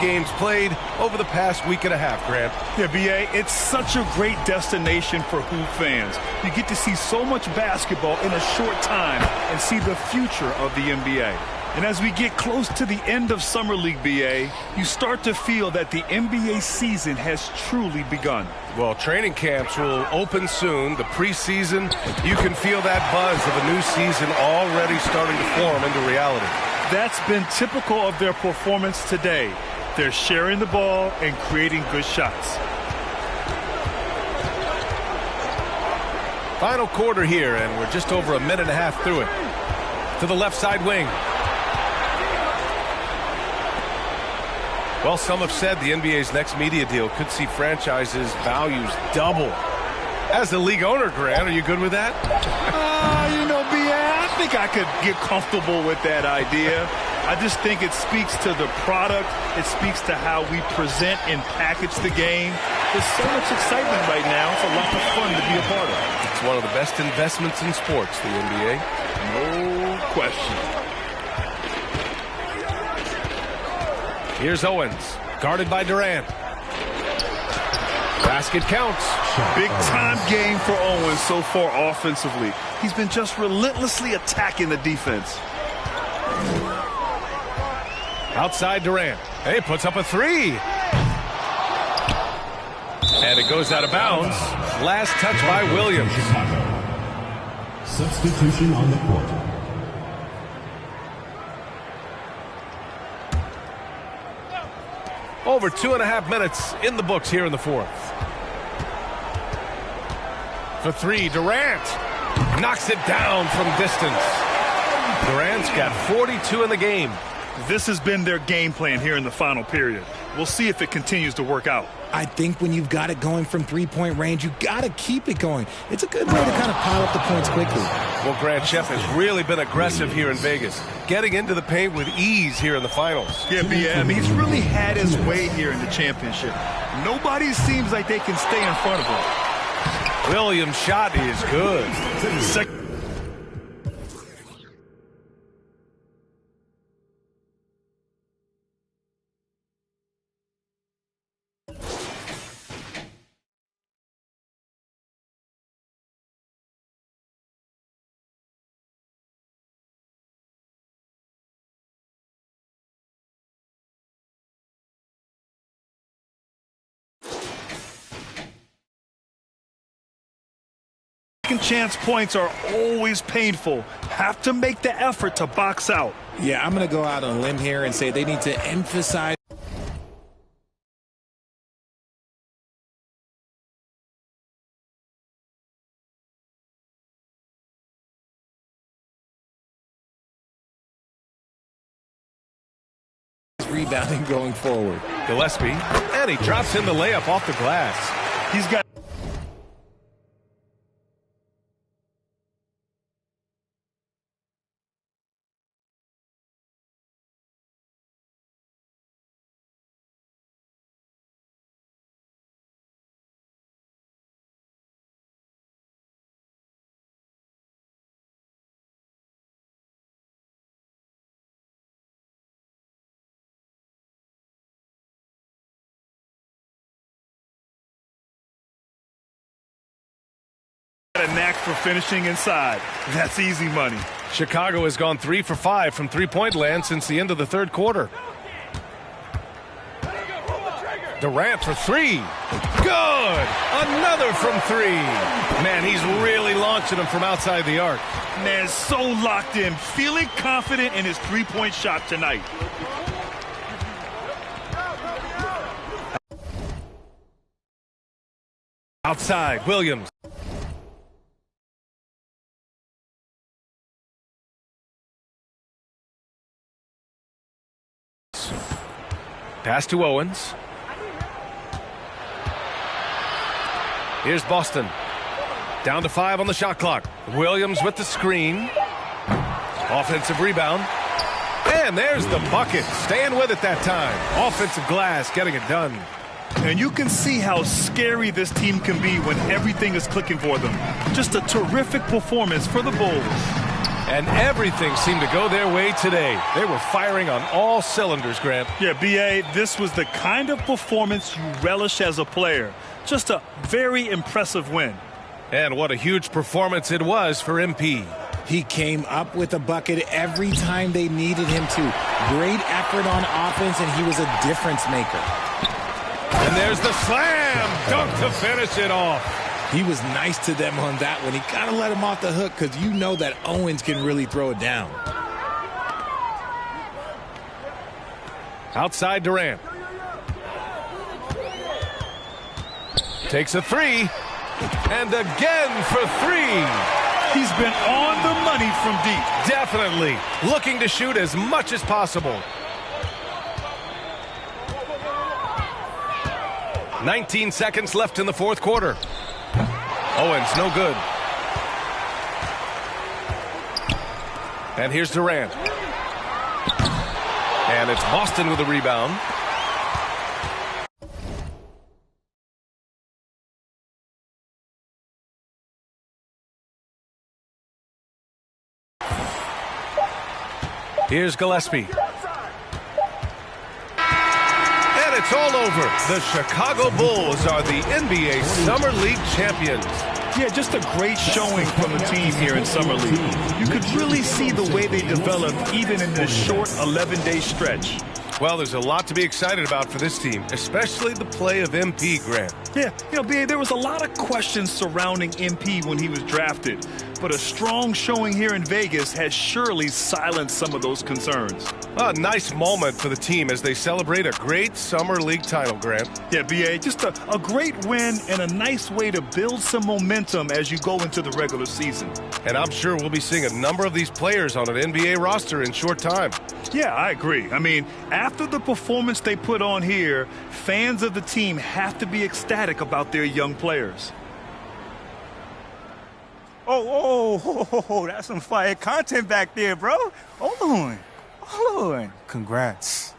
games played over the past week and a half, Grant. Yeah, B.A., it's such a great destination for hoop fans. You get to see so much basketball in a short time and see the future of the NBA. And as we get close to the end of Summer League, B.A., you start to feel that the NBA season has truly begun. Well, training camps will open soon. The preseason, you can feel that buzz of a new season already starting to form into reality. That's been typical of their performance today. They're sharing the ball and creating good shots. Final quarter here, and we're just over a minute and a half through it. To the left side wing. Well, some have said the NBA's next media deal could see franchises' values double. As the league owner, Grant, are you good with that? You know, B.A., I think I could get comfortable with that idea. I just think it speaks to the product. It speaks to how we present and package the game. There's so much excitement right now. It's a lot of fun to be a part of. It's one of the best investments in sports, the NBA. No question. Here's Owens, guarded by Durant. Basket counts. Big-time game for Owens so far offensively. He's been just relentlessly attacking the defense. Outside Durant. Hey, puts up a three. And it goes out of bounds. Last touch by Williams. Substitution on the court. Over 2.5 minutes in the books here in the fourth. For three, Durant knocks it down from distance. Durant's got 42 in the game. This has been their game plan here in the final period. We'll see if it continues to work out. I think when you've got it going from three-point range, you got to keep it going. It's a good way to kind of pile up the points quickly. Well, Grant, Chef has really been aggressive here in Vegas, getting into the paint with ease here in the finals. Yeah, B.A., he's really had his way here in the championship. Nobody seems like they can stay in front of him. Williams' shot is good. Second chance points are always painful. Have to make the effort to box out. Yeah, I'm going to go out on a limb here and say they need to emphasize. Rebounding going forward. Gillespie, and he drops in the layup off the glass. He's got a knack for finishing inside. That's easy money. Chicago has gone 3 for 5 from three-point land since the end of the third quarter. Durant for three. Good! Another from three. Man, he's really launching them from outside the arc. Man, so locked in, feeling confident in his three-point shot tonight. Outside, Williams. Pass to Owens. Here's Boston. Down to 5 on the shot clock. Williams with the screen. Offensive rebound. And there's the bucket. Staying with it that time. Offensive glass, getting it done. And you can see how scary this team can be when everything is clicking for them. Just a terrific performance for the Bulls. And everything seemed to go their way today. They were firing on all cylinders, Grant. Yeah, B.A., this was the kind of performance you relish as a player. Just a very impressive win. And what a huge performance it was for MP. He came up with a bucket every time they needed him to. Great effort on offense, and he was a difference maker. And there's the slam dunk to finish it off. He was nice to them on that one. He kind of let him off the hook because you know that Owens can really throw it down. Outside Durant. Takes a three. And again for three. He's been on the money from deep. Definitely. Looking to shoot as much as possible. 19 seconds left in the fourth quarter. Owens, no good. And here's Durant. And it's Boston with a rebound. Here's Gillespie. And it's all over. The Chicago Bulls are the NBA Summer League champions. Yeah, just a great showing from the team here in Summer League. You could really see the way they developed even in this short 11-day stretch. Well, there's a lot to be excited about for this team, especially the play of MP, Grant. Yeah, B.A., there was a lot of questions surrounding MP when he was drafted, but a strong showing here in Vegas has surely silenced some of those concerns. A nice moment for the team as they celebrate a great Summer League title, Grant. Yeah, B.A., just a great win and a nice way to build some momentum as you go into the regular season. And I'm sure we'll be seeing a number of these players on an NBA roster in short time. Yeah, I agree. I mean, after the performance they put on here, fans of the team have to be ecstatic about their young players. Oh, that's some fire content back there, bro. Hold on. Congrats.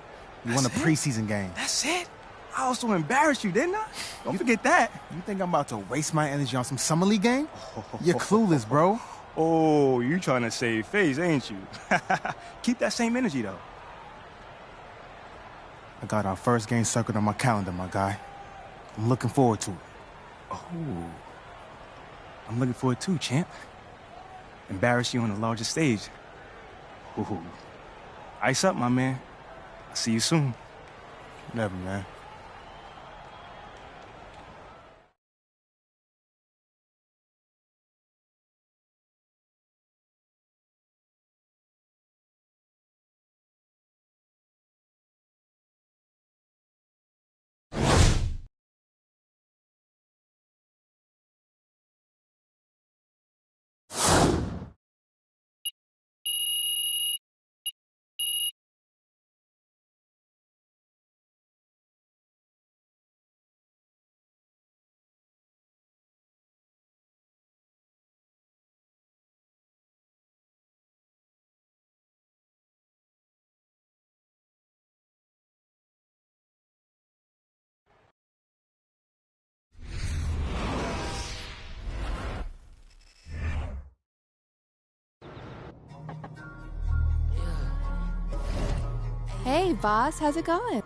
You won a preseason game. That's it? I also embarrassed you, didn't I? Don't forget that. You think I'm about to waste my energy on some summer league game? You're clueless, bro. Oh, you trying to save face, ain't you? Keep that same energy, though. I got our first game circled on my calendar, my guy. I'm looking forward to it. Oh, I'm looking forward too, champ. Embarrass you on the largest stage. Ooh. Ice up, my man. I'll see you soon. Never, man. Hey, boss, how's it going?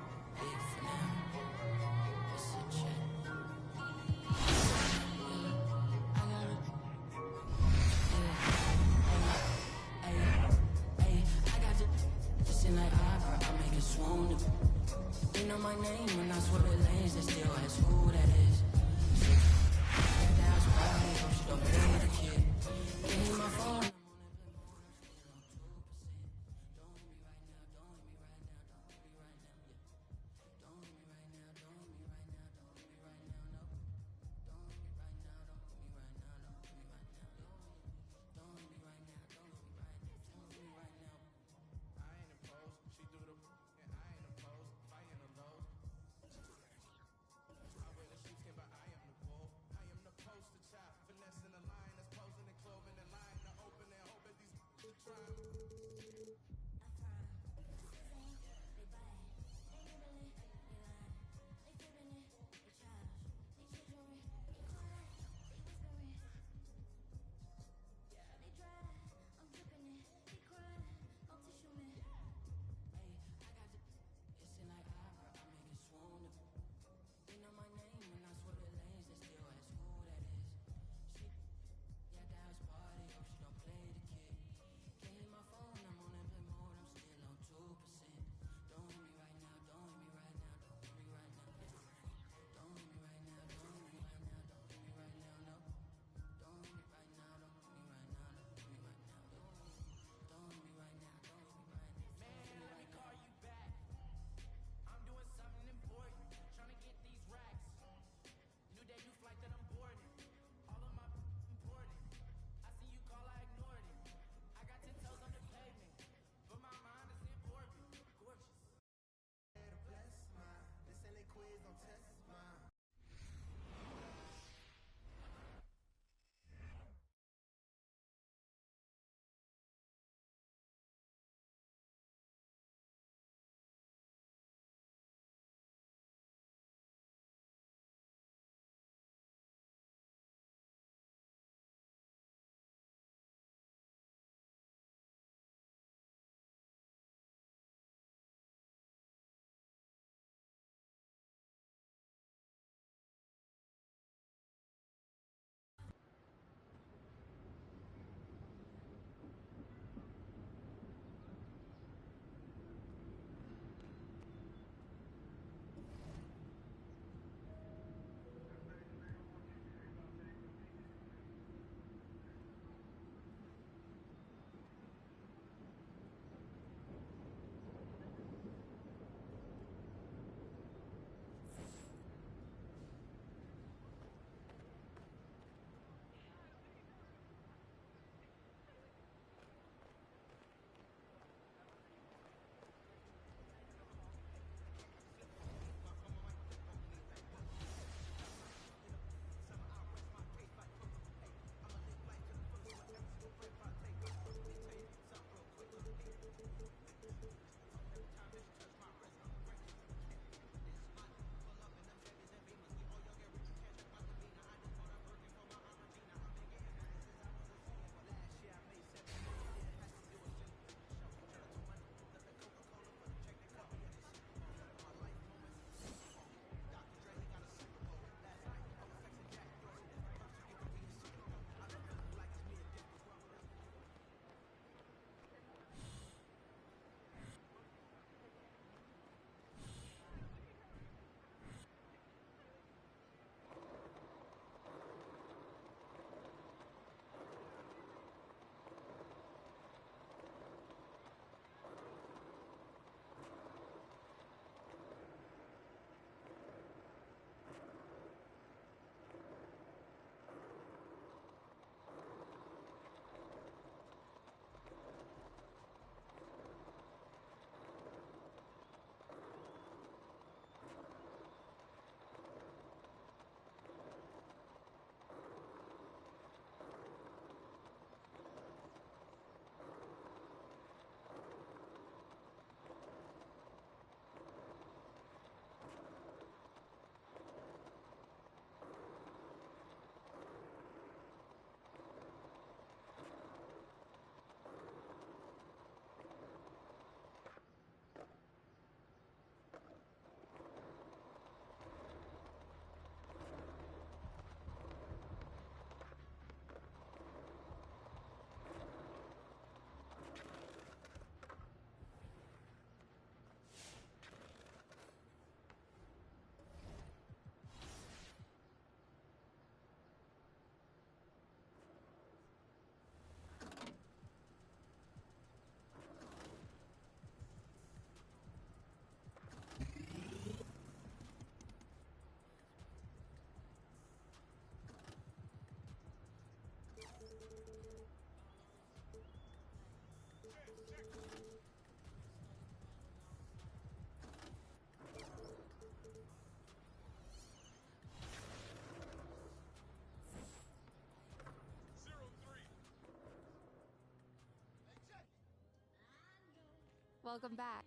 Welcome back.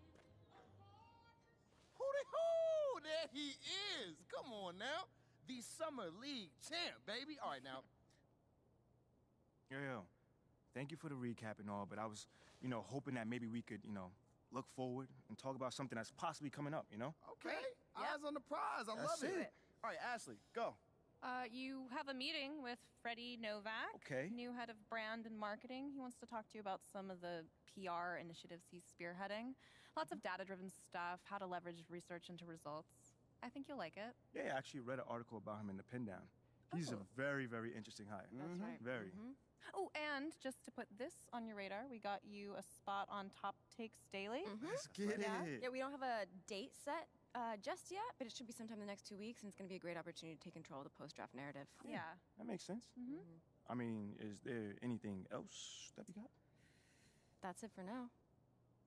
Hooty-hoo! There he is! Come on now. The Summer League champ, baby. All right, now. Yo. Thank you for the recap and all, but I was, hoping that maybe we could, look forward and talk about something that's possibly coming up, Okay. Eyes on the prize. I love it. All right, Ashley, go. You have a meeting with Freddie Novak, Okay. new head of brand and marketing. He wants to talk to you about some of the PR initiatives he's spearheading. Lots of data-driven stuff, how to leverage research into results. I think you'll like it. Yeah, I actually read an article about him in the Pin Down. He's a very, very interesting hire. That's right. Very. Oh, and just to put this on your radar, we got you a spot on Top Takes Daily. Let's get it. Yeah, we don't have a date set just yet, but it should be sometime in the next 2 weeks, and it's going to be a great opportunity to take control of the post-draft narrative. Yeah. That makes sense. I mean, is there anything else that we got? That's it for now.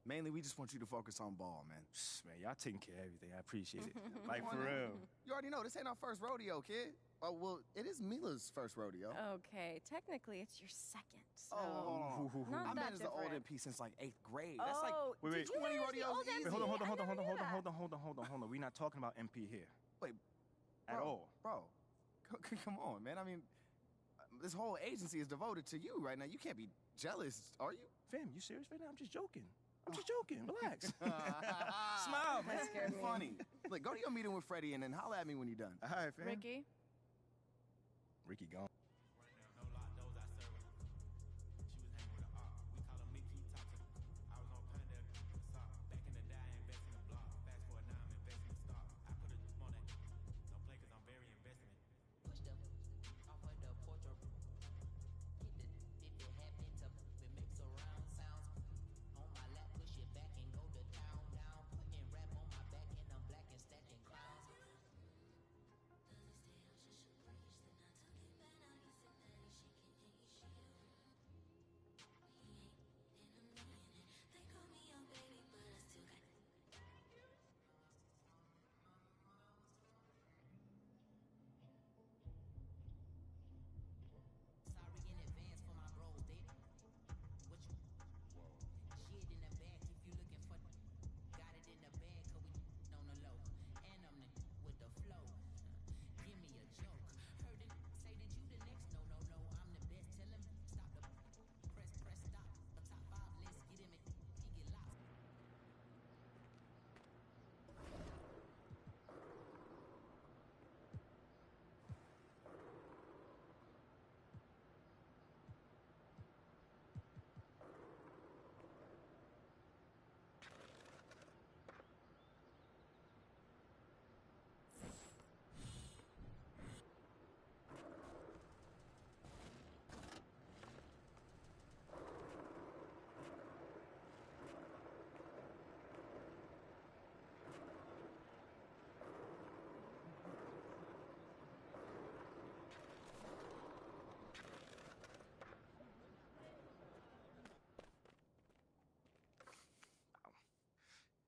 Mainly, we just want you to focus on ball, man. Man, y'all taking care of everything. I appreciate it. Like, for real. You already know, this ain't our first rodeo, kid. Oh, well, it is Mila's first rodeo. Okay, technically it's your second, so I not that managed the old different. MP since like 8th grade. That's Oh, like wait. 20 rodeos easy. Wait, hold on. We're not talking about MP here. Wait, At all. Bro, come on, man. I mean, this whole agency is devoted to you right now. You can't be jealous, are you? Fam, you serious right now? I'm just joking. Relax. Smile, man. That's funny. Look, go to your meeting with Freddie and then holler at me when you're done. All right, fam. Ricky? gone.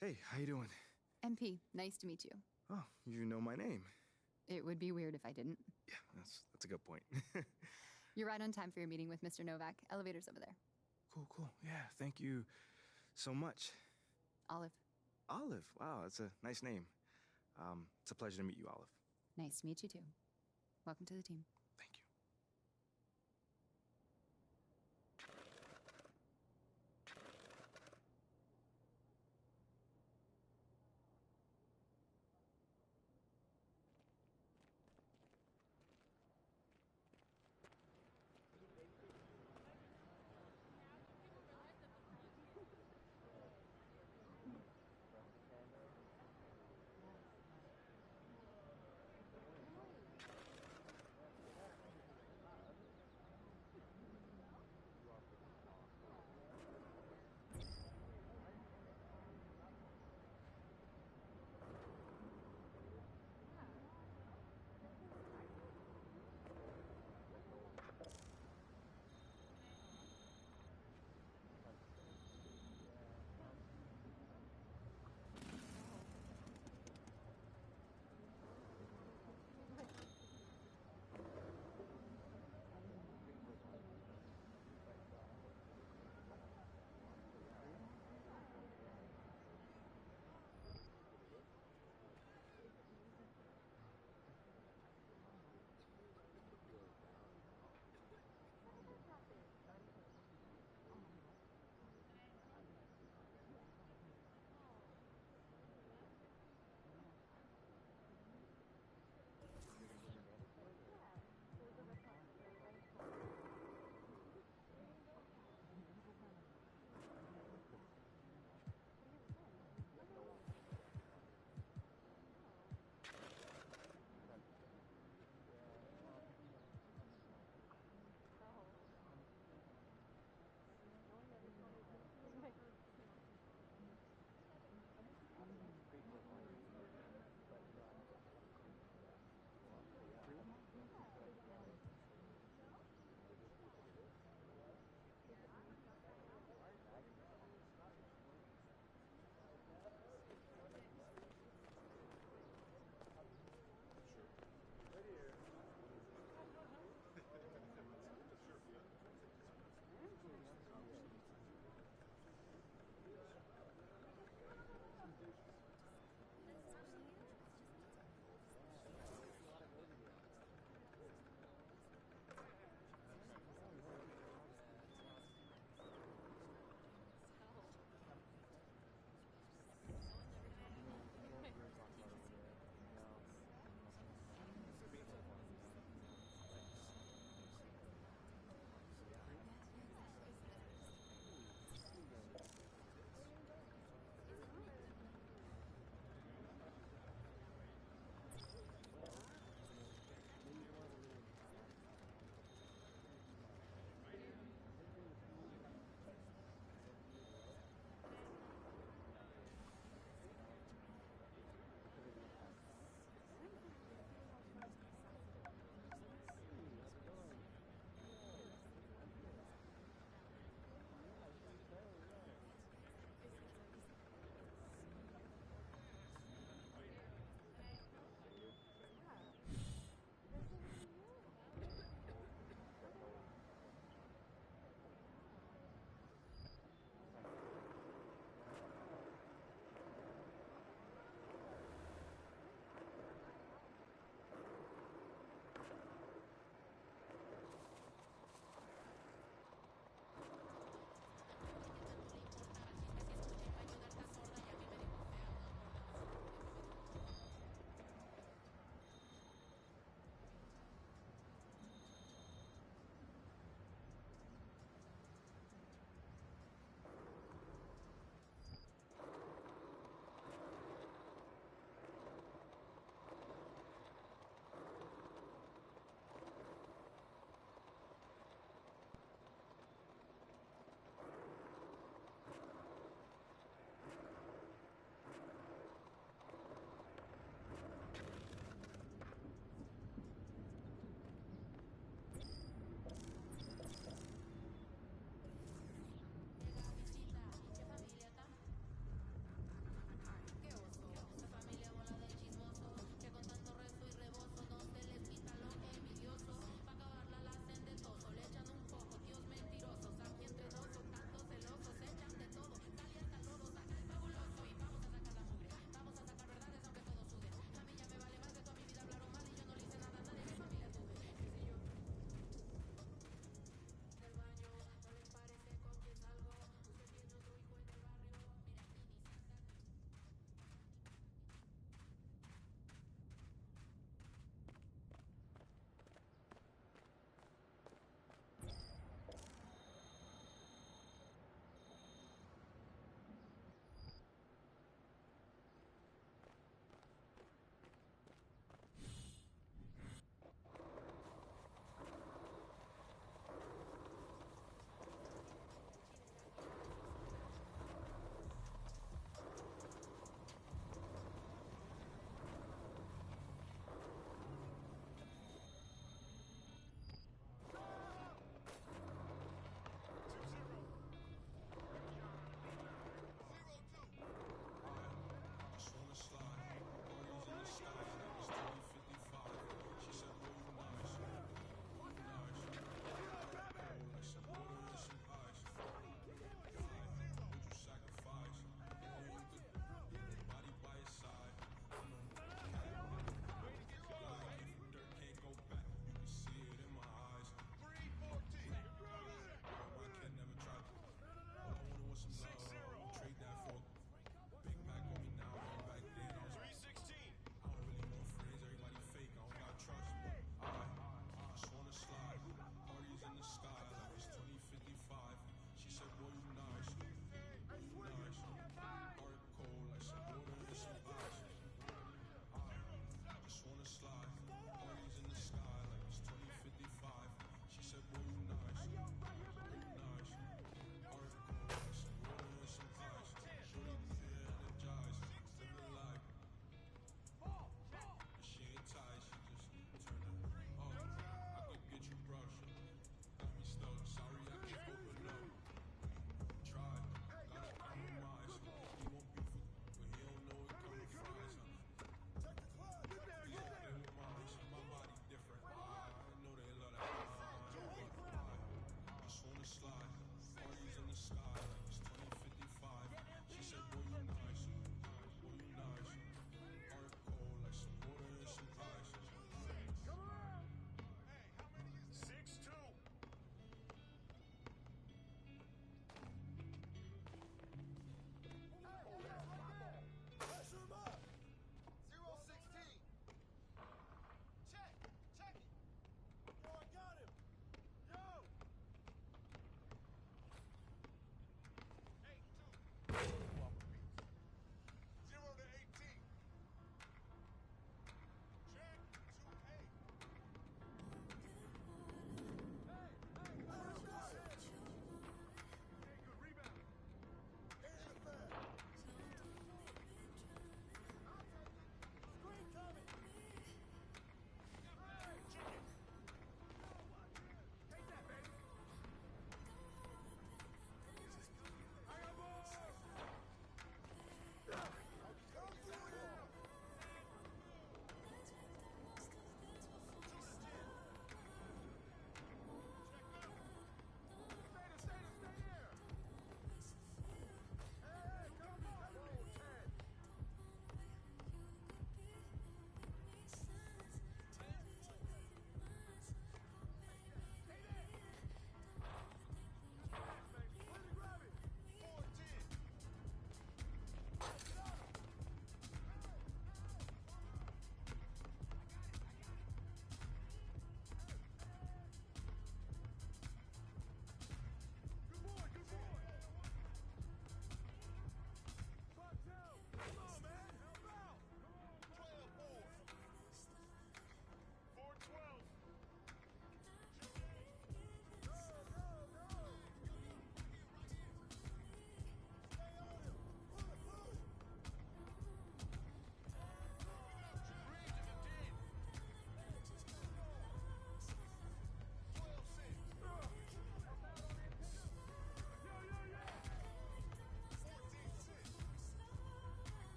Hey, how you doing? MP, nice to meet you. Oh, you know my name. It would be weird if I didn't. Yeah, that's a good point. You're right on time for your meeting with Mr. Novak. Elevator's over there. Cool. Yeah, thank you so much. Olive. Olive. Wow, that's a nice name. It's a pleasure to meet you, Olive. Nice to meet you, too. Welcome to the team. Thank you.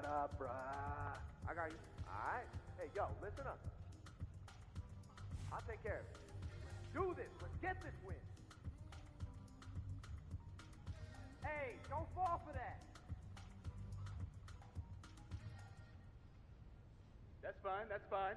Shut up, bruh. I got you. All right. Hey, yo, listen up. I'll take care of it. Do this. Let's get this win. Hey, don't fall for that. That's fine. That's fine.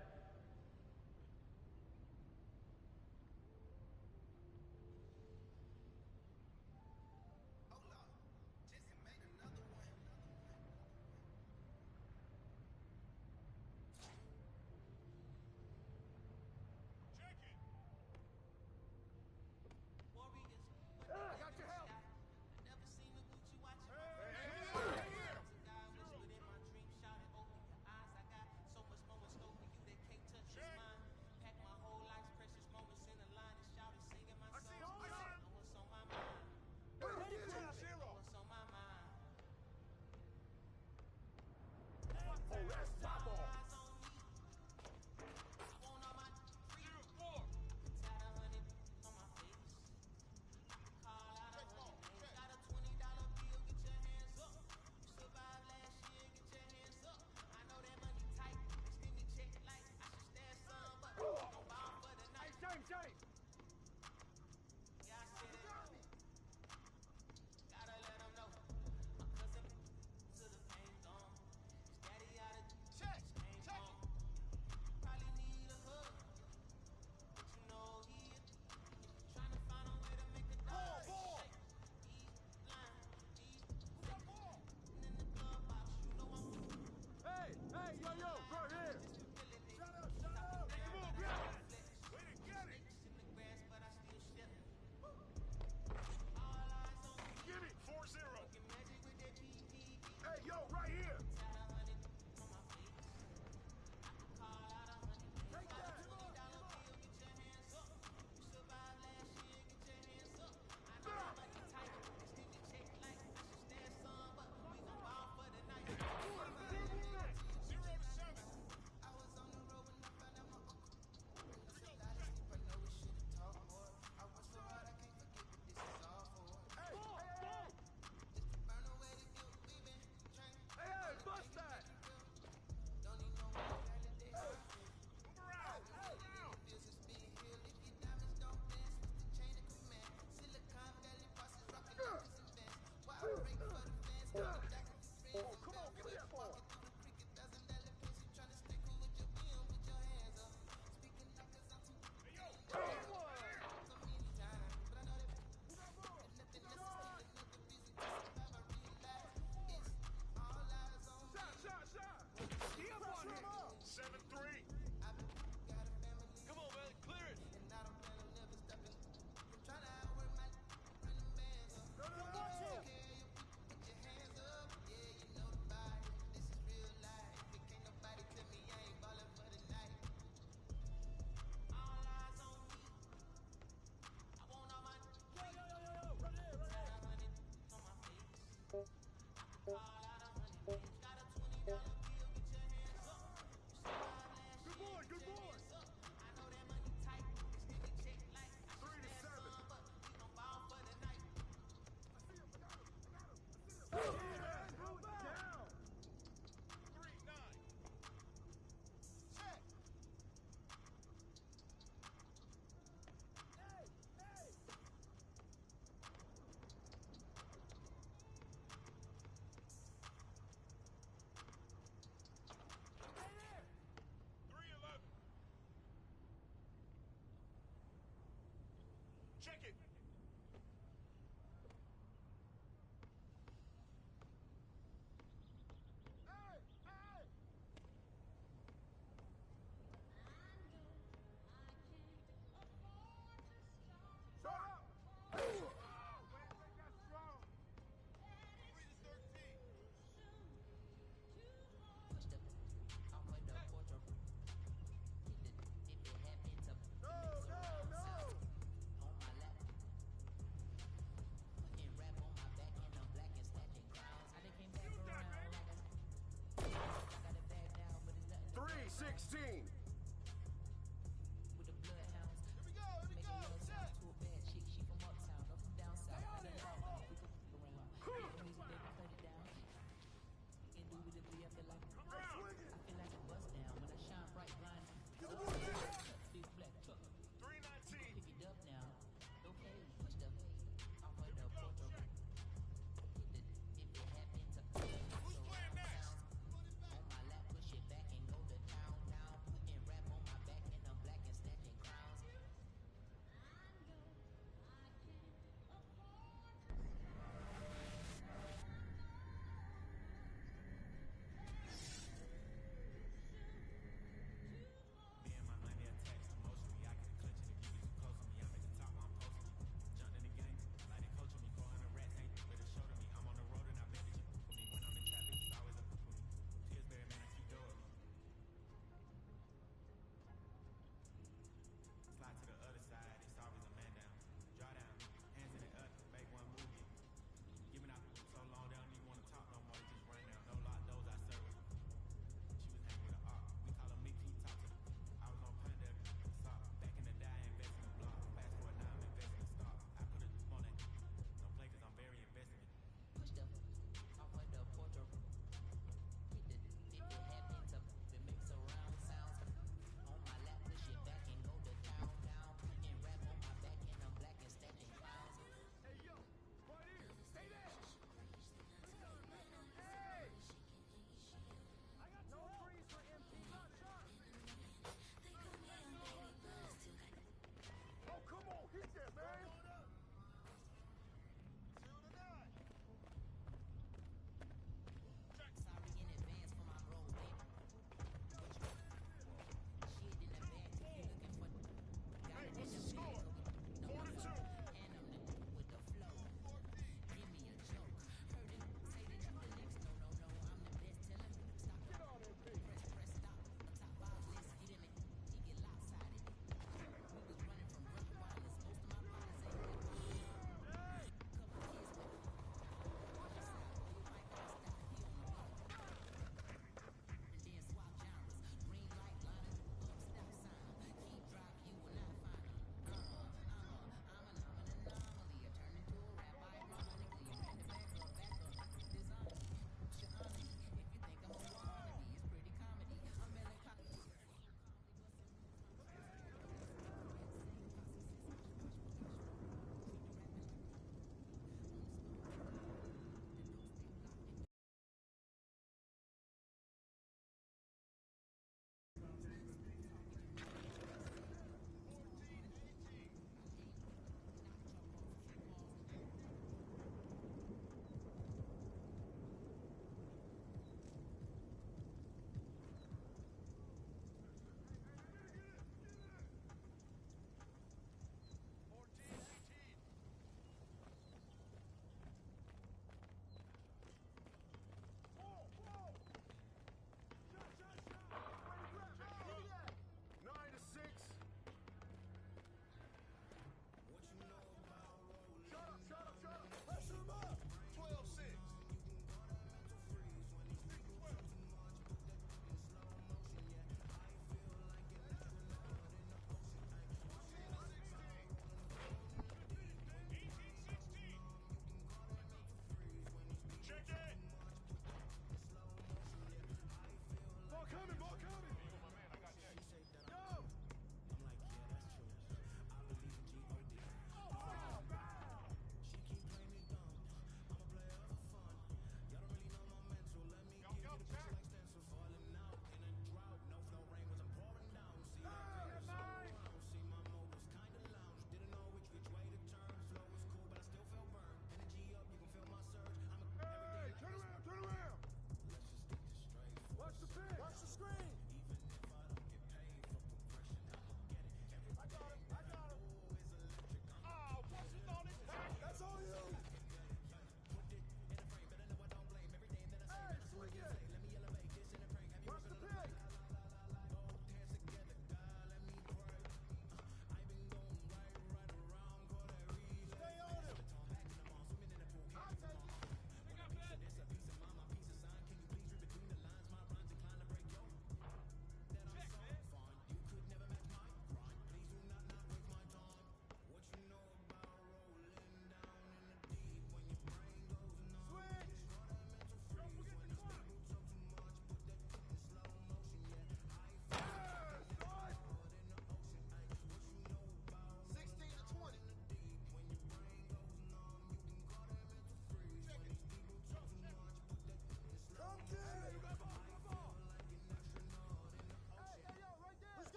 Check it.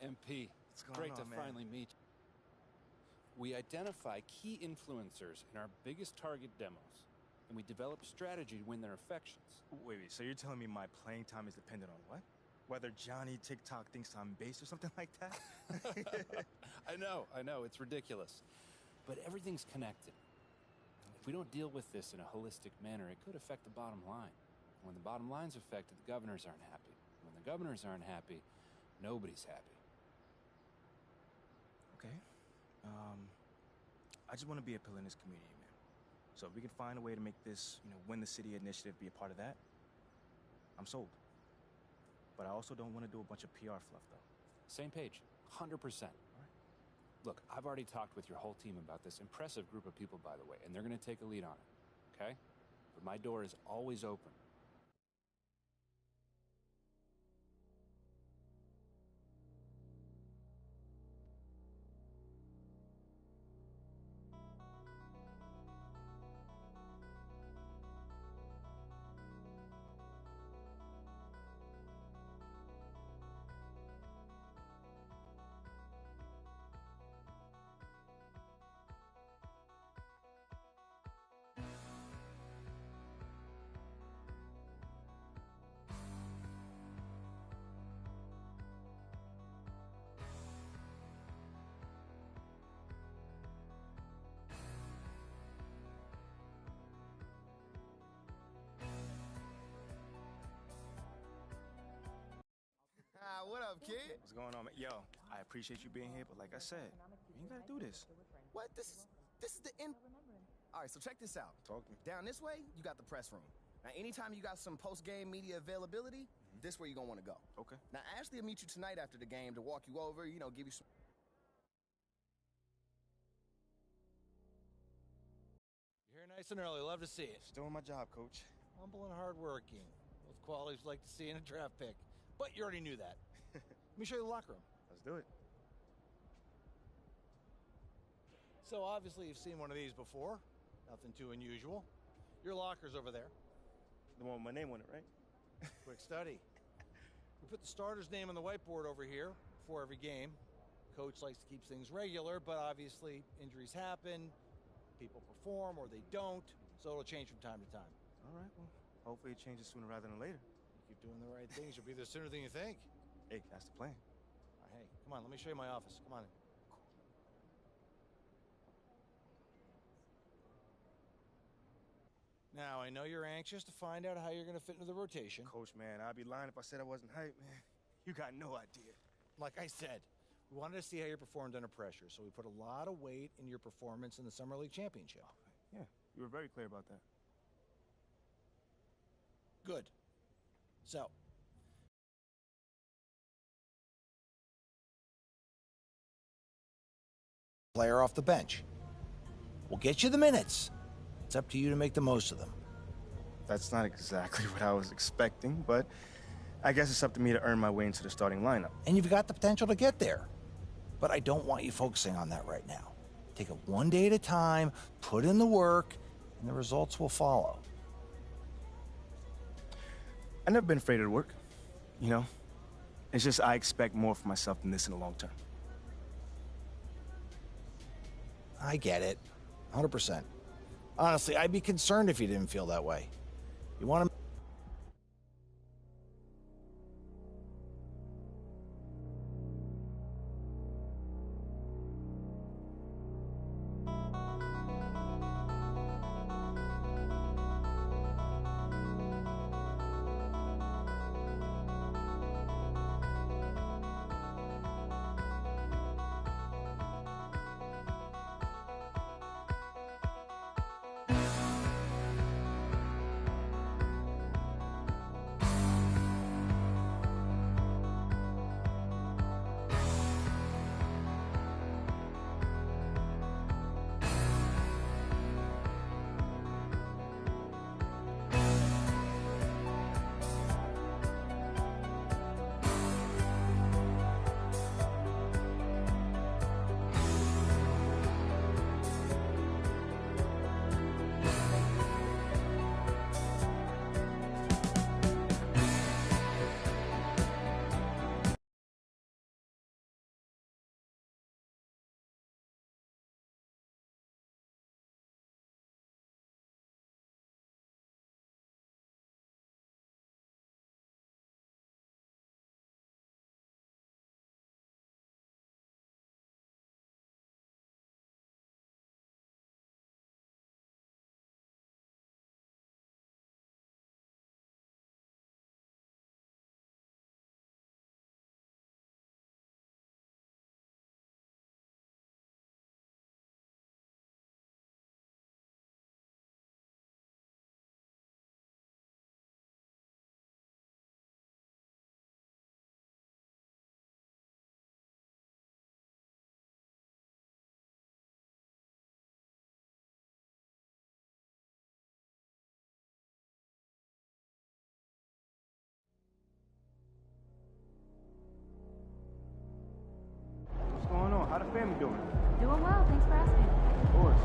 MP, What's going great on, to man? finally meet you. We identify key influencers in our biggest target demos, and we develop strategy to win their affections. Wait, so you're telling me my playing time is dependent on what? Whether Johnny TikTok thinks I'm base or something like that? I know, it's ridiculous. But everything's connected. If we don't deal with this in a holistic manner, it could affect the bottom line. When the bottom line's affected, the governors aren't happy. When the governors aren't happy, nobody's happy. Okay. I just want to be a pillar in this community, man. So if we can find a way to make this, Win the City initiative be a part of that, I'm sold. But I also don't want to do a bunch of PR fluff, though. Same page, 100%. Look, I've already talked with your whole team about this impressive group of people, by the way, and they're going to take a lead on it, okay? But my door is always open. What up, kid? What's going on, man? Yo, I appreciate you being here, but like I said, you ain't gotta do this. What? This is the end. All right, so check this out. Talk to me. Down this way, you got the press room. Now, anytime you got some post-game media availability, this where you're gonna want to go. Okay. Now, Ashley will meet you tonight after the game to walk you over, give you some. You're here nice and early. Love to see it. Still on my job, coach. Humble and hardworking. Those qualities we like to see in a draft pick. But you already knew that. Let me show you the locker room. Let's do it. So obviously you've seen one of these before. Nothing too unusual. Your locker's over there. The one with my name on it, right? Quick study. We put the starter's name on the whiteboard over here before every game. Coach likes to keep things regular, but obviously injuries happen, people perform or they don't, so it'll change from time to time. All right, well, hopefully it changes sooner rather than later. You keep doing the right things, you'll be there sooner than you think. Hey, that's the plan. All right, hey, come on, let me show you my office. Come on in. Now, I know you're anxious to find out how you're going to fit into the rotation. Coach, man, I'd be lying if I said I wasn't hyped, man. You got no idea. Like I said, we wanted to see how you performed under pressure, so we put a lot of weight in your performance in the Summer League Championship. Yeah, you were very clear about that. Good. So, player off the bench. We'll get you the minutes. It's up to you to make the most of them. That's not exactly what I was expecting, but I guess it's up to me to earn my way into the starting lineup. And you've got the potential to get there. But I don't want you focusing on that right now. Take it one day at a time, put in the work, and the results will follow. I've never been afraid of the work, It's just I expect more for myself than this in the long term. I get it. 100%. Honestly, I'd be concerned if you didn't feel that way. You want to... family doing? Doing well, thanks for asking. Of course.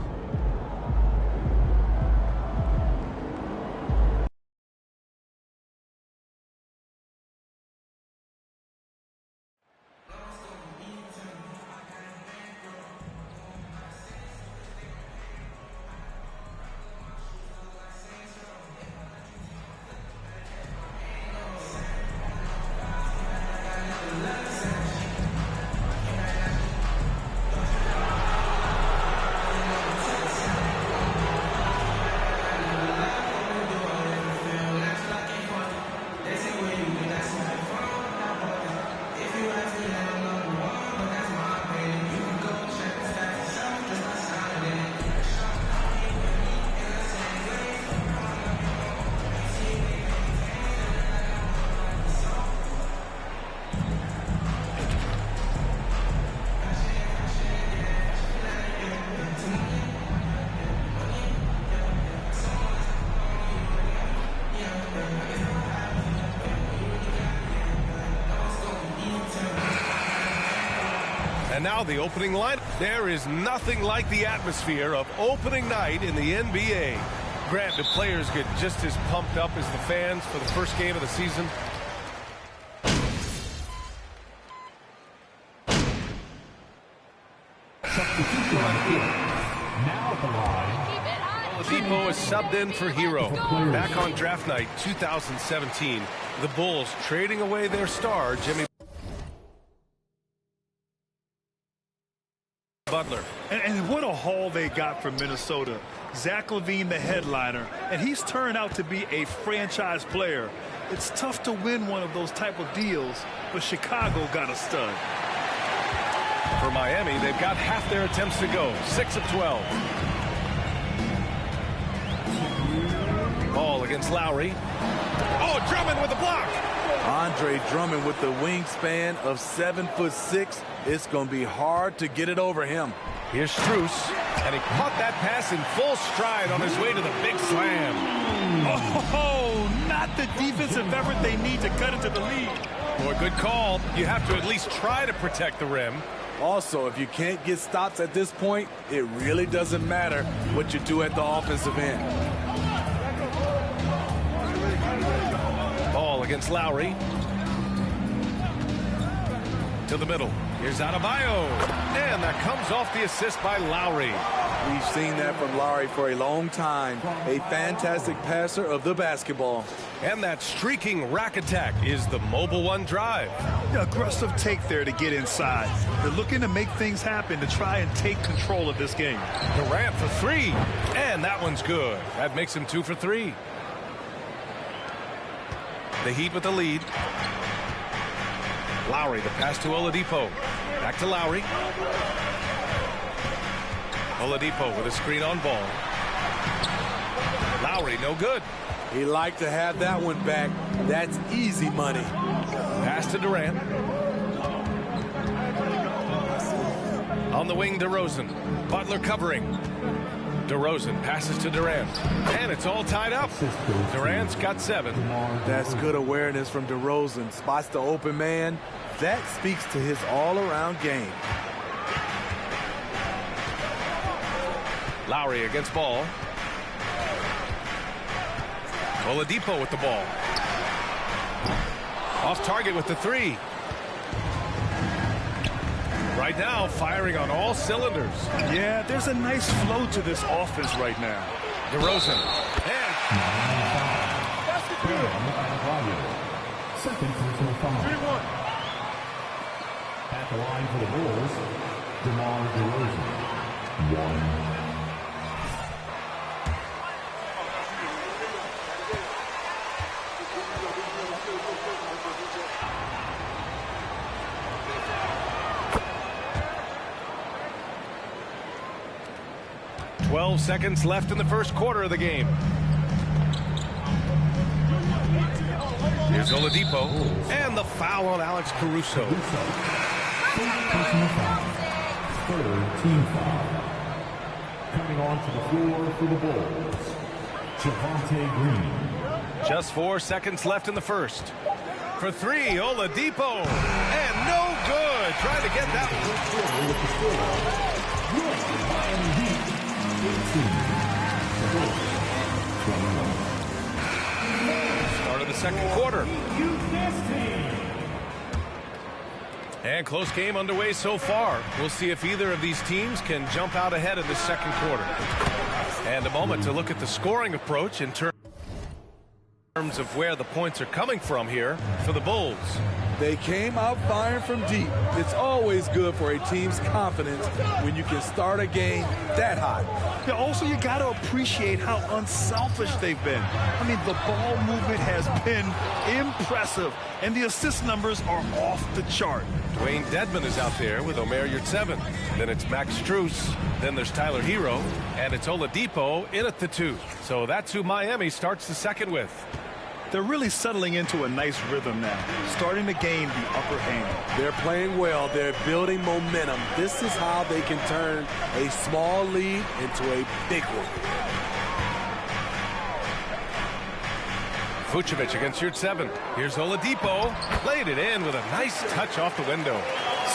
And now the opening line. There is nothing like the atmosphere of opening night in the NBA. Grant, the players get just as pumped up as the fans for the first game of the season? Oladipo is subbed in for Hero. Back on draft night 2017, the Bulls trading away their star, Jimmy Butler. And what a haul they got from Minnesota. Zach LaVine, the headliner, and he's turned out to be a franchise player. It's tough to win one of those type of deals, but Chicago got a stud. For Miami, they've got half their attempts to go, 6 of 12. Ball against Lowry. Oh, Drummond with a block. Andre Drummond with the wingspan of 7'6". It's going to be hard to get it over him. Here's Strus, and he caught that pass in full stride on his way to the big slam. Oh, not the defensive effort they need to cut into the lead. Boy, good call. You have to at least try to protect the rim. Also, if you can't get stops at this point, it really doesn't matter what you do at the offensive end. Ball against Lowry. To the middle. Here's Adebayo. And that comes off the assist by Lowry. We've seen that from Lowry for a long time. A fantastic passer of the basketball. And that streaking rack attack is the Mobile One drive. The aggressive take there to get inside. They're looking to make things happen to try and take control of this game. Durant for three. And that one's good. That makes him 2 for 3. The Heat with the lead. Lowry, the pass to Oladipo. Back to Lowry. Oladipo with a screen on ball. Lowry, no good. He'd like to have that one back. That's easy money. Pass to Durant. On the wing, DeRozan. Butler covering. DeRozan passes to Durant. And it's all tied up. Durant's got 7. That's good awareness from DeRozan. Spots the open man. That speaks to his all-around game. Lowry against Ball. Oladipo with the ball. Off target with the 3. Right now, firing on all cylinders. Yeah, there's a nice flow to this offense right now. DeRozan. And second personal foul. 3-1. At the line for the Bulls, DeMar DeRozan. 1. Seconds left in the first quarter of the game. Here's Oladipo. And the foul on Alex Caruso. Personal foul. Third team foul. Coming onto the floor for the Bulls, Javonte Green. Just 4 seconds left in the first. For 3, Oladipo. And no good. Trying to get that start of the second quarter. And close game underway so far. We'll see if either of these teams can jump out ahead in the second quarter. And a moment to look at the scoring approach in terms of where the points are coming from here for the Bulls. They came out firing from deep. It's always good for a team's confidence when you can start a game that hot. Yeah, also, you got to appreciate how unselfish they've been. I mean, the ball movement has been impressive, and the assist numbers are off the chart. Dwayne Dedmon is out there with Omer Yurtseven. Then it's Max Strus. Then there's Tyler Hero. And it's Oladipo in at the 2. So that's who Miami starts the second with. They're really settling into a nice rhythm now, starting to gain the upper hand. They're playing well. They're building momentum. This is how they can turn a small lead into a big one. Vucevic against Yurtseven. Here's Oladipo. Played it in with a nice touch off the window.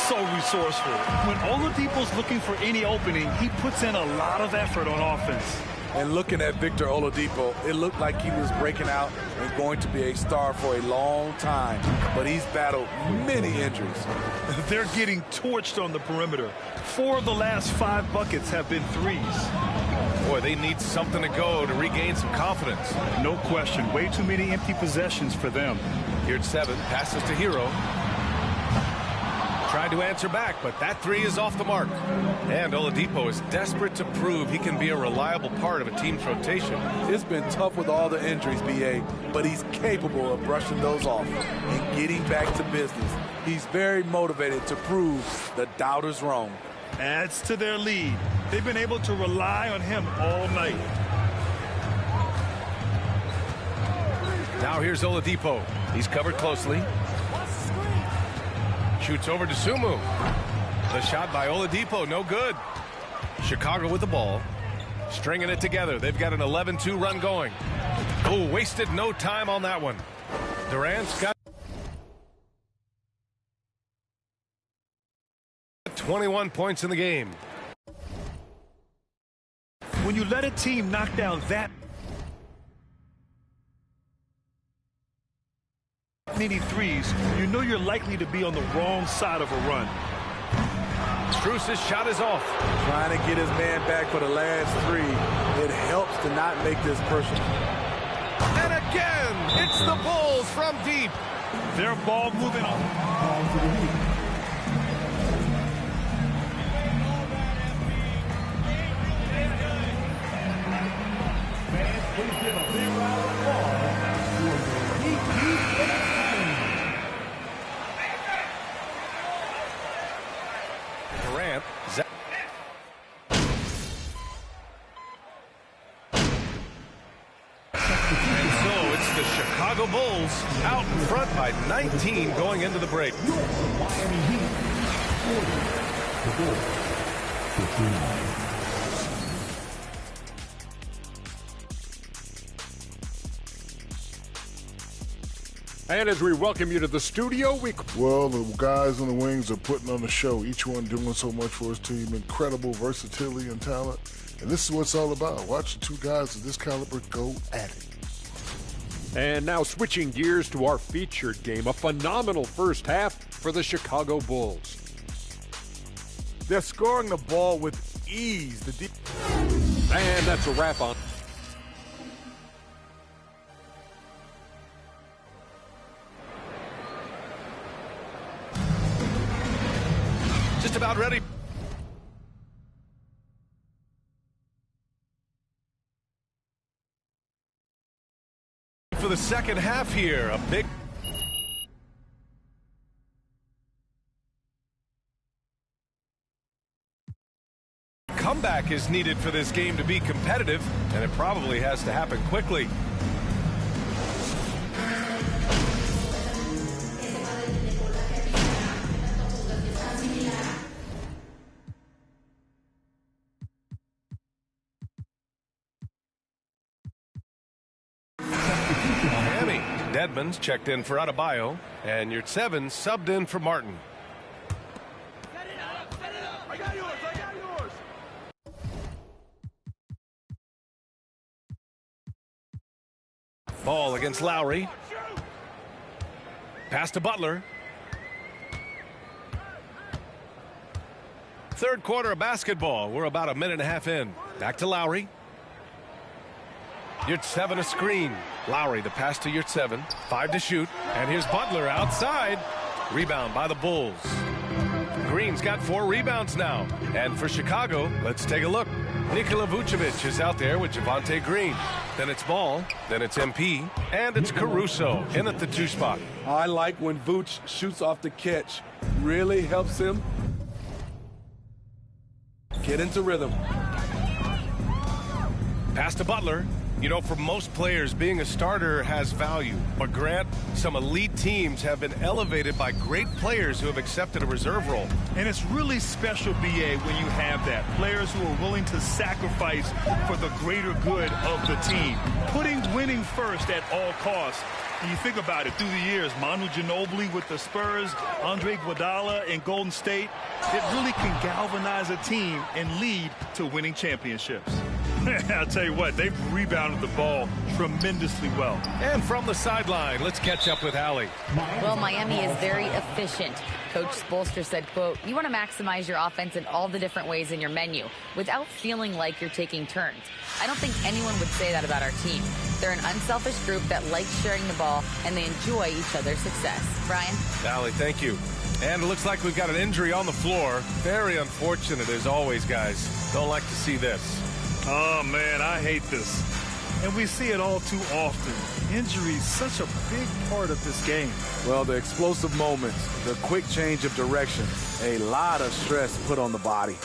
So resourceful. When Oladipo's looking for any opening, he puts in a lot of effort on offense. And looking at Victor Oladipo, it looked like he was breaking out and going to be a star for a long time. But he's battled many injuries. They're getting torched on the perimeter. 4 of the last 5 buckets have been threes. Boy, they need something to go to regain some confidence. No question. Way too many empty possessions for them. Yurtseven passes to Hero. Tried to answer back, but that 3 is off the mark. And Oladipo is desperate to prove he can be a reliable part of a team's rotation. It's been tough with all the injuries, B.A., but he's capable of brushing those off and getting back to business. He's very motivated to prove the doubters wrong. Adds to their lead. They've been able to rely on him all night. Now here's Oladipo. He's covered closely. Shoots over to Sumu. The shot by Oladipo, no good. Chicago with the ball. Stringing it together. They've got an 11-2 run going. Oh, wasted no time on that one. Durant's got 21 points in the game. When you let a team knock down that many threes, you know you're likely to be on the wrong side of a run. Strus' shot is off. Trying to get his man back for the last 3. It helps to not make this personal. And again, it's the Bulls from deep. Their ball moving on. Durant. And so it's the Chicago Bulls out in front by 19 going into the break. Miami Heat 40. The Bulls 59. And as we welcome you to the studio, Well, the guys on the wings are putting on the show. Each one doing so much for his team. Incredible versatility and talent. And this is what it's all about. Watch the 2 guys of this caliber go at it. And now switching gears to our featured game, a phenomenal first half for the Chicago Bulls. They're scoring the ball with ease. And that's a wrap on. Just about ready. For the second half here, a big comeback is needed for this game to be competitive, and it probably has to happen quickly. Miami. Dedmon's checked in for Adebayo, and Yurtseven subbed in for Martin. Ball against Lowry. Pass to Butler. Third quarter of basketball. We're about a minute and a half in. Back to Lowry. Yurtseven a screen. Lowry, the pass to Yurtseven. 5 to shoot. And here's Butler outside. Rebound by the Bulls. Green's got 4 rebounds now. And for Chicago, let's take a look. Nikola Vucevic is out there with Javonte Green. Then it's Ball. Then it's MP. And it's Caruso in at the 2 spot. I like when Vooch shoots off the catch. Really helps him get into rhythm. Pass to Butler. You know, for most players, being a starter has value. But Grant, some elite teams have been elevated by great players who have accepted a reserve role. And it's really special, B.A., when you have that. Players who are willing to sacrifice for the greater good of the team. Putting winning first at all costs. And you think about it, through the years, Manu Ginobili with the Spurs, Andre Iguodala in Golden State, it really can galvanize a team and lead to winning championships. I'll tell you what, they've rebounded the ball tremendously well. And from the sideline, let's catch up with Allie. Well, Miami is very efficient. Coach Spoelstra said, quote, you want to maximize your offense in all the different ways in your menu without feeling like you're taking turns. I don't think anyone would say that about our team. They're an unselfish group that likes sharing the ball, and they enjoy each other's success. Brian? Allie, thank you. And it looks like we've got an injury on the floor. Very unfortunate as always, guys. Don't like to see this. Oh, man, I hate this. And we see it all too often. Injury is such a big part of this game. Well, the explosive moments, the quick change of direction, a lot of stress put on the body.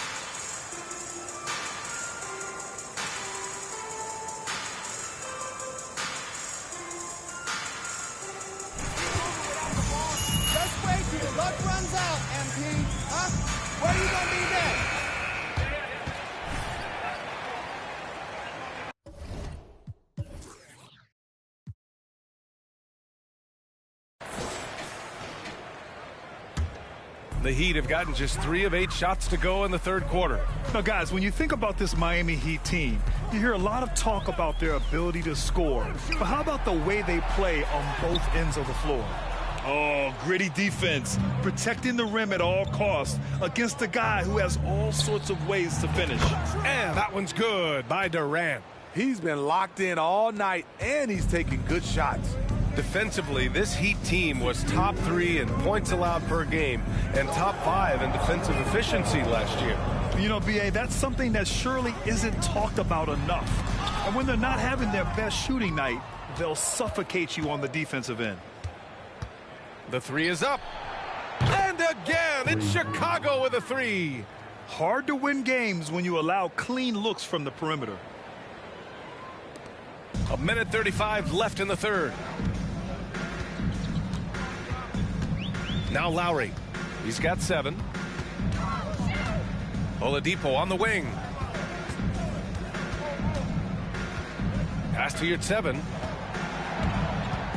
Just wait till your luck runs out, MP. Huh? Where you gonna be next? The Heat have gotten just 3 of 8 shots to go in the third quarter. Now, guys, when you think about this Miami Heat team, you hear a lot of talk about their ability to score. But how about the way they play on both ends of the floor? Oh, gritty defense, protecting the rim at all costs against a guy who has all sorts of ways to finish. And that one's good by Durant. He's been locked in all night, and he's taking good shots. Defensively, this Heat team was top 3 in points allowed per game and top 5 in defensive efficiency last year. You know, B.A., that's something that surely isn't talked about enough. And when they're not having their best shooting night, they'll suffocate you on the defensive end. The 3 is up. And again, it's Chicago with a 3. Hard to win games when you allow clean looks from the perimeter. A minute 35 left in the third. Now Lowry. He's got 7. Oladipo on the wing. Pass to Yurtseven.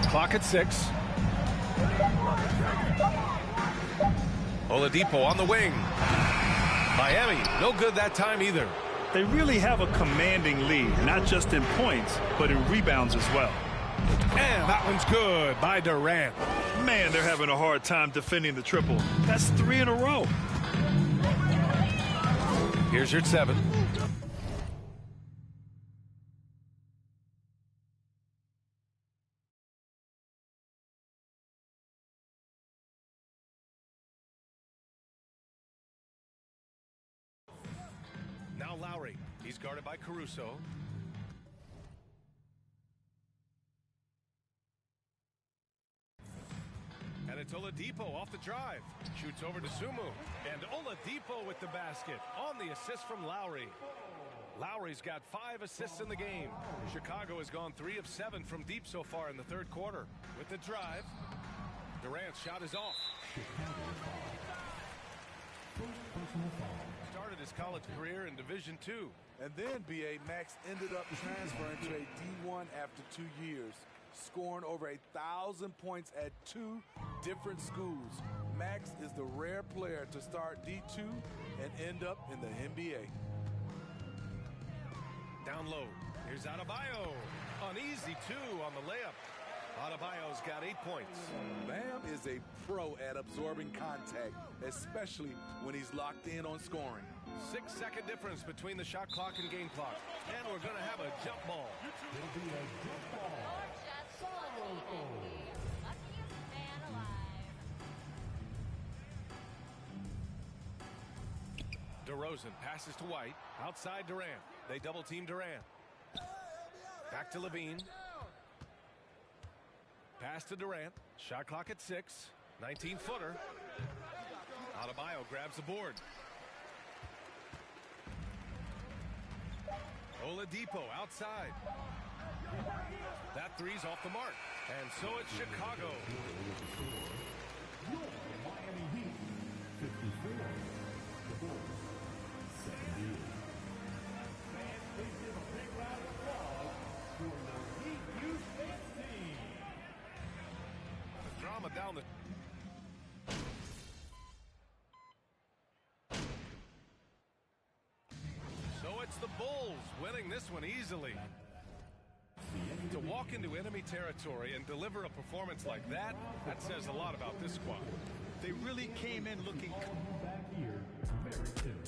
Clock at 6. Oladipo on the wing. Miami, no good that time either. They really have a commanding lead, not just in points, but in rebounds as well. And that one's good by Durant. Man, they're having a hard time defending the triple. That's 3 in a row. Here's Yurtseven. Now Lowry. He's guarded by Caruso. And it's Oladipo off the drive. Shoots over to Sumu. And Oladipo with the basket on the assist from Lowry. Lowry's got 5 assists in the game. Chicago has gone 3 of 7 from deep so far in the third quarter. With the drive, Durant's shot is off. Started his college career in Division II. And then, B.A., Max ended up transferring to a D1 after 2 years, scoring over 1,000 points at 2 different schools. Max is the rare player to start D2 and end up in the NBA. Down low. Here's Adebayo. An easy 2 on the layup. Adebayo's got 8 points. Bam is a pro at absorbing contact, especially when he's locked in on scoring. 6-second difference between the shot clock and game clock. And we're going to have a jump ball. It'll be a jump ball. DeRozan passes to White. Outside Durant. They double team Durant. Back to Levine. Pass to Durant. Shot clock at 6. 19-footer. Adebayo grabs the board. Oladipo outside. That three's off the mark. And so it's Chicago. Miami Heat, 54. The Bulls, 78. Fans, please give a big round of applause for the Heat Youth Dance Team. The drama down the... So it's the Bulls winning this one easily. To walk into enemy territory and deliver a performance like that, that says a lot about this squad. They really came in looking... Back here, very soon.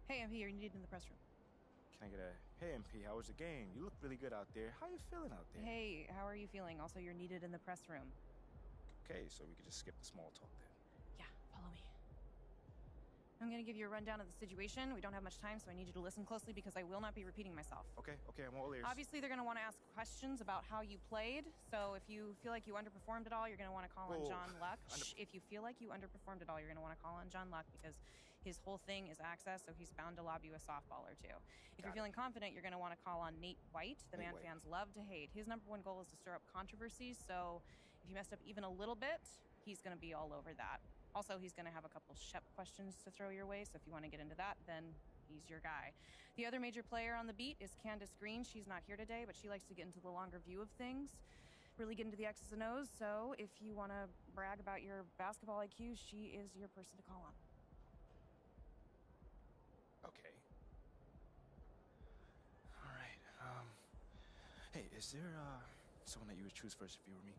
Hey, MP, you're needed in the press room. Can I get a, hey, MP, how was the game? You look really good out there. How you feeling out there? Hey, how are you feeling? Also, you're needed in the press room. Okay, so we could just skip the small talk then. Yeah, follow me. I'm going to give you a rundown of the situation. We don't have much time, so I need you to listen closely because I will not be repeating myself. Okay, I'm all ears. Obviously, they're going to want to ask questions about how you played. So if you feel like you underperformed at all, you're going to want to call on John Luck. If you feel like you underperformed at all, you're going to want to call on John Luck because his whole thing is access, so he's bound to lob you a softball or two. If you're feeling confident, you're going to want to call on Nate White, the man fans love to hate. His #1 goal is to stir up controversies, so if you messed up even a little bit, he's going to be all over that. Also, he's going to have a couple Shep questions to throw your way, so if you want to get into that, then he's your guy. The other major player on the beat is Candace Green. She's not here today, but she likes to get into the longer view of things, really get into the X's and O's, so if you want to brag about your basketball IQ, she is your person to call on. Okay. All right. Hey, is there someone that you would choose first if you were me?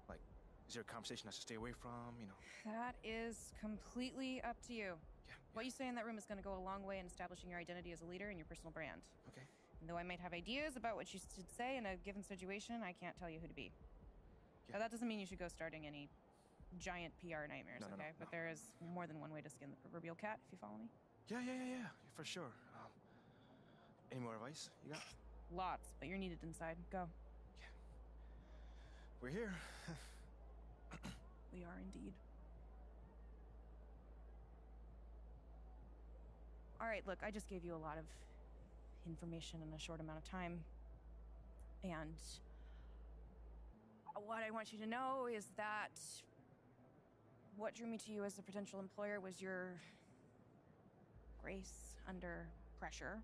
Like, is there a conversation I should stay away from? You know. That is completely up to you. Yeah. What you say in that room is going to go a long way in establishing your identity as a leader and your personal brand. Okay. And though I might have ideas about what you should say in a given situation, I can't tell you who to be. Now, that doesn't mean you should go starting any giant PR nightmares, No, no, okay? no, But there is more than one way to skin the proverbial cat, if you follow me. Yeah, for sure. Any more advice you got? Lots, but you're needed inside. Go. We're here. We are indeed. All right, look, I just gave you a lot of information in a short amount of time. And what I want you to know is that what drew me to you as a potential employer was your grace under pressure.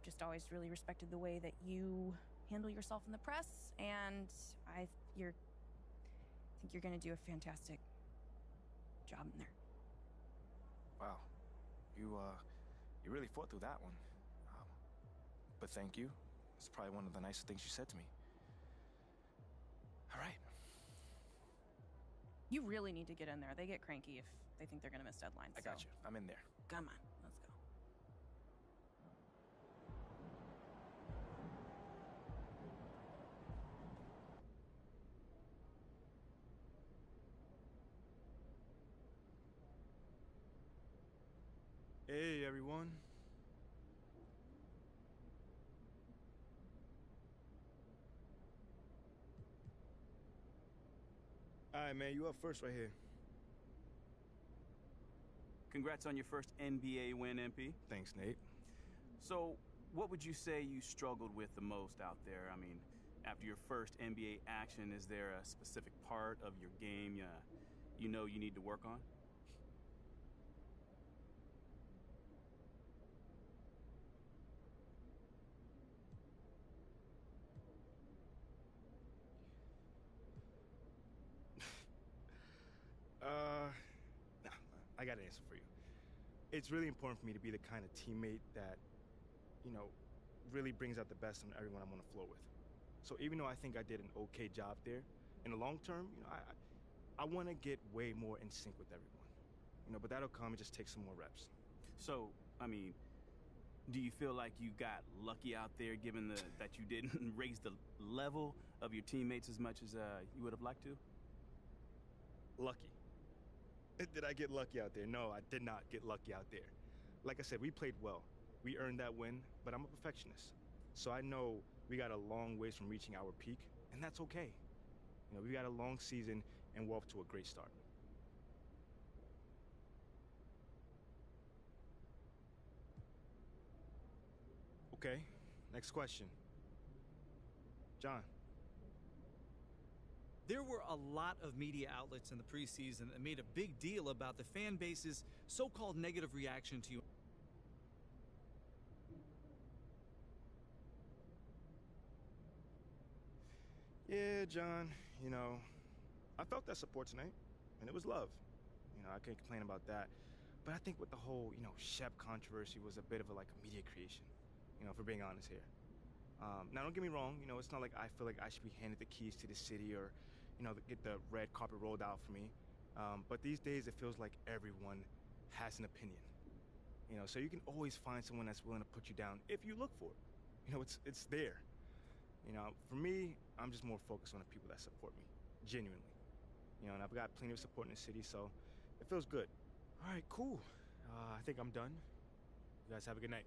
Just always really respected the way that you handle yourself in the press, and I think you're going to do a fantastic job in there. Wow. You really fought through that one. But thank you. It's probably one of the nicest things you said to me. All right. You really need to get in there. They get cranky if they think they're going to miss deadlines. I got you. I'm in there. Come on, let's go. Hey, everyone. All right, man, you up first right here. Congrats on your first NBA win, MP. Thanks, Nate. So, what would you say you struggled with the most out there? I mean, after your first NBA action, is there a specific part of your game you know you need to work on? Nah, I got an answer for you. It's really important for me to be the kind of teammate that, really brings out the best in everyone I'm on the floor with. So even though I think I did an okay job there, in the long term, I want to get way more in sync with everyone. But that'll come. It just takes some more reps. So, I mean, do you feel like you got lucky out there given that you didn't raise the level of your teammates as much as you would have liked to? Lucky. Did I get lucky out there? No, I did not get lucky out there. Like I said, we played well. We earned that win, but I'm a perfectionist. So I know we got a long ways from reaching our peak, and that's okay. We got a long season, and we're off to a great start. Okay, next question. John. There were a lot of media outlets in the preseason that made a big deal about the fan base's so-called negative reaction to you. Yeah, John, I felt that support tonight, and it was love. I can't complain about that. But I think with the whole, Shep controversy was a bit of a media creation, if we're being honest here. Now, don't get me wrong, it's not like I feel like I should be handed the keys to the city or, get the red carpet rolled out for me. But these days, it feels like everyone has an opinion. So you can always find someone that's willing to put you down if you look for it. It's there. For me, I'm just more focused on the people that support me, genuinely. And I've got plenty of support in the city, so it feels good. All right, cool. I think I'm done. You guys have a good night.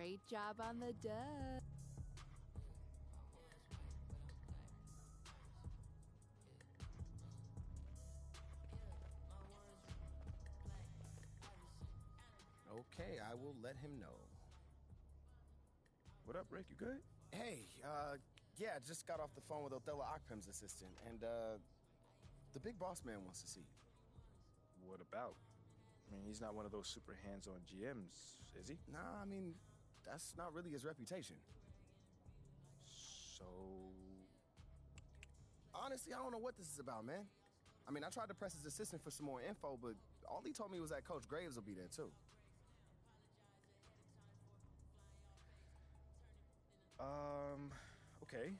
Great job on the dub. Okay, I will let him know. What up, Rick? You good? Hey, yeah, just got off the phone with Othello Akpem's assistant, and, the big boss man wants to see you. What about? I mean, he's not one of those super hands-on GMs, is he? Nah, I mean, that's not really his reputation. So... Honestly, I don't know what this is about, man. I mean, I tried to press his assistant for some more info, but all he told me was that Coach Graves will be there, too. Okay.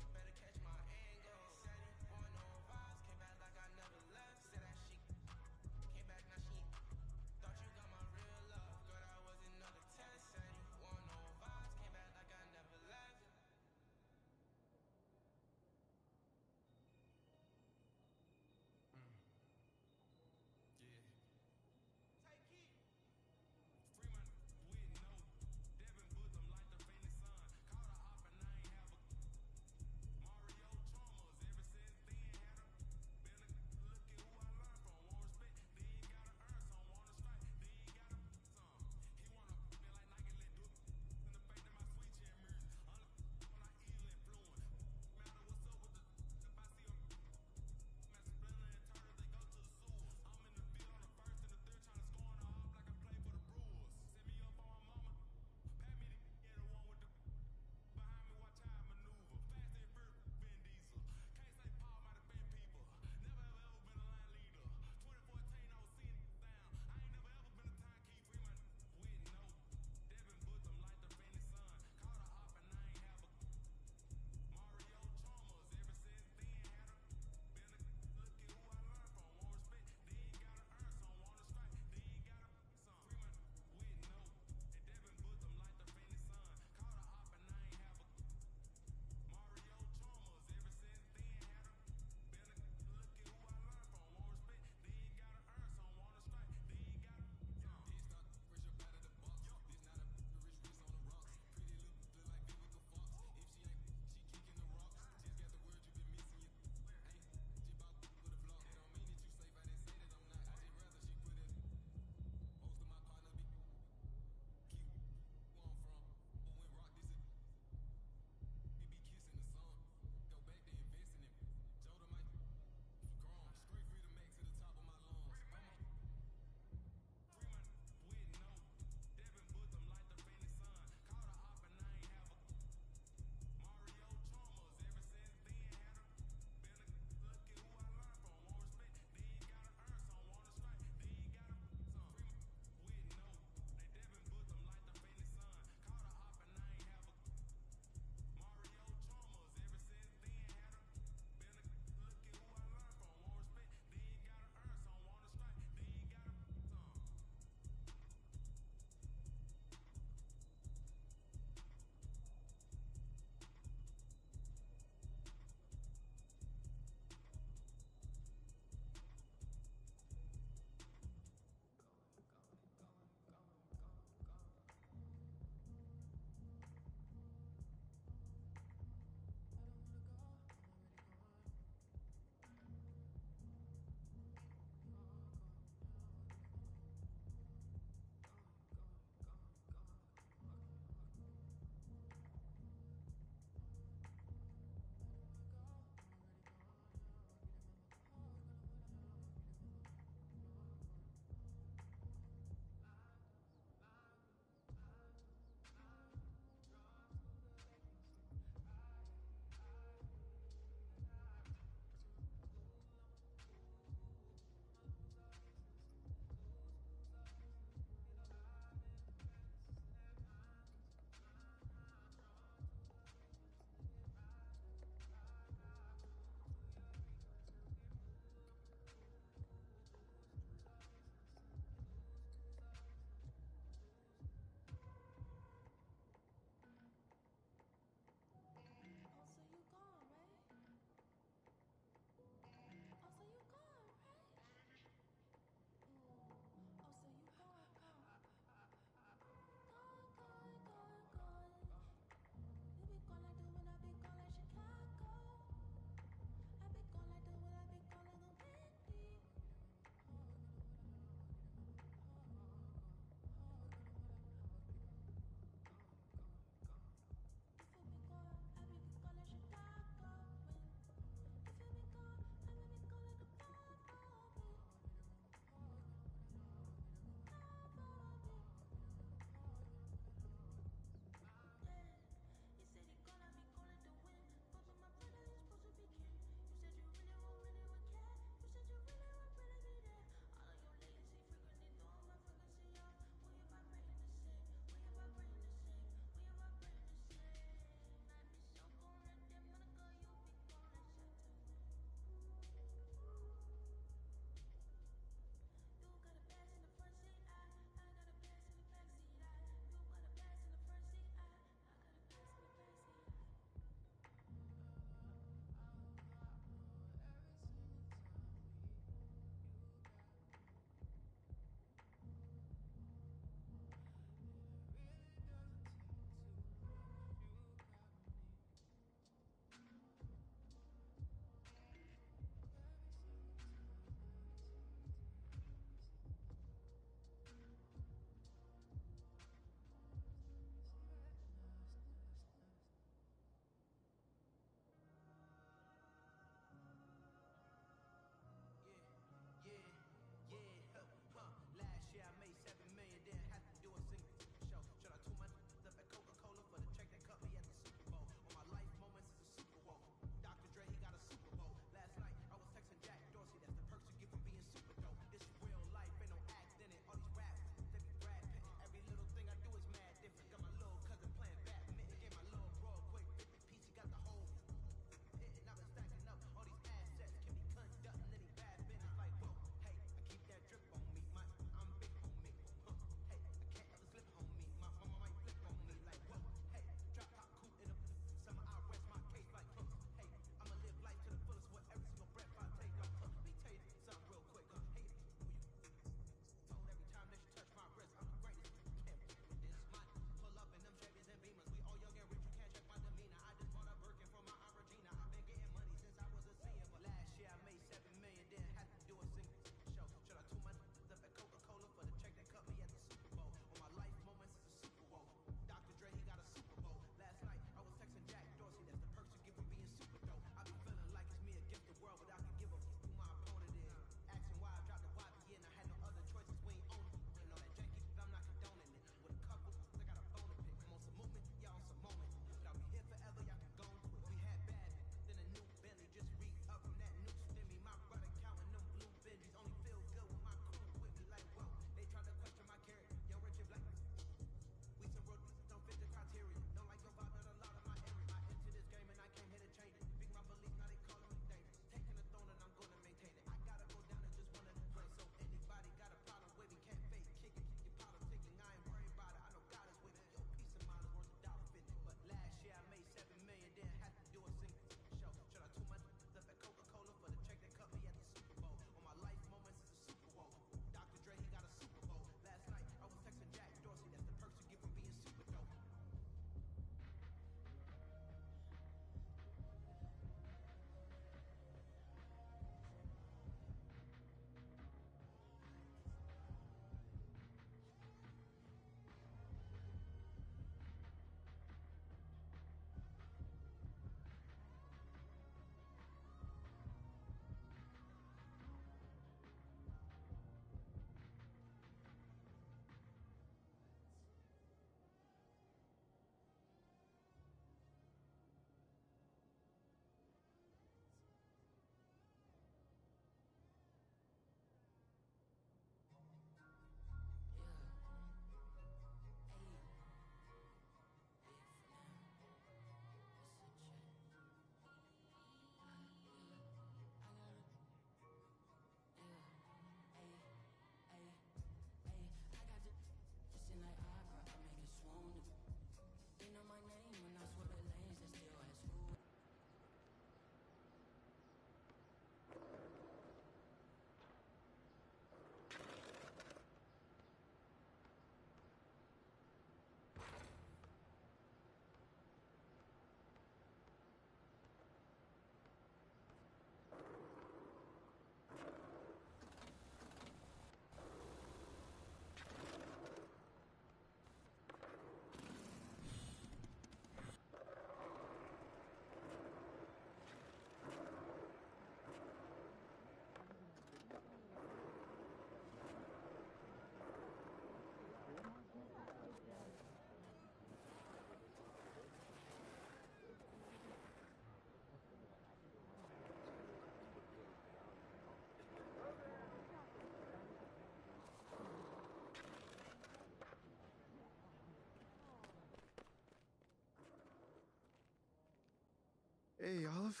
Hey, Olive.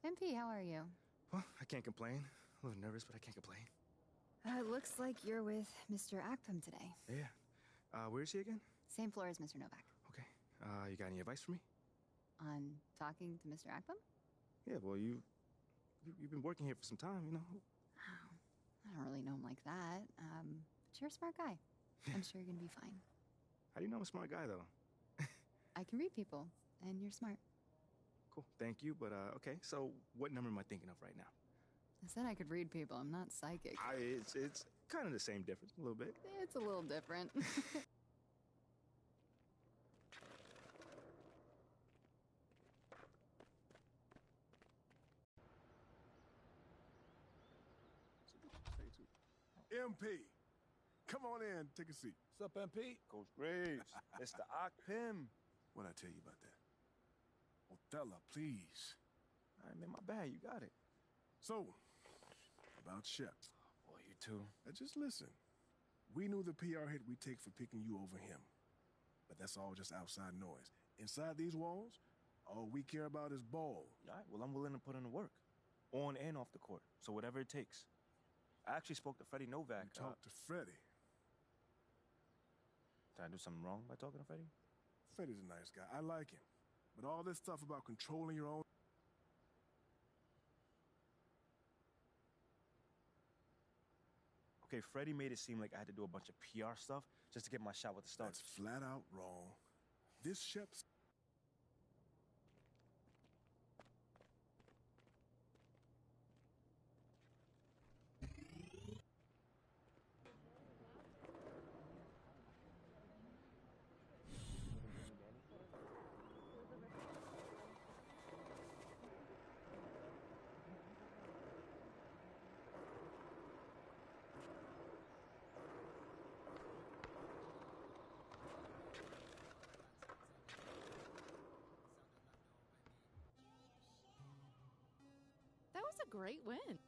MP, how are you? Well, I can't complain. A little nervous, but I can't complain. Looks like you're with Mr. Akpam today. Yeah. Where is he again? Same floor as Mr. Novak. Okay. You got any advice for me? On talking to Mr. Akpam? Yeah, well, you've been working here for some time, you know. Oh, I don't really know him like that. But you're a smart guy. I'm sure you're gonna be fine. How do you know I'm a smart guy, though? I can read people, and you're smart. Cool. Thank you, but okay. So, what number am I thinking of right now? I said I could read people. I'm not psychic. It's kind of the same difference, a little bit. It's a little different. MP, come on in, take a seat. What's up, MP? Coach Graves, Mr. Akpam. What'd I tell you about that? Othello, please. All right, man, my bad. You got it. So, about Shep. Boy, you too. Now just listen. We knew the PR hit we'd take for picking you over him. But that's all just outside noise. Inside these walls, all we care about is ball. All right, well, I'm willing to put in the work. On and off the court. So whatever it takes. I actually spoke to Freddie Novak. You talked to Freddie. Did I do something wrong by talking to Freddie? Freddie's a nice guy. I like him. But all this stuff about controlling your own... Okay, Freddie made it seem like I had to do a bunch of PR stuff just to get my shot with the Stars. That's flat out wrong. This Shep's... That was a great win.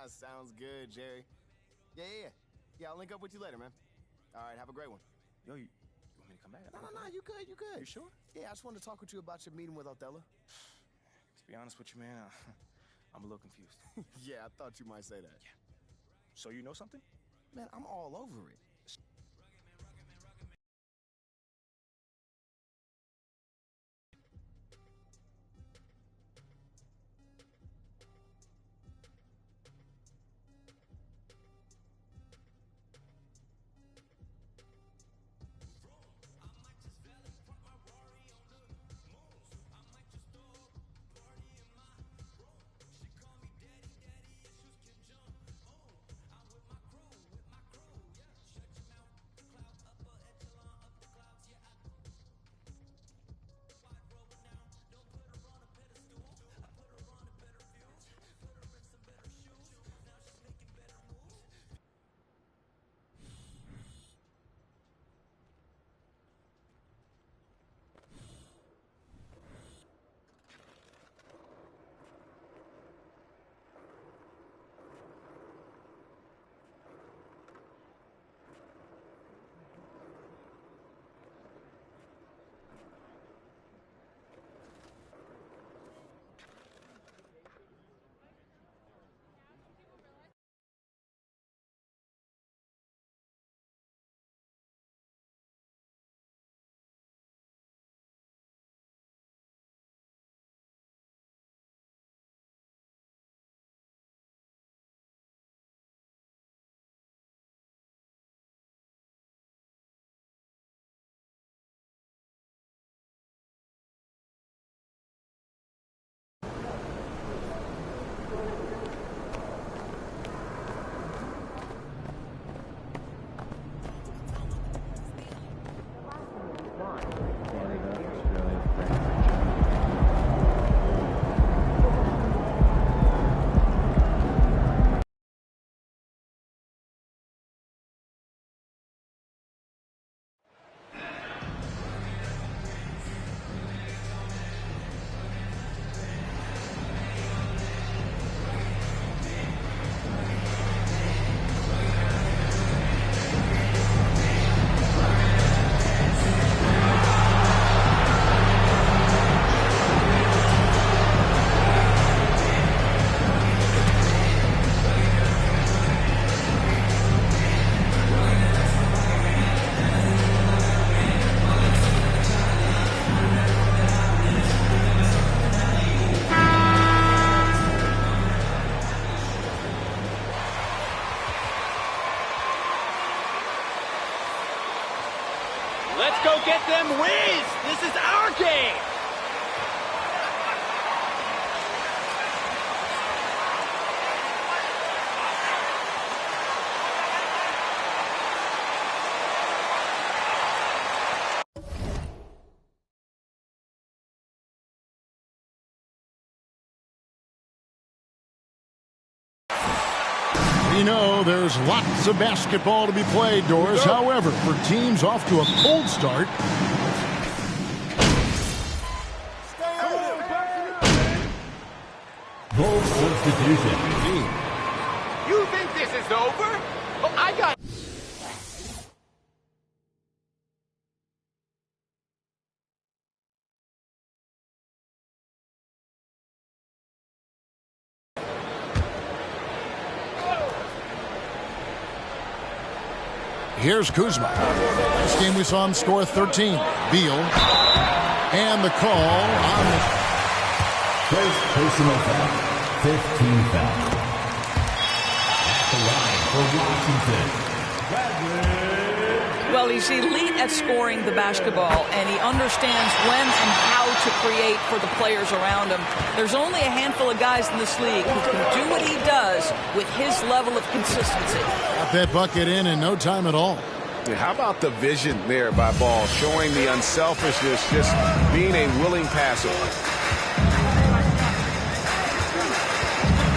Sounds good, Jerry. Yeah. I'll link up with you later, man. All right, have a great one. Yo, you want me to come back? No, you good. You sure? Yeah, I just wanted to talk with you about your meeting with Othello. To be honest with you, man, I'm a little confused. Yeah, I thought you might say that. Yeah. So you know something? Man, I'm all over it. Let's go get them wins! This is our game! You know, there's lots of basketball to be played, Doris. However, for teams off to a cold start, Goal substitution. You think this is over? Oh, I got... here's Kuzma. Last game we saw him score 13. Beal. And the call on the first personal foul. 15 foul. At the line for Washington. Well, he's elite at scoring the basketball, and he understands when and how to create for the players around him. There's only a handful of guys in this league who can do what he does with his level of consistency. Got that bucket in no time at all. How about the vision there by Ball, showing the unselfishness, just being a willing passer.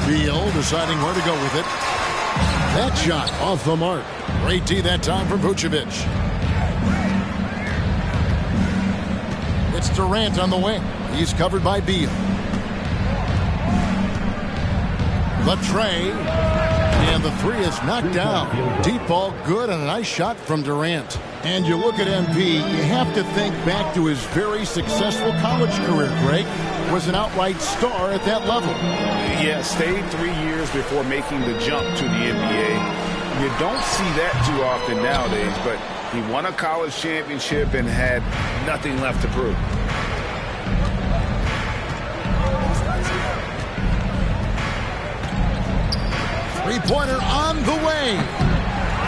Beal deciding where to go with it. That shot off the mark. Great D that time from Vucevic. It's Durant on the wing. He's covered by Beal. The tray. And the three is knocked down. Deep ball good and a nice shot from Durant. And you look at MP, you have to think back to his very successful college career, Greg. Was an outright star at that level. Yeah, stayed 3 years before making the jump to the NBA. You don't see that too often nowadays, but he won a college championship and had nothing left to prove. Three-pointer on the way.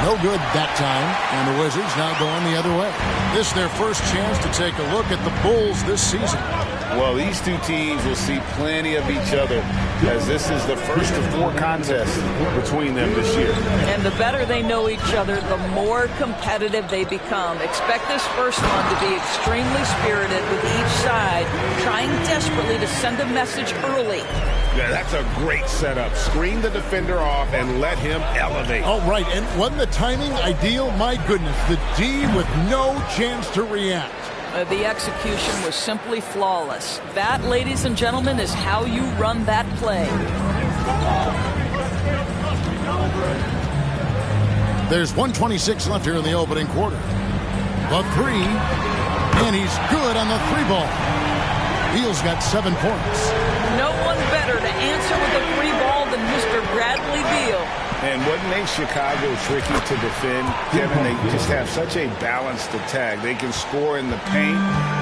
No good that time, and the Wizards now going the other way. This is their first chance to take a look at the Bulls this season. Well, these two teams will see plenty of each other, as this is the first of 4 contests between them this year. And the better they know each other, the more competitive they become. Expect this first one to be extremely spirited, with each side trying desperately to send a message early. Yeah, that's a great setup. Screen the defender off and let him elevate. Oh, right. And wasn't the timing ideal? My goodness, the D with no chance to react. The execution was simply flawless. That, ladies and gentlemen, is how you run that play. There's 1:26 left here in the opening quarter. The three, and he's good on the three ball. Beal's got 7 points. No one better to answer with a free ball than Mr. Bradley Beal. And what makes Chicago tricky to defend, Kevin, they just have such a balanced attack. They can score in the paint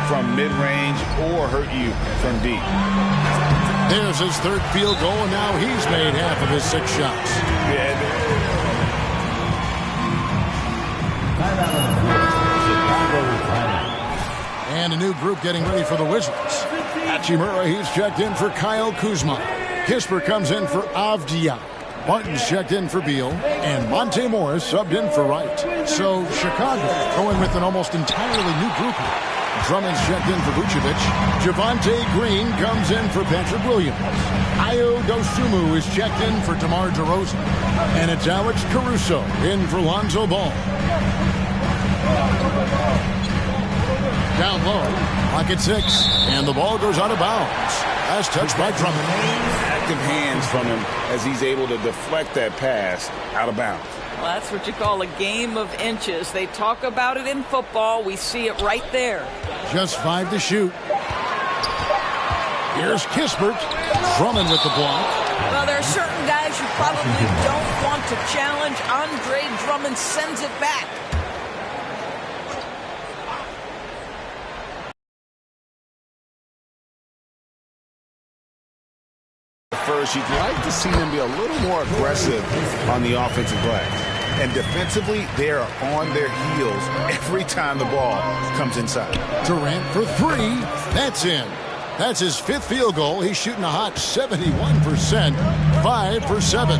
from mid-range or hurt you from deep. There's his 3rd field goal, and now he's made half of his 6 shots. And a new group getting ready for the Wizards. Hachimura, he's checked in for Kyle Kuzma. Kispert comes in for Avdia. Martin's checked in for Beal, and Monte Morris subbed in for Wright. So Chicago going with an almost entirely new group here. Drummond's checked in for Vucevic. Javonte Green comes in for Patrick Williams. Ayo Dosunmu is checked in for DeMar DeRozan. And it's Alex Caruso in for Lonzo Ball. Down low, pocket 6, and the ball goes out of bounds. Last touch by Drummond. Active hands from him as he's able to deflect that pass out of bounds. Well, that's what you call a game of inches. They talk about it in football. We see it right there. Just 5 to shoot. Here's Kispert. Drummond with the block. Well, there are certain guys you probably don't want to challenge. Andre Drummond sends it back. First, you'd like to see them be a little more aggressive on the offensive glass. And defensively, they are on their heels every time the ball comes inside. Durant for three. That's in. That's his 5th field goal. He's shooting a hot 71%. 5 for 7.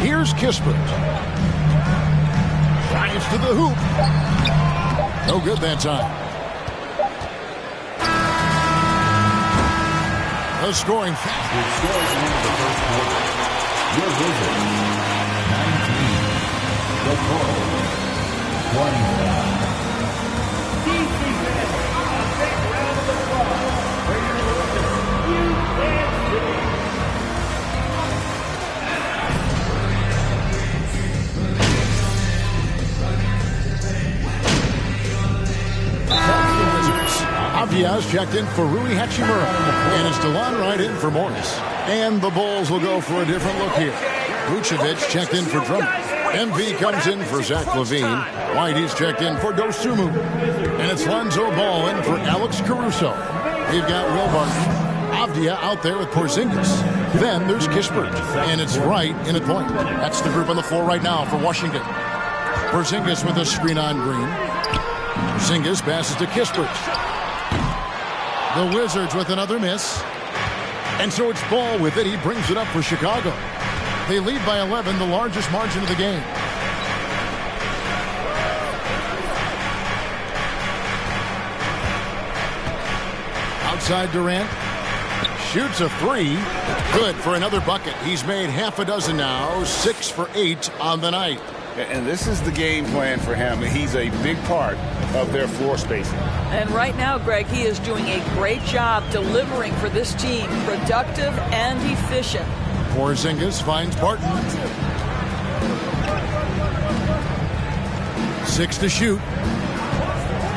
Here's Kispert. Drives to the hoop. No good that time. A scoring factor. The score at the end of the first quarter. Your Wizards, 19. The Bulls, 25. Defense, a big round of applause for your Wizards. Avdia's checked in for Rui Hachimura. And it's DeLon Wright in for Morris. And the Bulls will go for a different look here. Vucevic checked in for Drummond. MV comes in for Zach LaVine. Whitey's checked in for Dosunmu. And it's Lonzo Ball in for Alex Caruso. We've got Will Barton. Avdia out there with Porzingis. Then there's Kispert. And it's Wright in at point. That's the group on the floor right now for Washington. Porzingis with a screen on Green. Porzingis passes to Kispert. The Wizards with another miss. And so it's Ball with it. He brings it up for Chicago. They lead by 11, the largest margin of the game. Outside Durant. Shoots a three. Good for another bucket. He's made half a dozen now. 6 for 8 on the night. And this is the game plan for him. He's a big part of their floor spacing. And right now, Greg, he is doing a great job delivering for this team. Productive and efficient. Porzingis finds Barton. 6 to shoot.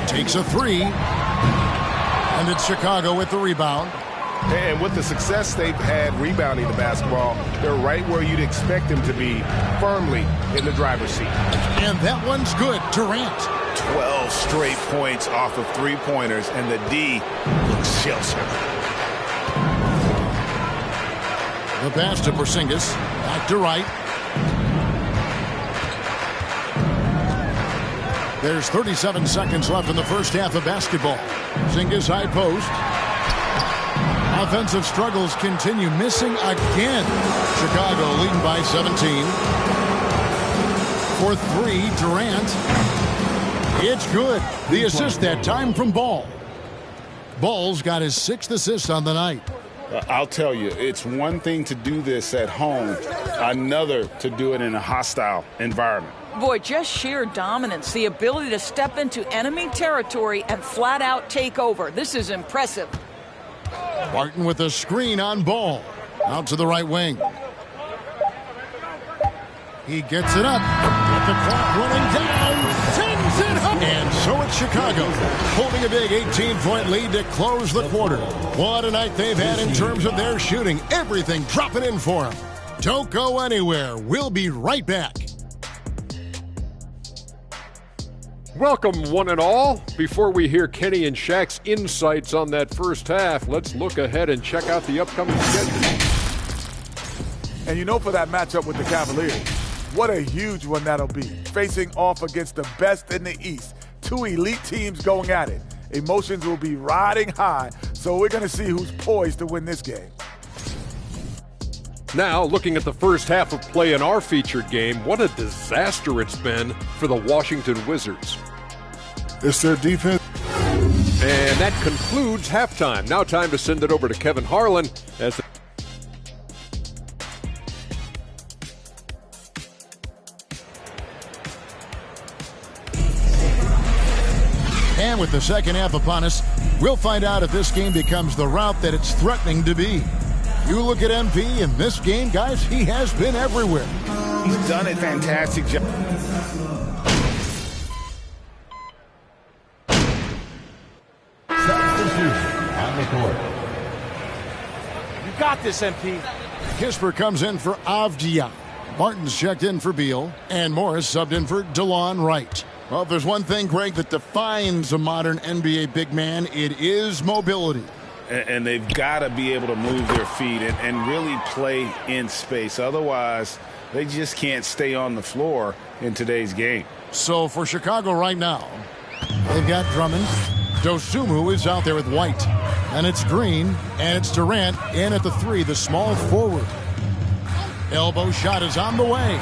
Takes a three. And it's Chicago with the rebound. And with the success they've had rebounding the basketball, they're right where you'd expect them to be, firmly in the driver's seat. And that one's good. Durant. 12 straight points off of three-pointers, and the D looks shell-shocked. The pass to Porzingis. Back to Wright. There's 37 seconds left in the first half of basketball. Porzingis high post. Offensive struggles continue, missing again. Chicago leading by 17. For three, Durant. It's good. The assist that time from Ball. Ball's got his 6th assist on the night. I'll tell you, it's one thing to do this at home, another to do it in a hostile environment. Boy, just sheer dominance, the ability to step into enemy territory and flat out take over. This is impressive. Barton with a screen on Ball. Out to the right wing. He gets it up. With the clock running down. Sends it home. And so it's Chicago, holding a big 18-point lead to close the quarter. What a night they've had in terms of their shooting. Everything dropping in for them. Don't go anywhere. We'll be right back. Welcome, one and all. Before we hear Kenny and Shaq's insights on that first half, let's look ahead and check out the upcoming schedule. And you know, for that matchup with the Cavaliers, what a huge one that'll be. Facing off against the best in the East. 2 elite teams going at it. Emotions will be riding high, so we're going to see who's poised to win this game. Now, looking at the first half of play in our featured game, what a disaster it's been for the Washington Wizards. It's their defense. And that concludes halftime. Now time to send it over to Kevin Harlan as the And with the second half upon us, we'll find out if this game becomes the route that it's threatening to be. You look at MP in this game, guys, he has been everywhere. He's done a fantastic job. Substitution on the court. You got this, MP. Kispert comes in for Avdia. Martin's checked in for Beal. And Morris subbed in for DeLon Wright. Well, if there's one thing, Greg, that defines a modern NBA big man, it is mobility. And they've got to be able to move their feet and really play in space. Otherwise, they just can't stay on the floor in today's game. So for Chicago right now, they've got Drummond. Dosunmu is out there with White. And it's Green, and it's Durant in at the 3, the small forward. Elbow shot is on the way.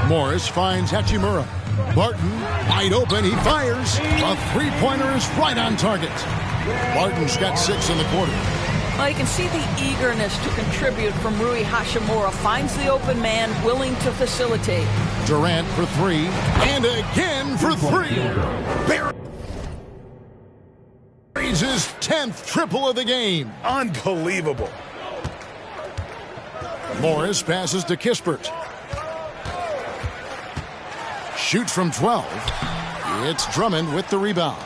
Morris finds Hachimura. Barton, wide open, he fires. A three-pointer is right on target. Barton's got 6 in the quarter. Well, you can see the eagerness to contribute from Rui Hachimura. Finds the open man, willing to facilitate. Durant for 3, and again for 3. Buries his 10th triple of the game. Unbelievable. Morris passes to Kispert. Shoots from 12. It's Drummond with the rebound.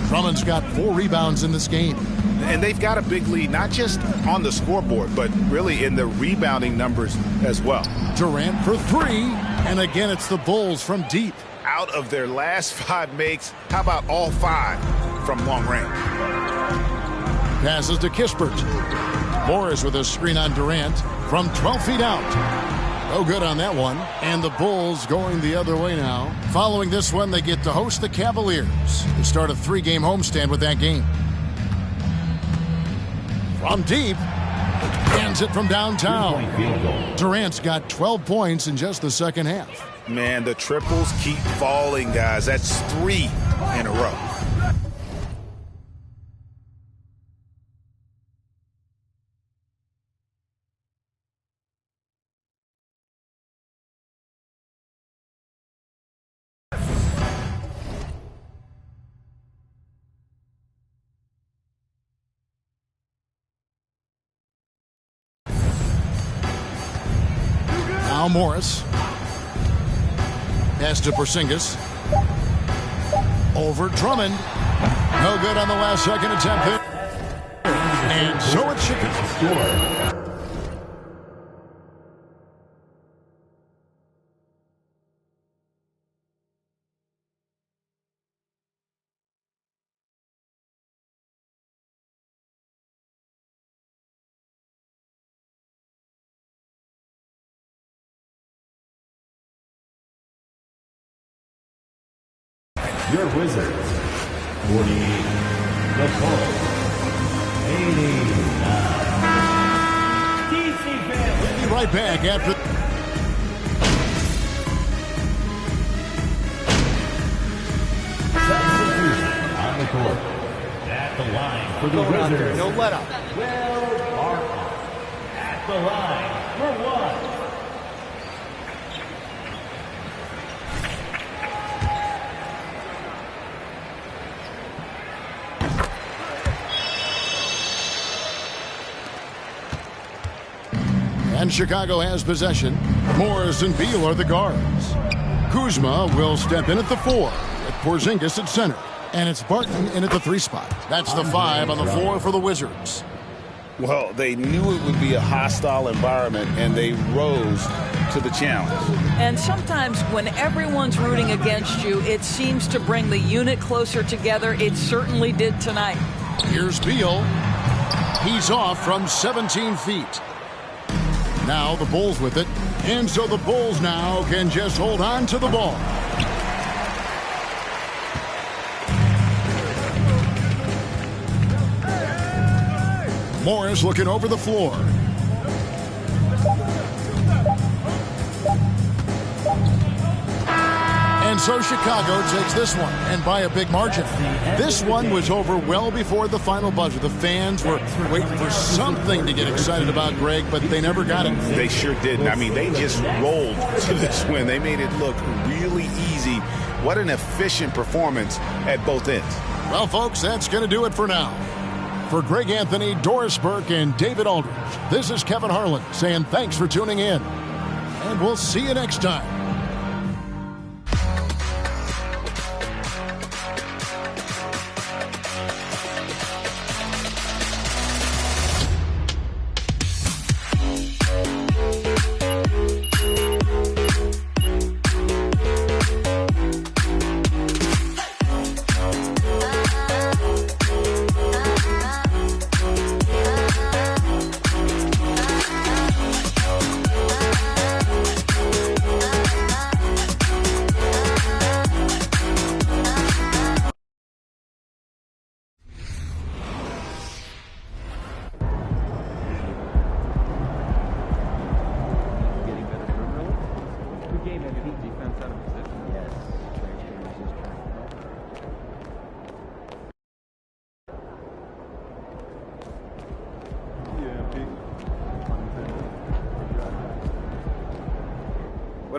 Drummond's got 4 rebounds in this game. And they've got a big lead, not just on the scoreboard, but really in the rebounding numbers as well. Durant for 3, and again it's the Bulls from deep. Out of their last 5 makes, how about all 5 from long range? Passes to Kispert. Morris with a screen on Durant from 12 feet out. No good on that one. And the Bulls going the other way now. Following this one, they get to host the Cavaliers to start a 3-game homestand with that game. From deep, hands it from downtown. Durant's got 12 points in just the second half. Man, the triples keep falling, guys. That's 3 in a row. Now Morris. Pass to Porzingis. Over Drummond. No good on the last second attempt. And so it's Chicago. Your Wizards, 48, the Bulls, 89. DC fans. We'll be right back after. Substitution on the court. At the line for the Wizards. No let up. Will Barton. At the line for 1. And Chicago has possession. Morris and Beal are the guards. Kuzma will step in at the 4 with Porzingis at center. And it's Barton in at the 3 spot. That's the 5 on the floor for the Wizards. Well, they knew it would be a hostile environment, and they rose to the challenge. And sometimes when everyone's rooting against you, it seems to bring the unit closer together. It certainly did tonight. Here's Beal. He's off from 17 feet. Now the Bulls with it. And so the Bulls now can just hold on to the ball. Morris looking over the floor. And so Chicago takes this one, and by a big margin. This one was over well before the final buzzer. The fans were waiting for something to get excited about, Greg, but they never got it. They sure didn't. I mean, they just rolled to this win. They made it look really easy. What an efficient performance at both ends. Well, folks, that's going to do it for now. For Greg Anthony, Doris Burke, and David Aldridge, this is Kevin Harlan saying thanks for tuning in. And we'll see you next time.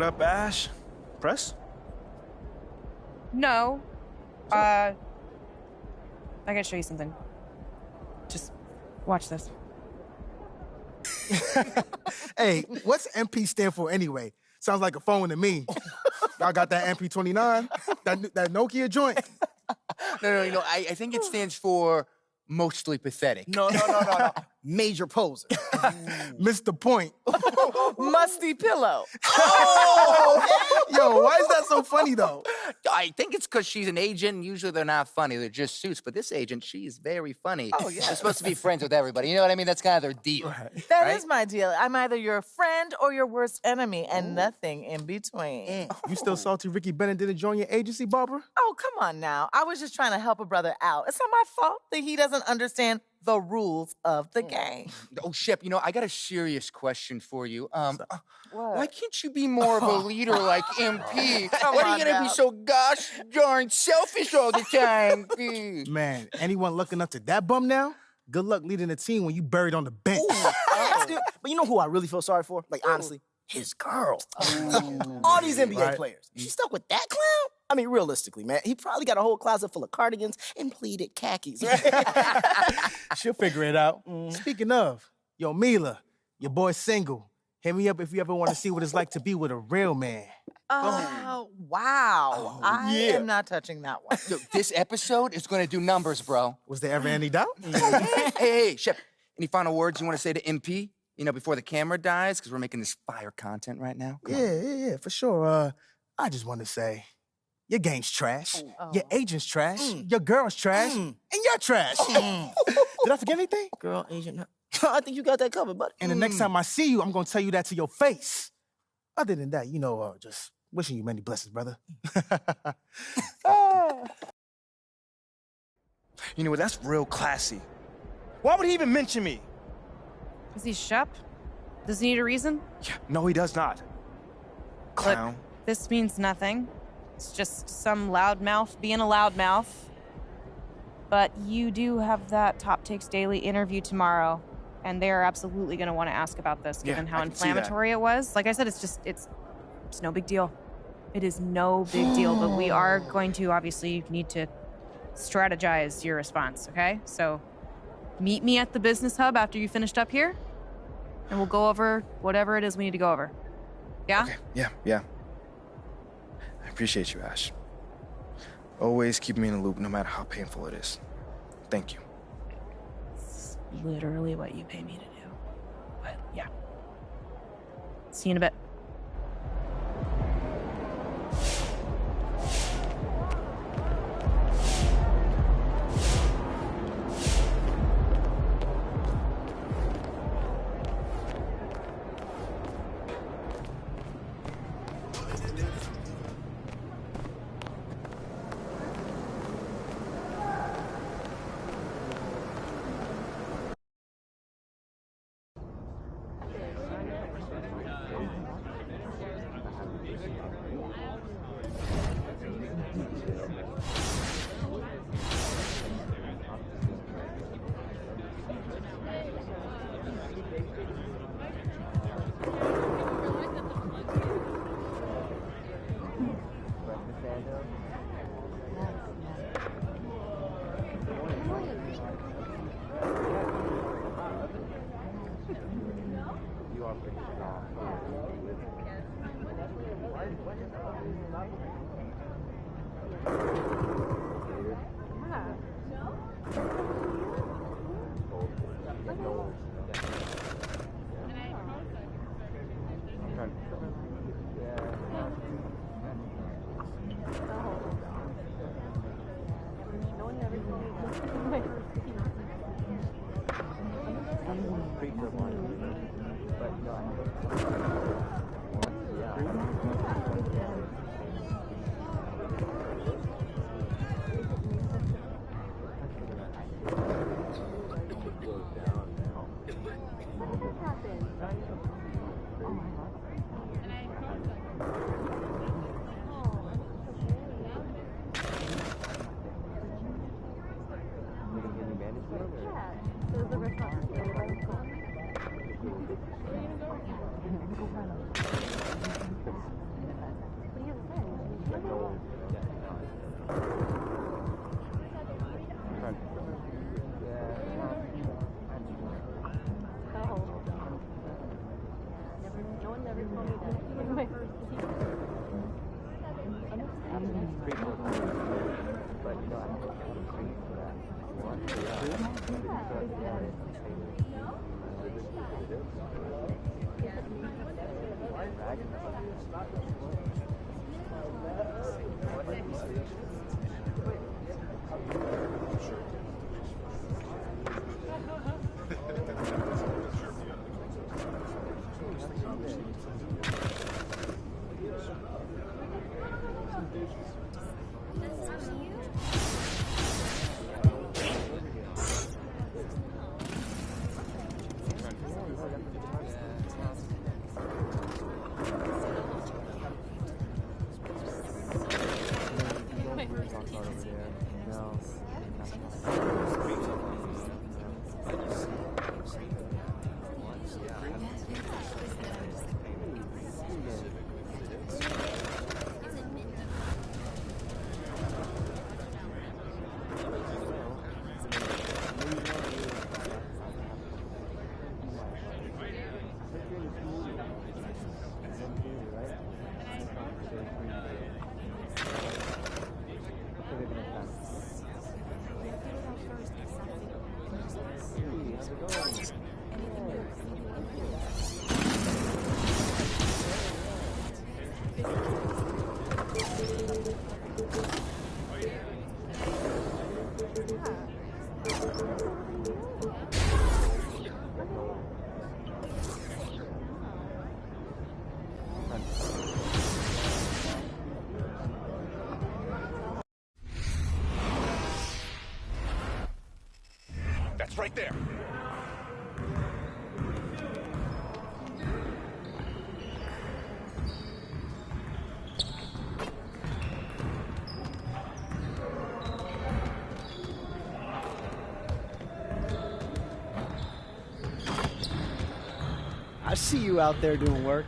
What up, Ash? Press? No. I gotta show you something. Just watch this. Hey, what's MP stand for anyway? Sounds like a phone to me. Y'all got that MP29? That Nokia joint? No. I think it stands for mostly pathetic. No. Major poser. Missed the point. Musty pillow. Oh! Yo, why is that so funny, though? I think it's because she's an agent. Usually they're not funny. They're just suits. But this agent, she's very funny. Oh, yeah. They're supposed to be friends with everybody. You know what I mean? That's kind of their deal. That is my deal. I'm either your friend or your worst enemy, and nothing in between. You still salty Ricky Bennett didn't join your agency, Barbara? Oh, come on now. I was just trying to help a brother out. It's not my fault that he doesn't understand the rules of the game. Oh, Shep, I got a serious question for you. Why can't you be more of a leader like MP? Why are you gonna be so gosh darn selfish all the time? Man, anyone looking up to that bum now? Good luck leading a team when you buried on the bench. But you know who I really feel sorry for? Like, honestly? His girl. All these NBA players. She stuck with that clown? I mean, realistically, man, he probably got a whole closet full of cardigans and pleated khakis. She'll figure it out. Speaking of, yo, Mila, your boy's single. Hit me up if you ever want to see what it's like to be with a real man. Oh, wow. I am not touching that one. Yo, this episode is going to do numbers, bro. Was there ever any doubt? Hey, Shep, any final words you want to say to MP? Before the camera dies, because we're making this fire content right now. Yeah, for sure. I just want to say, your game's trash. Your agent's trash. Your girl's trash. And you're trash. Did I forget anything? Girl, agent. I think you got that covered, buddy. And the next time I see you, I'm going to tell you that to your face. Other than that, just wishing you many blessings, brother. You know what? That's real classy. Why would he even mention me? Is he Shep? Does he need a reason? Yeah, no, he does not. Clown. Look, this means nothing. It's just some loudmouth being a loudmouth. But you do have that Top Takes Daily interview tomorrow, and they're absolutely going to want to ask about this, given how inflammatory it was. Like I said, it's no big deal. It is no big deal, but we are going to obviously need to strategize your response, okay? So meet me at the business hub after you finished up here, and we'll go over whatever it is we need to go over. Yeah? Okay. Yeah. I appreciate you, Ash. Always keep me in the loop, no matter how painful it is. Thank you. It's literally what you pay me to do. But yeah. See you in a bit. That's right there. I see you out there doing work.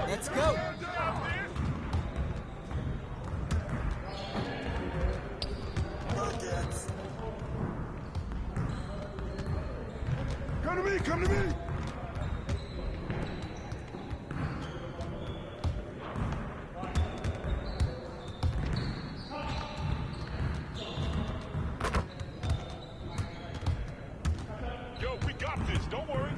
Let's go. Come to me, come to me. Yo, we got this. Don't worry.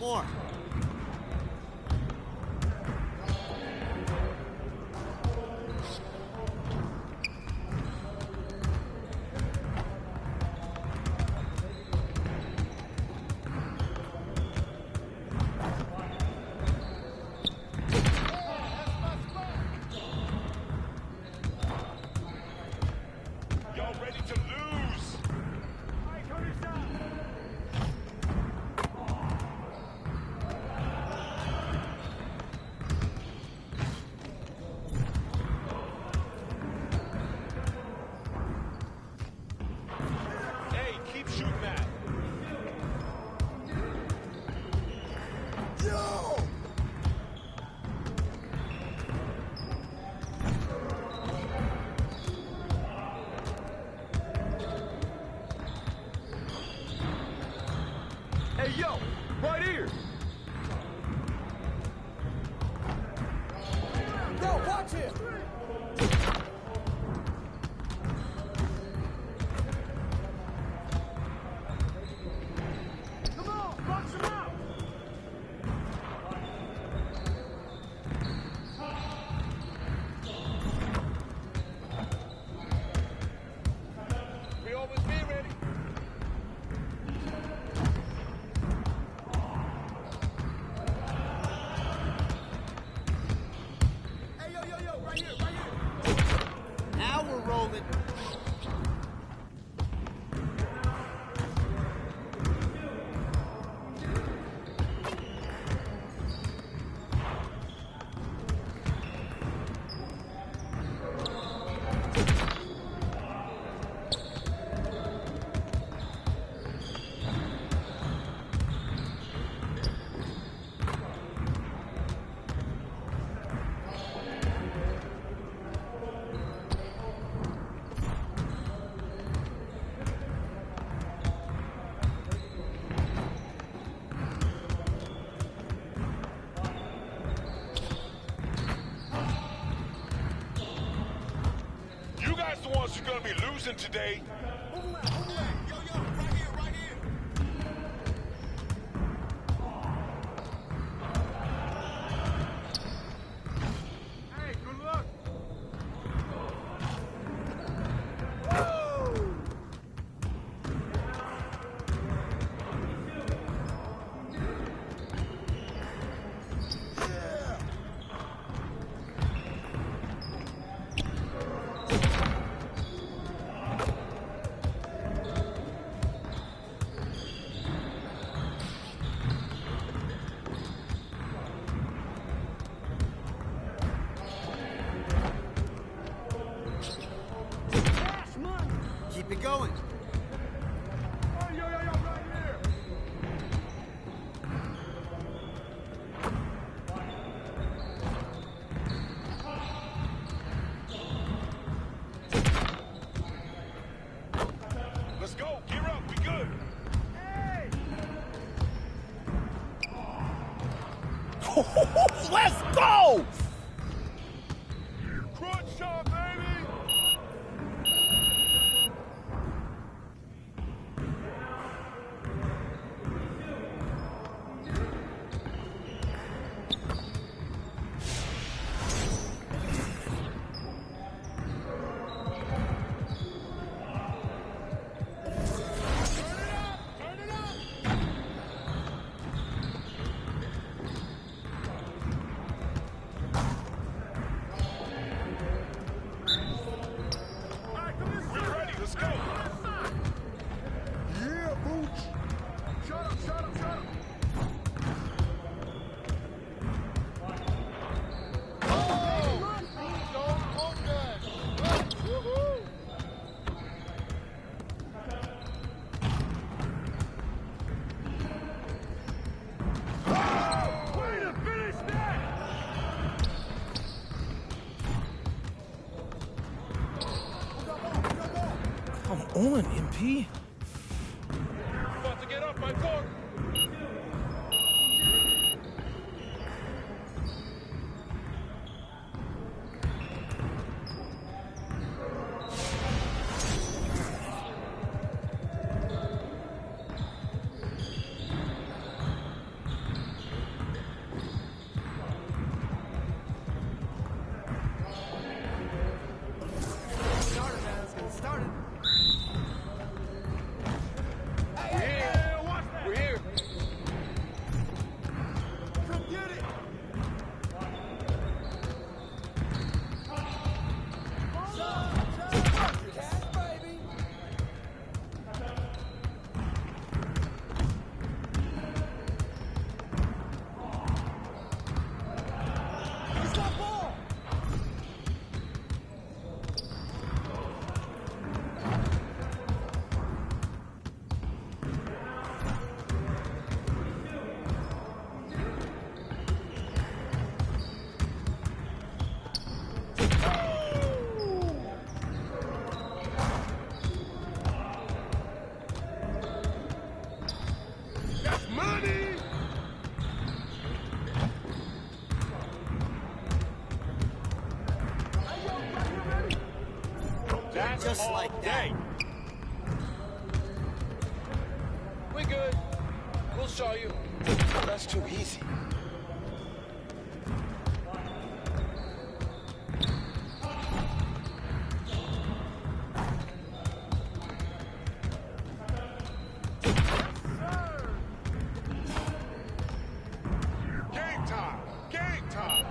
More. Y'all ready to lose? Hey, keep shooting that. Yo! Hey, yo, right here. Yo, watch him! Come on, box him out. We always be ready. Hey, yo, right here. Now we're rolling. You guys the ones who are gonna be losing today. Hey, good luck. Keep it going. Hey, yo, right here. Let's go. Gear up. We good. Let's go! Crunch time, baby. We're ready. Let's go. Yeah, Booch. Shut up. Way to finish that. Come on, MP. About to get off my board. Just like that. We good. We'll show you. That's too easy. Game time. Game time.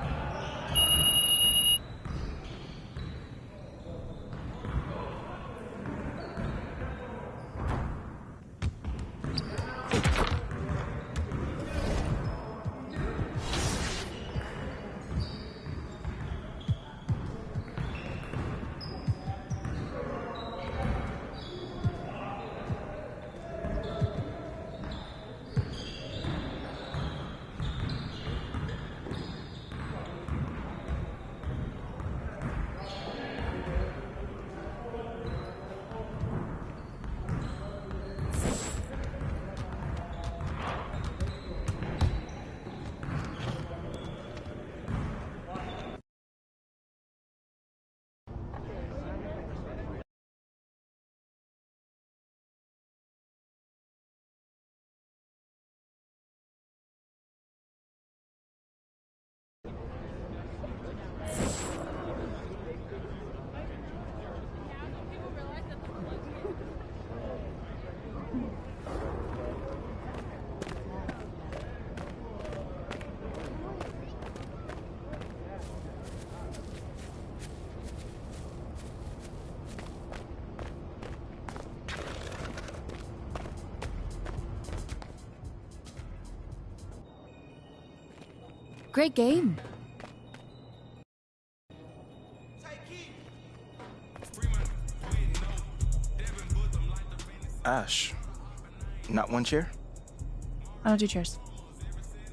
Great game. Ash, not one chair? I don't do chairs.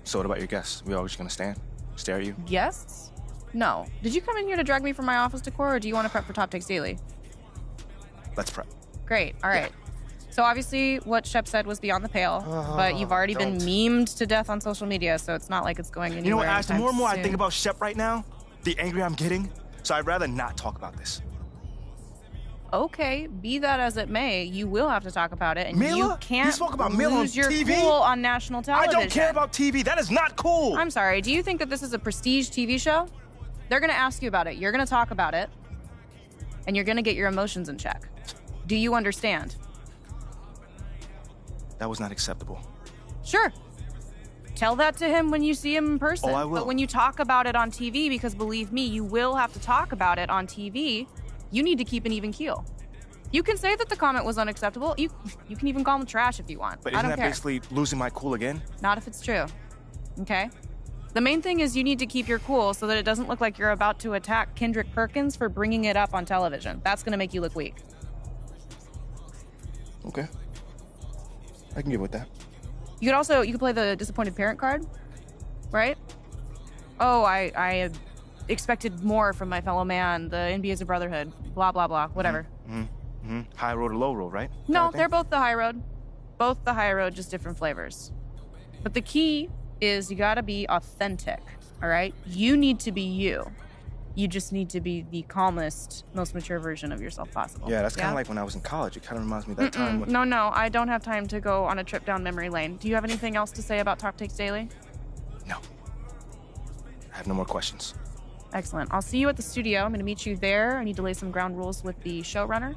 So what about your guests? We all just gonna stand, stare at you? Guests? No. Did you come in here to drag me from my office decor, or do you want to prep for Top Takes Daily? Let's prep. Great. All right. So obviously what Shep said was beyond the pale, but you've already been memed to death on social media, so it's not like it's going anywhere. You know what, Ash, the more and more I soon. think about Shep right now, the angrier I'm getting, so I'd rather not talk about this. Okay, be that as it may, you will have to talk about it, and Mila? you can't You spoke about Mila on lose your TV? cool on national I television. don't care about TV. That is not cool. I'm sorry. Do you think that this is a prestige TV show? They're going to ask you about it. You're going to talk about it, and you're going to get your emotions in check. Do you understand? That was not acceptable. Sure. Tell that to him when you see him in person. Oh, I will. But when you talk about it on TV, because believe me, you will have to talk about it on TV, you need to keep an even keel. You can say that the comment was unacceptable. You can even call him trash if you want. But I isn't don't that care. basically losing my cool again? Not if it's true. Okay? The main thing is you need to keep your cool so that it doesn't look like you're about to attack Kendrick Perkins for bringing it up on television. That's going to make you look weak. Okay. I can get with that. You could play the disappointed parent card, right? Oh, I expected more from my fellow man. The NBA is a brotherhood. Blah, blah, blah. Whatever. High road or low road, right? No, they're both the high road. Both the high road, just different flavors. But the key is you gotta be authentic, all right? You need to be you. You just need to be the calmest, most mature version of yourself possible. Yeah, that's kind of like when I was in college. It kind of reminds me of that time when... No, I don't have time to go on a trip down memory lane. Do you have anything else to say about Top Takes Daily? No. I have no more questions. Excellent. I'll see you at the studio. I'm going to meet you there. I need to lay some ground rules with the showrunner.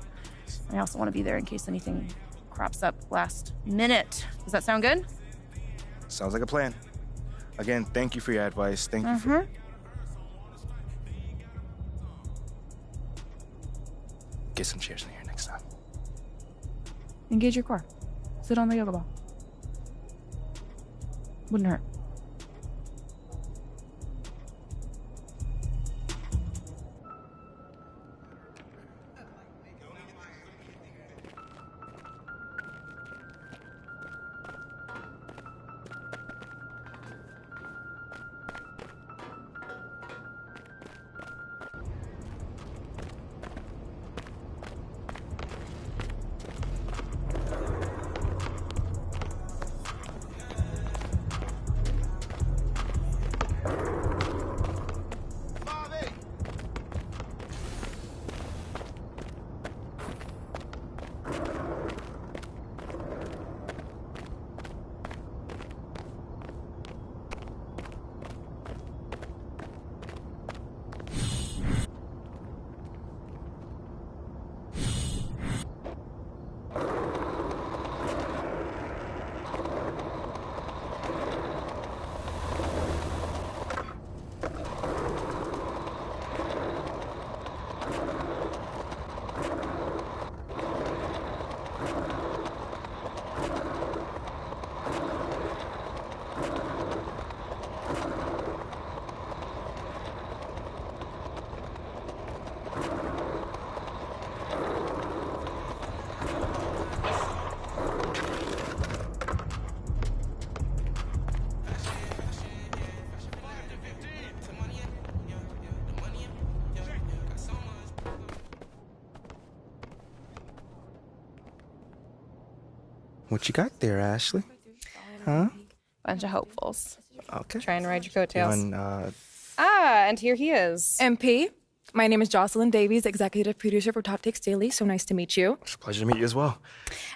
I also want to be there in case anything crops up last minute. Does that sound good? Sounds like a plan. Again, thank you for your advice. Thank you for... Get some chairs in here next time. Engage your core. Sit on the yoga ball. Wouldn't hurt. What you got there, Ashley? Huh? Bunch of hopefuls. Okay. Trying to ride your coattails. And, and here he is. MP, my name is Jocelyn Davies, executive producer for Top Takes Daily. So nice to meet you. It's a pleasure to meet you as well.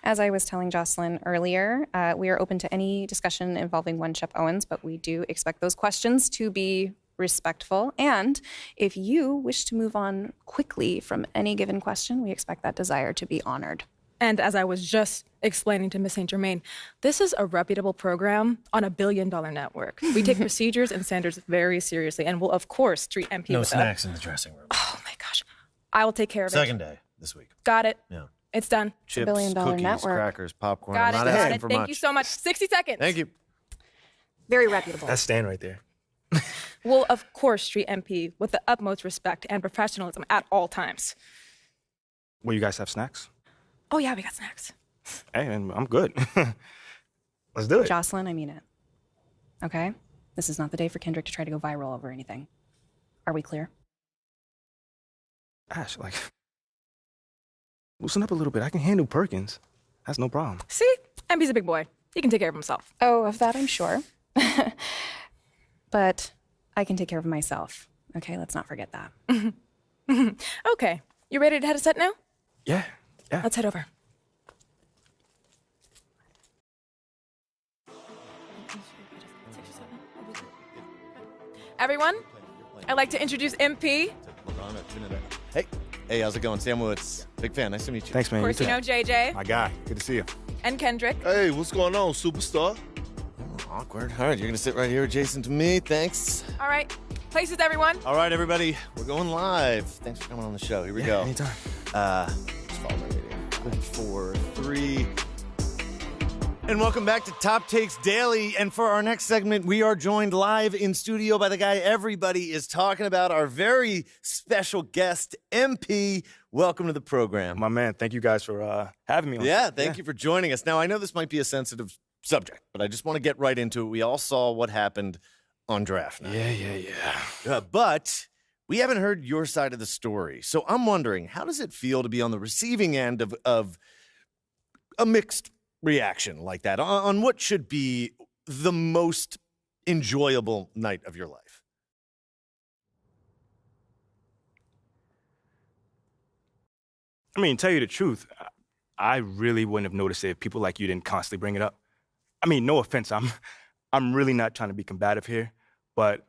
As I was telling Jocelyn earlier, we are open to any discussion involving one Shep Owens, but we do expect those questions to be respectful. And if you wish to move on quickly from any given question, we expect that desire to be honored. And as I was just explaining to Ms. St. Germain, this is a reputable program on $1 billion network. We take procedures and standards very seriously and will, of course, treat MP No with snacks in the dressing room. Oh, my gosh. I will take care of it. Second day this week. Got it. Yeah. It's done. Chips, $1 billion cookies, network. crackers, popcorn. Got it. I'm not Got asking it. for Thank much. you so much. 60 seconds. Thank you. Very reputable. That's Stan right there. We'll, of course, treat MP with the utmost respect and professionalism at all times. Will you guys have snacks? Oh, yeah, we got snacks. Hey, and I'm good. Let's do it. Jocelyn, I mean it. Okay? This is not the day for Kendrick to try to go viral over anything. Are we clear? Ash, loosen up a little bit. I can handle Perkins. That's no problem. See? MP's a big boy. He can take care of himself. Oh, of that I'm sure. But I can take care of myself. Okay, let's not forget that. Okay. You ready to head a set now? Yeah. Let's head over. Everyone, I'd like to introduce MP. Hey, how's it going? Sam Woods. Big fan. Nice to meet you. Thanks, man. Of course, you know JJ. My guy. Good to see you. And Kendrick. Hey, what's going on, superstar? Awkward. All right, you're going to sit right here adjacent to me. Thanks. All right. Places, everyone. All right, everybody. We're going live. Thanks for coming on the show. Here we go. Anytime. Just follow my radio. 4, 3. And welcome back to Top Takes Daily. And for our next segment, we are joined live in studio by the guy everybody is talking about, our very special guest, MP. Welcome to the program. My man, thank you guys for having me on. Yeah, thank you for joining us. Now, I know this might be a sensitive subject, but I just want to get right into it. We all saw what happened on draft night. Yeah. But we haven't heard your side of the story. So I'm wondering, how does it feel to be on the receiving end of a mixed reaction like that on what should be the most enjoyable night of your life? I mean, tell you the truth, I really wouldn't have noticed it if people like you didn't constantly bring it up. I mean, no offense, I'm really not trying to be combative here, but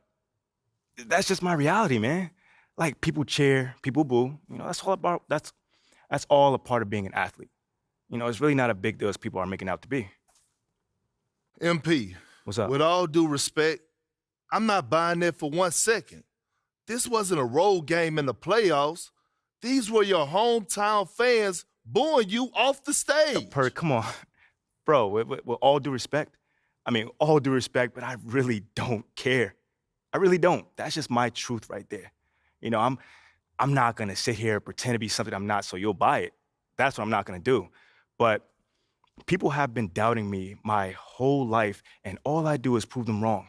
that's just my reality, man. Like, people cheer, people boo. You know, that's all a part of being an athlete. You know, it's really not a big deal as people are making it out to be. MP. What's up? With all due respect, I'm not buying that for 1 second. This wasn't a road game in the playoffs. These were your hometown fans booing you off the stage. Come on. Bro, with all due respect, but I really don't care. I really don't. That's just my truth right there. You know, I'm not going to sit here and pretend to be something I'm not so you'll buy it. That's what I'm not going to do. But people have been doubting me my whole life, and all I do is prove them wrong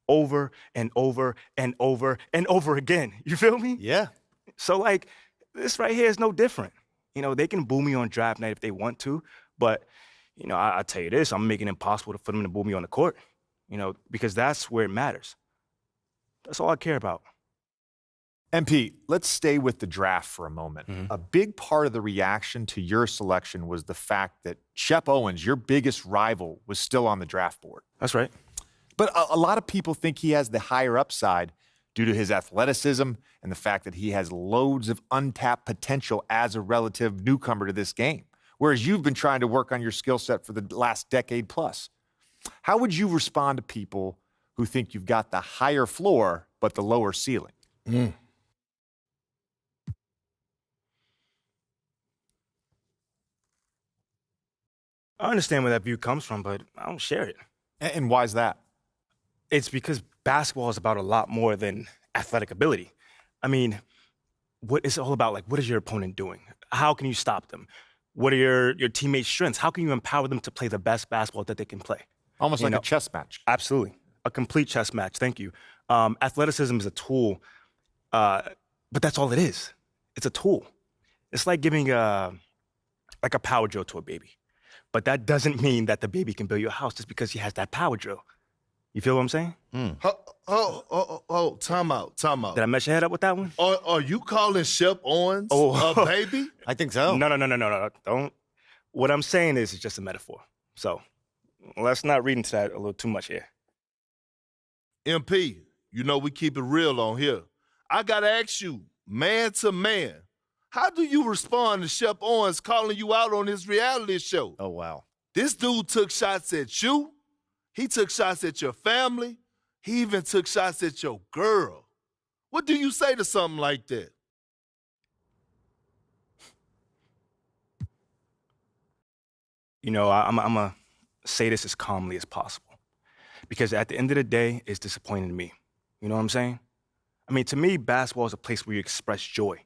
over and over and over and over again. You feel me? Yeah. So, like, this right here is no different. You know, they can boo me on draft night if they want to, but, you know, I'll tell you this, I'm making it impossible for them to boo me on the court, you know, because that's where it matters. That's all I care about. MP, let's stay with the draft for a moment. Mm-hmm. A big part of the reaction to your selection was the fact that Shep Owens, your biggest rival, was still on the draft board. That's right. But a lot of people think he has the higher upside due to his athleticism and the fact that he has loads of untapped potential as a relative newcomer to this game, whereas you've been trying to work on your skill set for the last decade plus. How would you respond to people who think you've got the higher floor but the lower ceiling? I understand where that view comes from, but I don't share it. And why is that? It's because basketball is about a lot more than athletic ability. I mean, what is it all about? Like, what is your opponent doing? How can you stop them? What are your teammates' strengths? How can you empower them to play the best basketball that they can play? Almost like a chess match. Absolutely. A complete chess match. Thank you. Athleticism is a tool, but that's all it is. It's a tool. It's like giving like a power drill to a baby. But that doesn't mean that the baby can build you a house just because he has that power drill. You feel what I'm saying? Time out. Did I mess your head up with that one? Are you calling Shep Owens a baby? I think so. No. Don't. What I'm saying is it's just a metaphor. So let's not read into that a little too much here. MP, you know we keep it real on here. I got to ask you, man to man, how do you respond to Shep Owens calling you out on his reality show? Oh, wow. This dude took shots at you. He took shots at your family. He even took shots at your girl. What do you say to something like that? You know, I'm going to say this as calmly as possible. Because at the end of the day, it's disappointing to me. You know what I'm saying? I mean, to me, basketball is a place where you express joy.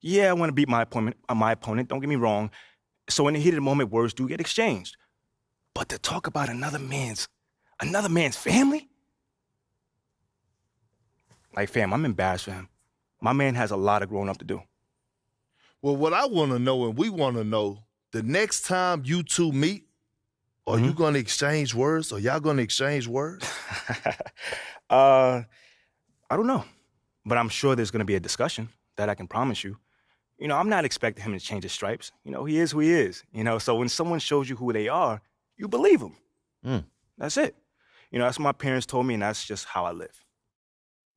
Yeah, I want to beat my opponent, don't get me wrong. So in the heat of the moment, words do get exchanged. But to talk about another man's family? Like, fam, I'm embarrassed for him. My man has a lot of growing up to do. Well, what I want to know, and we want to know, the next time you two meet, are you going to exchange words? Are y'all going to exchange words? I don't know. But I'm sure there's going to be a discussion. That I can promise you. You know, I'm not expecting him to change his stripes. You know, he is who he is. You know, so when someone shows you who they are, you believe them. That's it. You know, that's what my parents told me, and that's just how I live.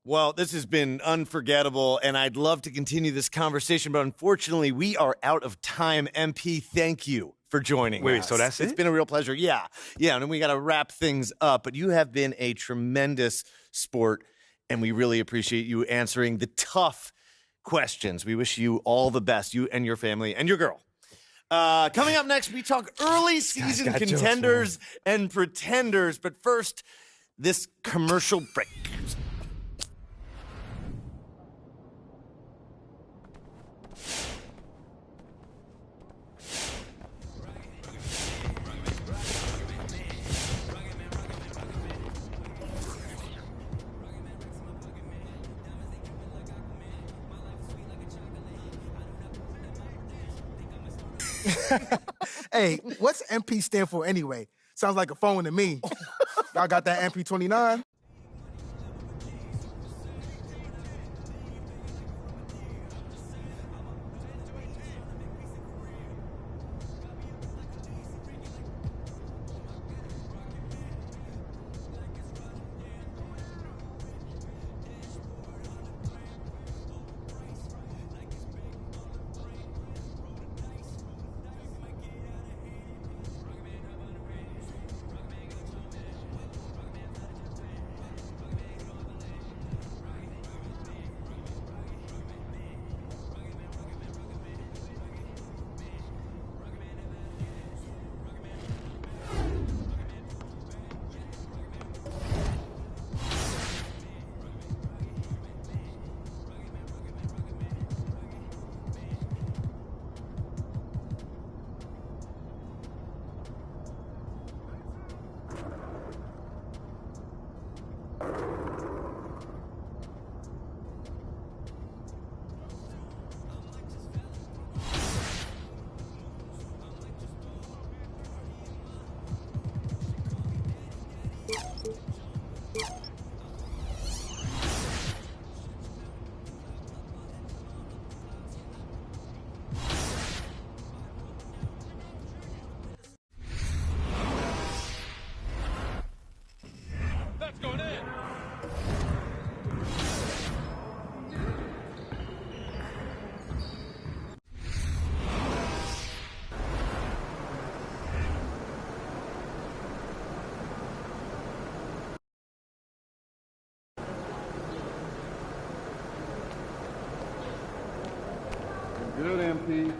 Well, this has been unforgettable, and I'd love to continue this conversation, but unfortunately, we are out of time. MP, thank you for joining us. Wait, so that's it? It's been a real pleasure. Yeah, and then we got to wrap things up, but you have been a tremendous sport, and we really appreciate you answering the tough questions. We wish you all the best, you and your family and your girl. Coming up next, we talk early season contenders and pretenders, but first, this commercial break. Hey, what's MP stand for anyway? Sounds like a phone to me. Y'all got that MP29? Good, MP.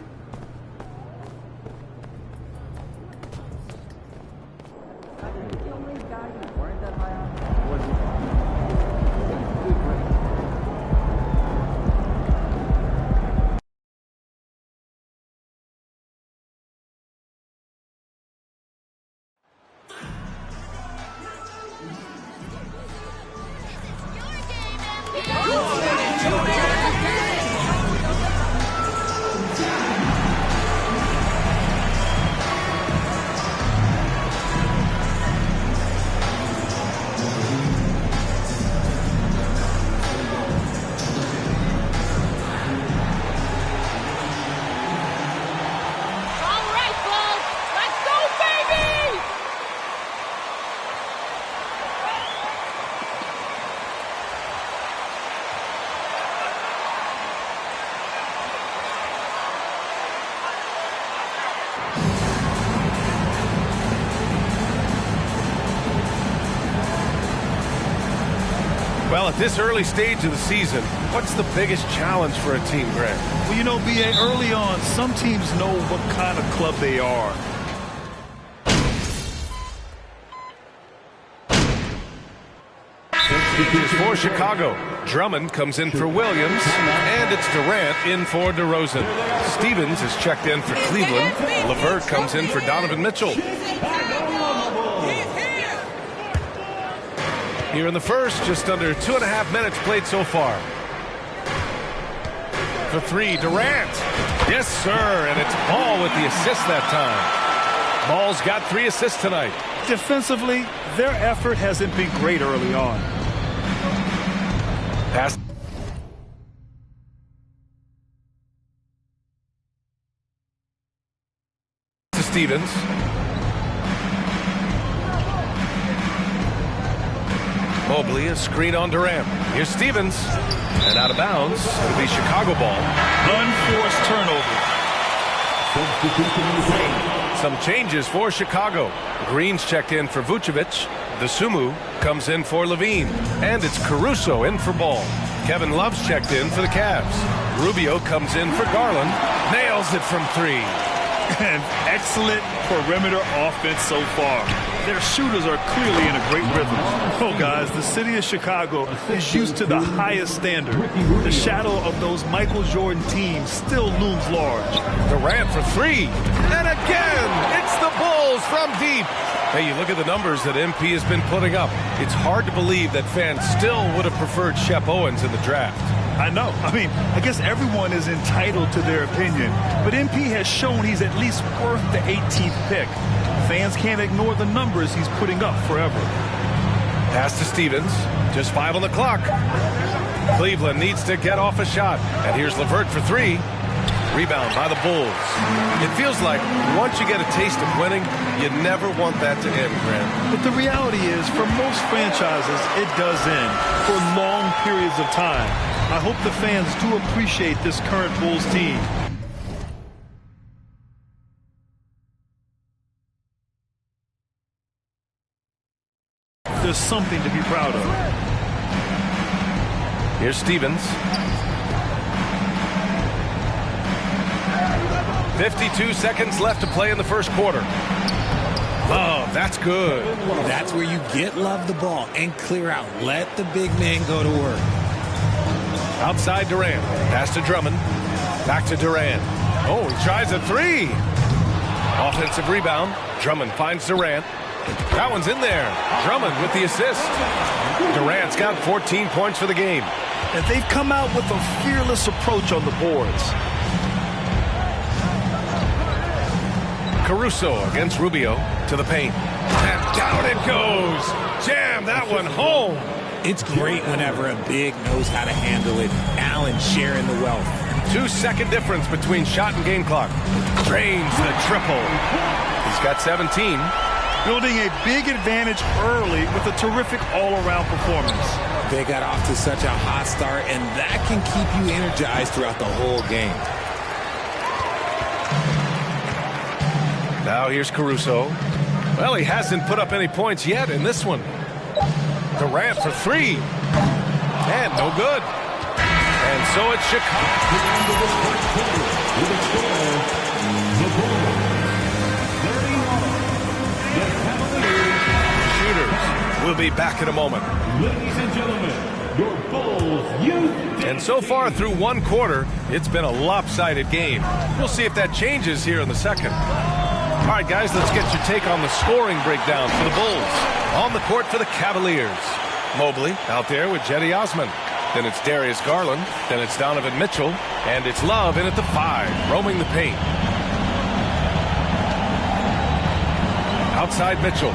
Well, at this early stage of the season, what's the biggest challenge for a team, Greg? Well, you know, B.A., early on, some teams know what kind of club they are. Here's for Chicago. Drummond comes in for Williams, and it's Durant in for DeRozan. Stevens is checked in for Cleveland. LeVert comes in for Donovan Mitchell. Here in the first, just under 2.5 minutes played so far. For three, Durant. Yes, sir, and it's Ball with the assist that time. Ball's got 3 assists tonight. Defensively, their effort hasn't been great early on. Pass to Stevens. Mobley, a screen on Durant. Here's Stevens. And out of bounds. It'll be Chicago ball. Unforced turnover. Some changes for Chicago. Green's checked in for Vucevic. Dosunmu comes in for Levine. And it's Caruso in for Ball. Kevin Love's checked in for the Cavs. Rubio comes in for Garland. Nails it from 3. An excellent perimeter offense so far. Their shooters are clearly in a great rhythm. Oh, guys, the city of Chicago is used to the highest standard. The shadow of those Michael Jordan teams still looms large. Durant for 3. And again, it's the Bulls from deep. Hey, you look at the numbers that MP has been putting up. It's hard to believe that fans still would have preferred Shep Owens in the draft. I know. I mean, I guess everyone is entitled to their opinion, but MP has shown he's at least worth the 18th pick. Fans can't ignore the numbers he's putting up forever. Pass to Stevens. Just 5 on the clock. Cleveland needs to get off a shot. And here's LeVert for 3. Rebound by the Bulls. It feels like once you get a taste of winning, you never want that to end, Grant. But the reality is, for most franchises, it does end for long periods of time. I hope the fans do appreciate this current Bulls team. There's something to be proud of. Here's Stevens. 52 seconds left to play in the first quarter. Oh, that's good. That's where you get Love the ball and clear out. Let the big man go to work. Outside Durant. Pass to Drummond. Back to Durant. Oh, he tries a 3. Offensive rebound. Drummond finds Durant. That one's in there. Drummond with the assist. Durant's got 14 points for the game. And they've come out with a fearless approach on the boards. Caruso against Rubio to the paint. And down it goes. Jam that one home. It's great whenever a big knows how to handle it. Allen sharing the wealth. 2-second difference between shot and game clock. Drains the triple. He's got 17. Building a big advantage early with a terrific all-around performance. They got off to such a hot start, and that can keep you energized throughout the whole game. Now here's Caruso. Well, he hasn't put up any points yet in this one. Durant for 3. And no good. And so it's Chicago. Shooters will be back in a moment. Ladies and gentlemen, your Bulls youth. And so far through one quarter, it's been a lopsided game. We'll see if that changes here in the second. All right, guys, let's get your take on the scoring breakdown for the Bulls. On the court for the Cavaliers. Mobley out there with Cedi Osman. Then it's Darius Garland. Then it's Donovan Mitchell. And it's Love in at the 5, roaming the paint. Outside Mitchell.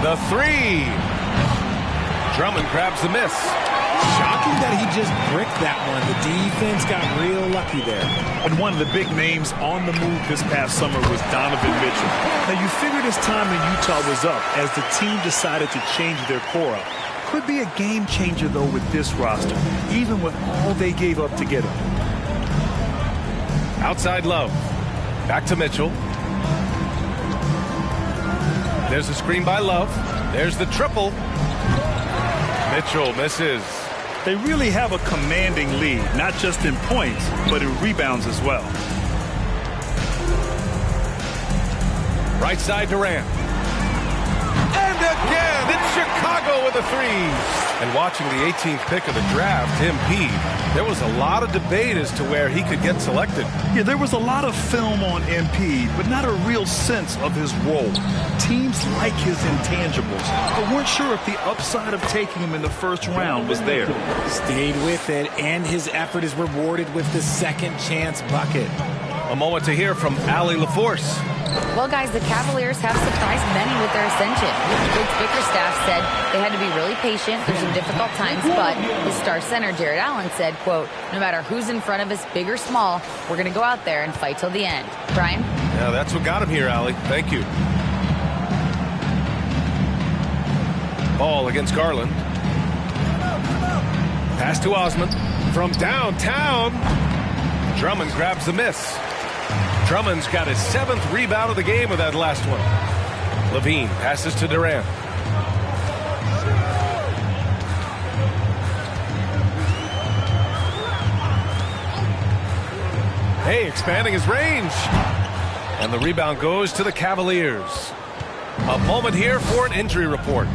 The 3. Drummond grabs the miss. Shocking that he just bricked that one. The defense got real lucky there. And one of the big names on the move this past summer was Donovan Mitchell. Now, you figured his time in Utah was up as the team decided to change their core up. Could be a game changer, though, with this roster, even with all they gave up to get him. Outside Love. Back to Mitchell. There's a screen by Love. There's the triple. Mitchell misses. They really have a commanding lead, not just in points, but in rebounds as well. Right side Durant. And again, it's Chicago with a three. And watching the 18th pick of the draft, MP, there was a lot of debate as to where he could get selected. Yeah, there was a lot of film on MP, but not a real sense of his role. Teams like his intangibles, but weren't sure if the upside of taking him in the first round was there. Stayed with it, and his effort is rewarded with the second chance bucket. A moment to hear from Allie LaForce. Well, guys, the Cavaliers have surprised many with their ascension. Coach Bickerstaff said they had to be really patient through some difficult times, but his star center, Jared Allen, said, quote, no matter who's in front of us, big or small, we're going to go out there and fight till the end. Brian? Yeah, that's what got him here, Allie. Thank you. Ball against Garland. Pass to Osman. From downtown. Drummond grabs the miss. Drummond's got his 7th rebound of the game with that last one. Levine passes to Durant. Hey, expanding his range. And the rebound goes to the Cavaliers. A moment here for an injury report.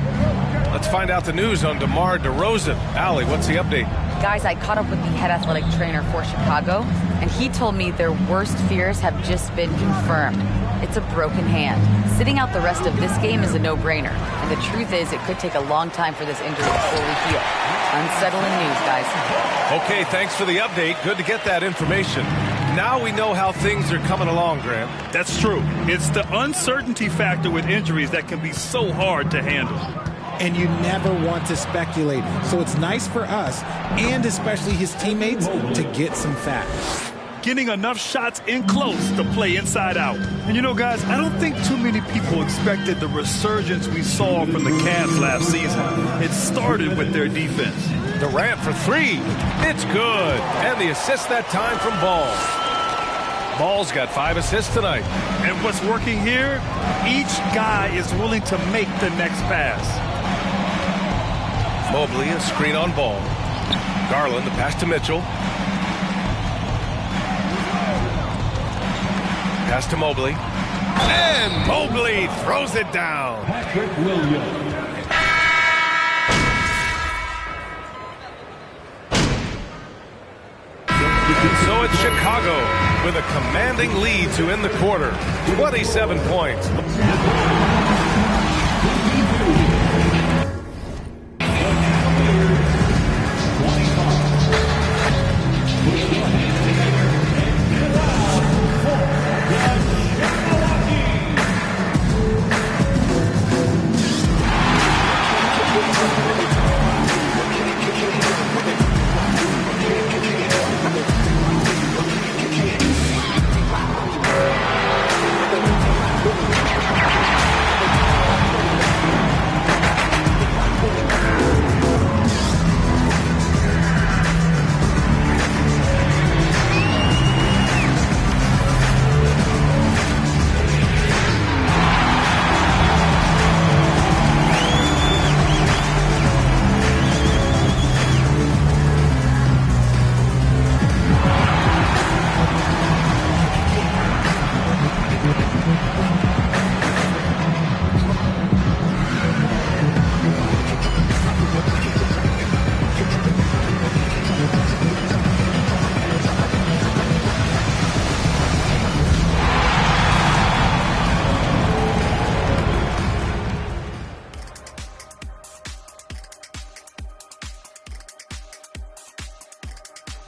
Let's find out the news on DeMar DeRozan. Allie, what's the update? Guys, I caught up with the head athletic trainer for Chicago, and he told me their worst fears have just been confirmed. It's a broken hand. Sitting out the rest of this game is a no-brainer. And the truth is, it could take a long time for this injury to fully heal. Unsettling news, guys. Okay, thanks for the update. Good to get that information. Now we know how things are coming along, Grant. That's true. It's the uncertainty factor with injuries that can be so hard to handle. And you never want to speculate. So it's nice for us, and especially his teammates, to get some facts. Getting enough shots in close to play inside out. And you know, guys, I don't think too many people expected the resurgence we saw from the Cavs last season. It started with their defense. Durant for three. It's good. And the assist that time from Ball. Ball's got 5 assists tonight. And what's working here? Each guy is willing to make the next pass. Mobley, a screen on Ball. Garland, the pass to Mitchell. Pass to Mobley. And Mobley throws it down. Patrick Williams. So it's Chicago with a commanding lead to end the quarter. 27 points.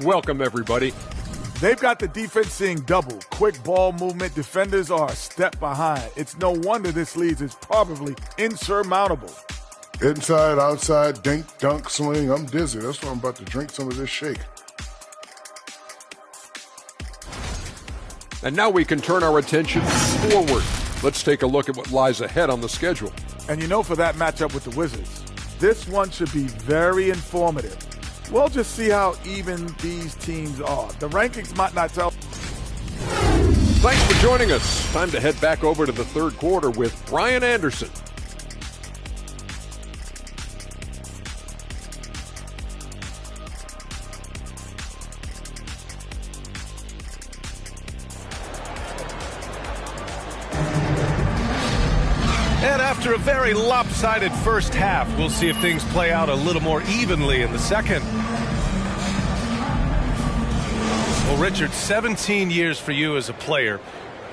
Welcome, everybody. They've got the defense seeing double. Quick ball movement. Defenders are a step behind. It's no wonder this lead is probably insurmountable. Inside, outside, dink, dunk, swing. I'm dizzy. That's why I'm about to drink some of this shake. And now we can turn our attention forward. Let's take a look at what lies ahead on the schedule. And you know, for that matchup with the Wizards, this one should be very informative. We'll just see how even these teams are. The rankings might not tell. Thanks for joining us. Time to head back over to the third quarter with Brian Anderson. after a very lopsided first half, we'll see if things play out a little more evenly in the second. Well, Richard, 17 years for you as a player.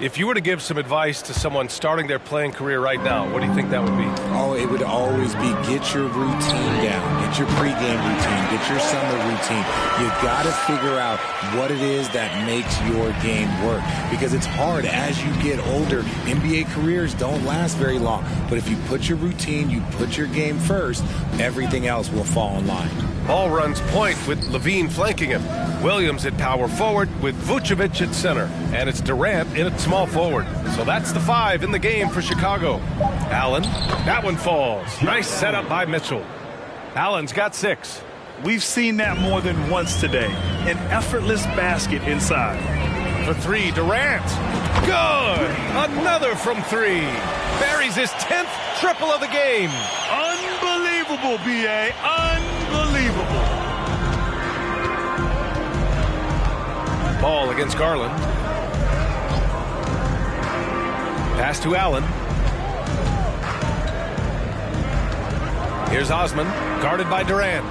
If you were to give some advice to someone starting their playing career right now, what do you think that would be? Oh, it would always be get your routine down. Get your pregame routine. Get your summer routine. You got to figure out what it is that makes your game work. Because it's hard as you get older. NBA careers don't last very long. But if you put your routine, you put your game first, everything else will fall in line. Ball runs point with Levine flanking him. Williams at power forward with Vucevic at center. And it's Durant in at small forward. So that's the 5 in the game for Chicago. Allen, that one falls. Nice setup by Mitchell. Allen's got 6. We've seen that more than once today. An effortless basket inside. For 3, Durant. Good! Another from 3. Buries his 10th triple of the game. Unbelievable, B.A. Unbelievable. Ball against Garland. Pass to Allen. Here's Osman, guarded by Durant.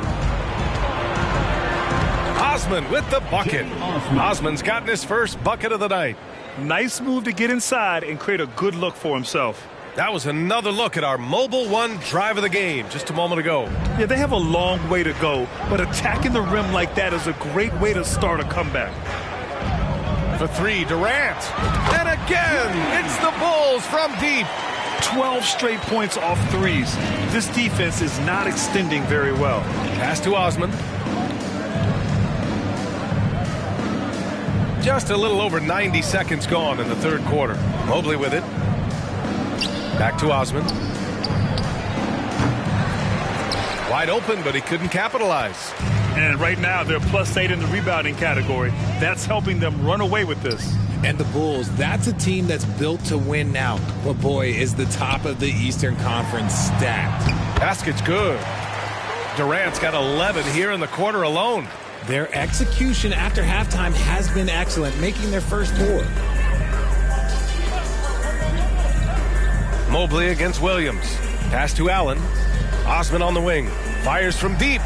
Osman with the bucket. Osman's gotten his first bucket of the night. Nice move to get inside and create a good look for himself. That was another look at our Mobile One drive of the game just a moment ago. Yeah, they have a long way to go, but attacking the rim like that is a great way to start a comeback. For 3, Durant. And again, it's the Bulls from deep. 12 straight points off threes. This defense is not extending very well. Pass to Osman. Just a little over 90 seconds gone in the third quarter. Mobley with it. Back to Osman. Wide open, but he couldn't capitalize. And right now, they're +8 in the rebounding category. That's helping them run away with this. And the Bulls, that's a team that's built to win now. But boy, is the top of the Eastern Conference stacked. Basket's good. Durant's got 11 here in the quarter alone. Their execution after halftime has been excellent, making their first 4. Mobley against Williams. Pass to Allen. Osman on the wing. Fires from deep.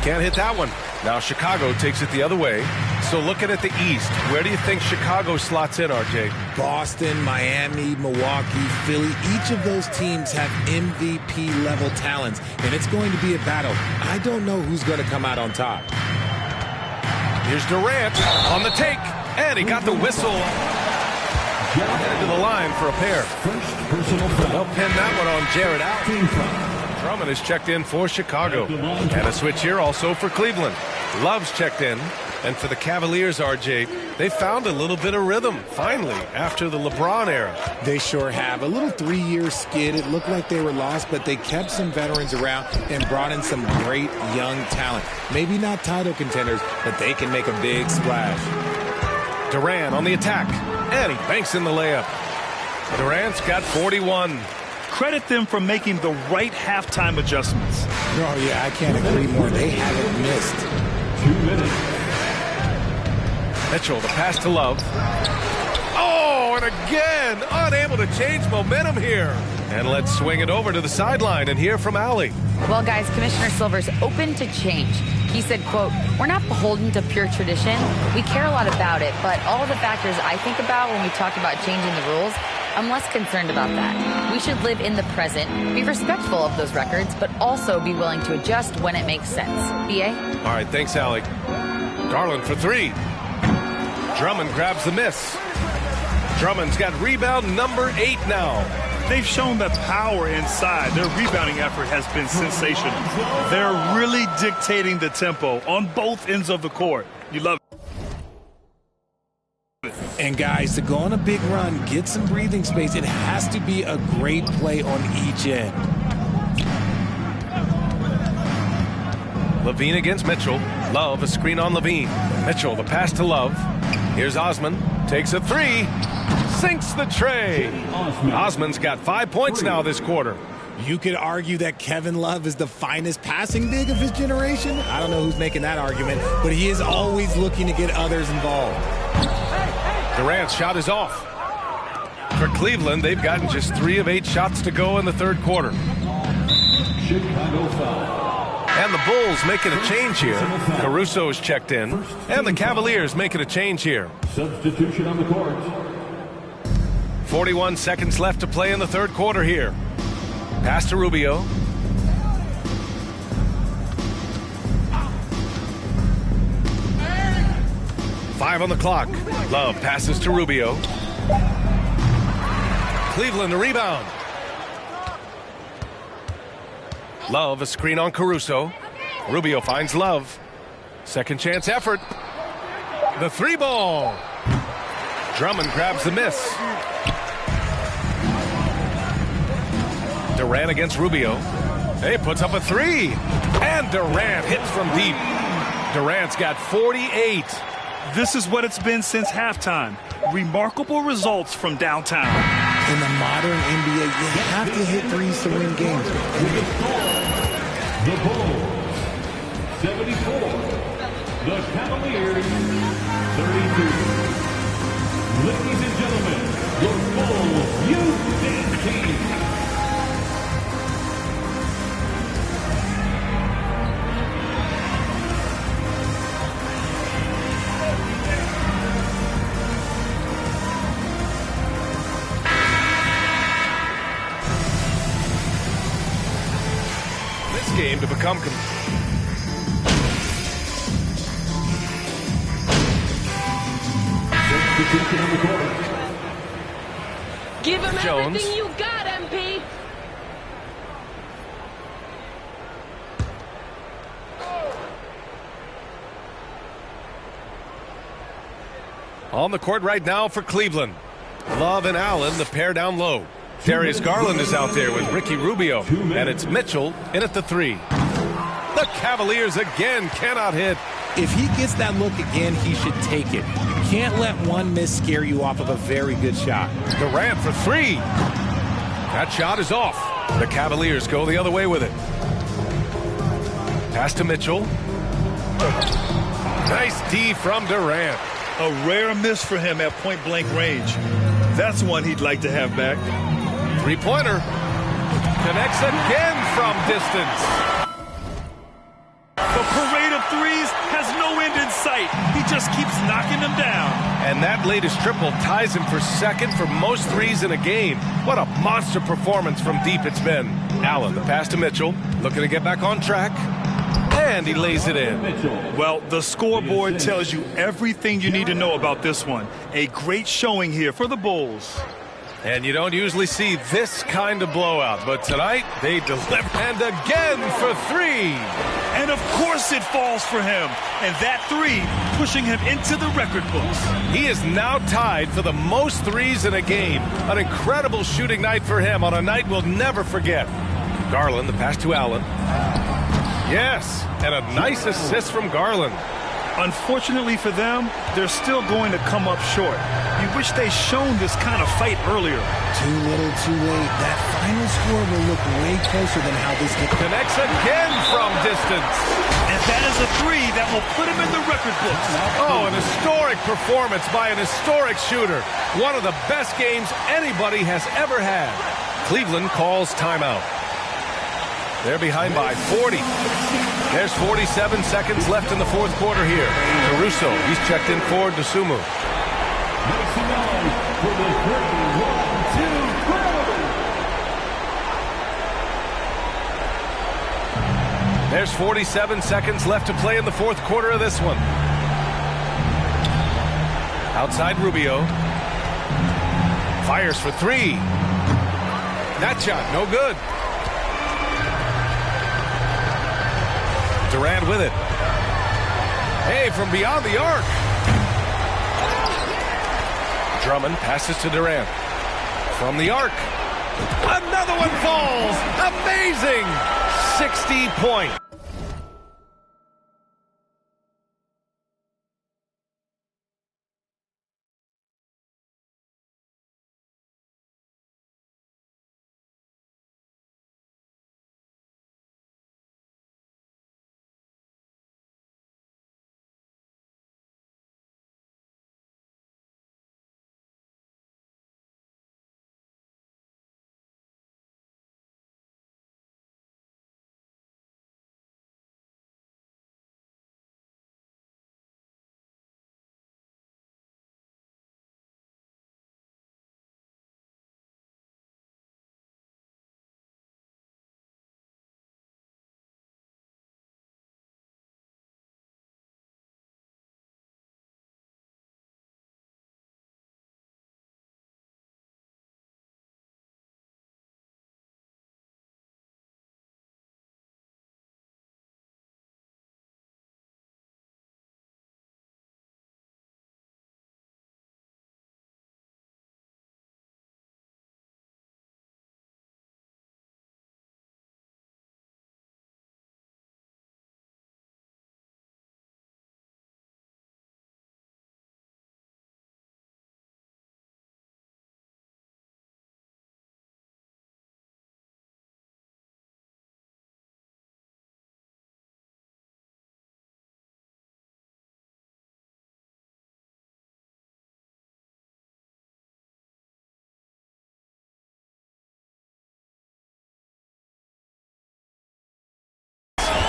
Can't hit that one. Now Chicago takes it the other way. So looking at the East, where do you think Chicago slots in, RJ? Boston, Miami, Milwaukee, Philly, each of those teams have MVP-level talents, and it's going to be a battle. I don't know who's going to come out on top. Here's Durant on the take, and he got the whistle. Headed to the line for a pair. They'll pin that one on Jared Allen. Drummond is checked in for Chicago. And a switch here also for Cleveland. Love's checked in. And for the Cavaliers, RJ, they found a little bit of rhythm, finally, after the LeBron era. They sure have. A little 3-year skid. It looked like they were lost, but they kept some veterans around and brought in some great young talent. Maybe not title contenders, but they can make a big splash. Durant on the attack, and he banks in the layup. Durant's got 41. Credit them for making the right halftime adjustments. Oh, yeah, I can't agree more. They haven't missed. 2 minutes. Mitchell, the pass to Love. Oh, and again, unable to change momentum here. And let's swing it over to the sideline and hear from Allie. Well, guys, Commissioner Silver's open to change. He said, quote, "We're not beholden to pure tradition. We care a lot about it, but all the factors I think about when we talk about changing the rules, I'm less concerned about that. We should live in the present, be respectful of those records, but also be willing to adjust when it makes sense." B.A.? All right, thanks, Allie. Garland for 3. Drummond grabs the miss. Drummond's got rebound number 8 now. They've shown the power inside. Their rebounding effort has been sensational. They're really dictating the tempo on both ends of the court. You love it. And guys, to go on a big run, get some breathing space, it has to be a great play on each end. Levine against Mitchell. Love, a screen on Levine. Mitchell, the pass to Love. Here's Osman. Takes a 3. Sinks the tray. Osman's got 5 points now this quarter. You could argue that Kevin Love is the finest passing big of his generation. I don't know who's making that argument, but he is always looking to get others involved. Durant's shot is off. For Cleveland, they've gotten just 3 of 8 shots to go in the third quarter. Chicago foul. And the Bulls making a change here. Caruso's checked in. And the Cavaliers making a change here. Substitution on the court. 41 seconds left to play in the third quarter here. Pass to Rubio. Five on the clock. Love passes to Rubio. Cleveland the rebound. Love a screen on Caruso. Rubio finds Love. Second chance effort. The 3-ball. Drummond grabs the miss. Durant against Rubio. He puts up a 3. And Durant hits from deep. Durant's got 48. This is what it's been since halftime. Remarkable results from downtown. In the modern NBA, you have to hit threes to win games. The Bulls, 74. The Cavaliers, 32. Ladies and gentlemen, your Bulls youth team. Game to become give him Jones. Everything you got, MP. On the court right now for Cleveland. Love and Allen, the pair down low. Darius Garland is out there with Ricky Rubio, and it's Mitchell in at the 3. The Cavaliers again cannot hit. If he gets that look again, he should take it. You can't let one miss scare you off of a very good shot. Durant for 3. That shot is off. The Cavaliers go the other way with it. Pass to Mitchell. Nice D from Durant. A rare miss for him at point-blank range. That's one he'd like to have back. 3-pointer. Connects again from distance. The parade of threes has no end in sight. He just keeps knocking them down. And that latest triple ties him for second for most threes in a game. What a monster performance from deep it's been. Allen, the pass to Mitchell, looking to get back on track. And he lays it in. Well, the scoreboard tells you everything you need to know about this one. A great showing here for the Bulls. And you don't usually see this kind of blowout, but tonight they deliver. And again for 3. And of course it falls for him. And that 3 pushing him into the record books. He is now tied for the most threes in a game. An incredible shooting night for him on a night we'll never forget. Garland, the pass to Allen. Yes, and a nice assist from Garland. Unfortunately for them, they're still going to come up short. You wish they'd shown this kind of fight earlier. Too little, too late. That final score will look way closer than how this game connects again from distance. And that is a 3 that will put him in the record books. Oh, an historic performance by an historic shooter. One of the best games anybody has ever had. Cleveland calls timeout. They're behind by 40. There's 47 seconds left in the fourth quarter here. Caruso, he's checked in for Dosunmu. There's 47 seconds left to play in the fourth quarter of this one. Outside Rubio. Fires for 3. That shot, no good. Durant with it. Hey, from beyond the arc. Drummond passes to Durant. From the arc. Another one falls. Amazing. 60-point.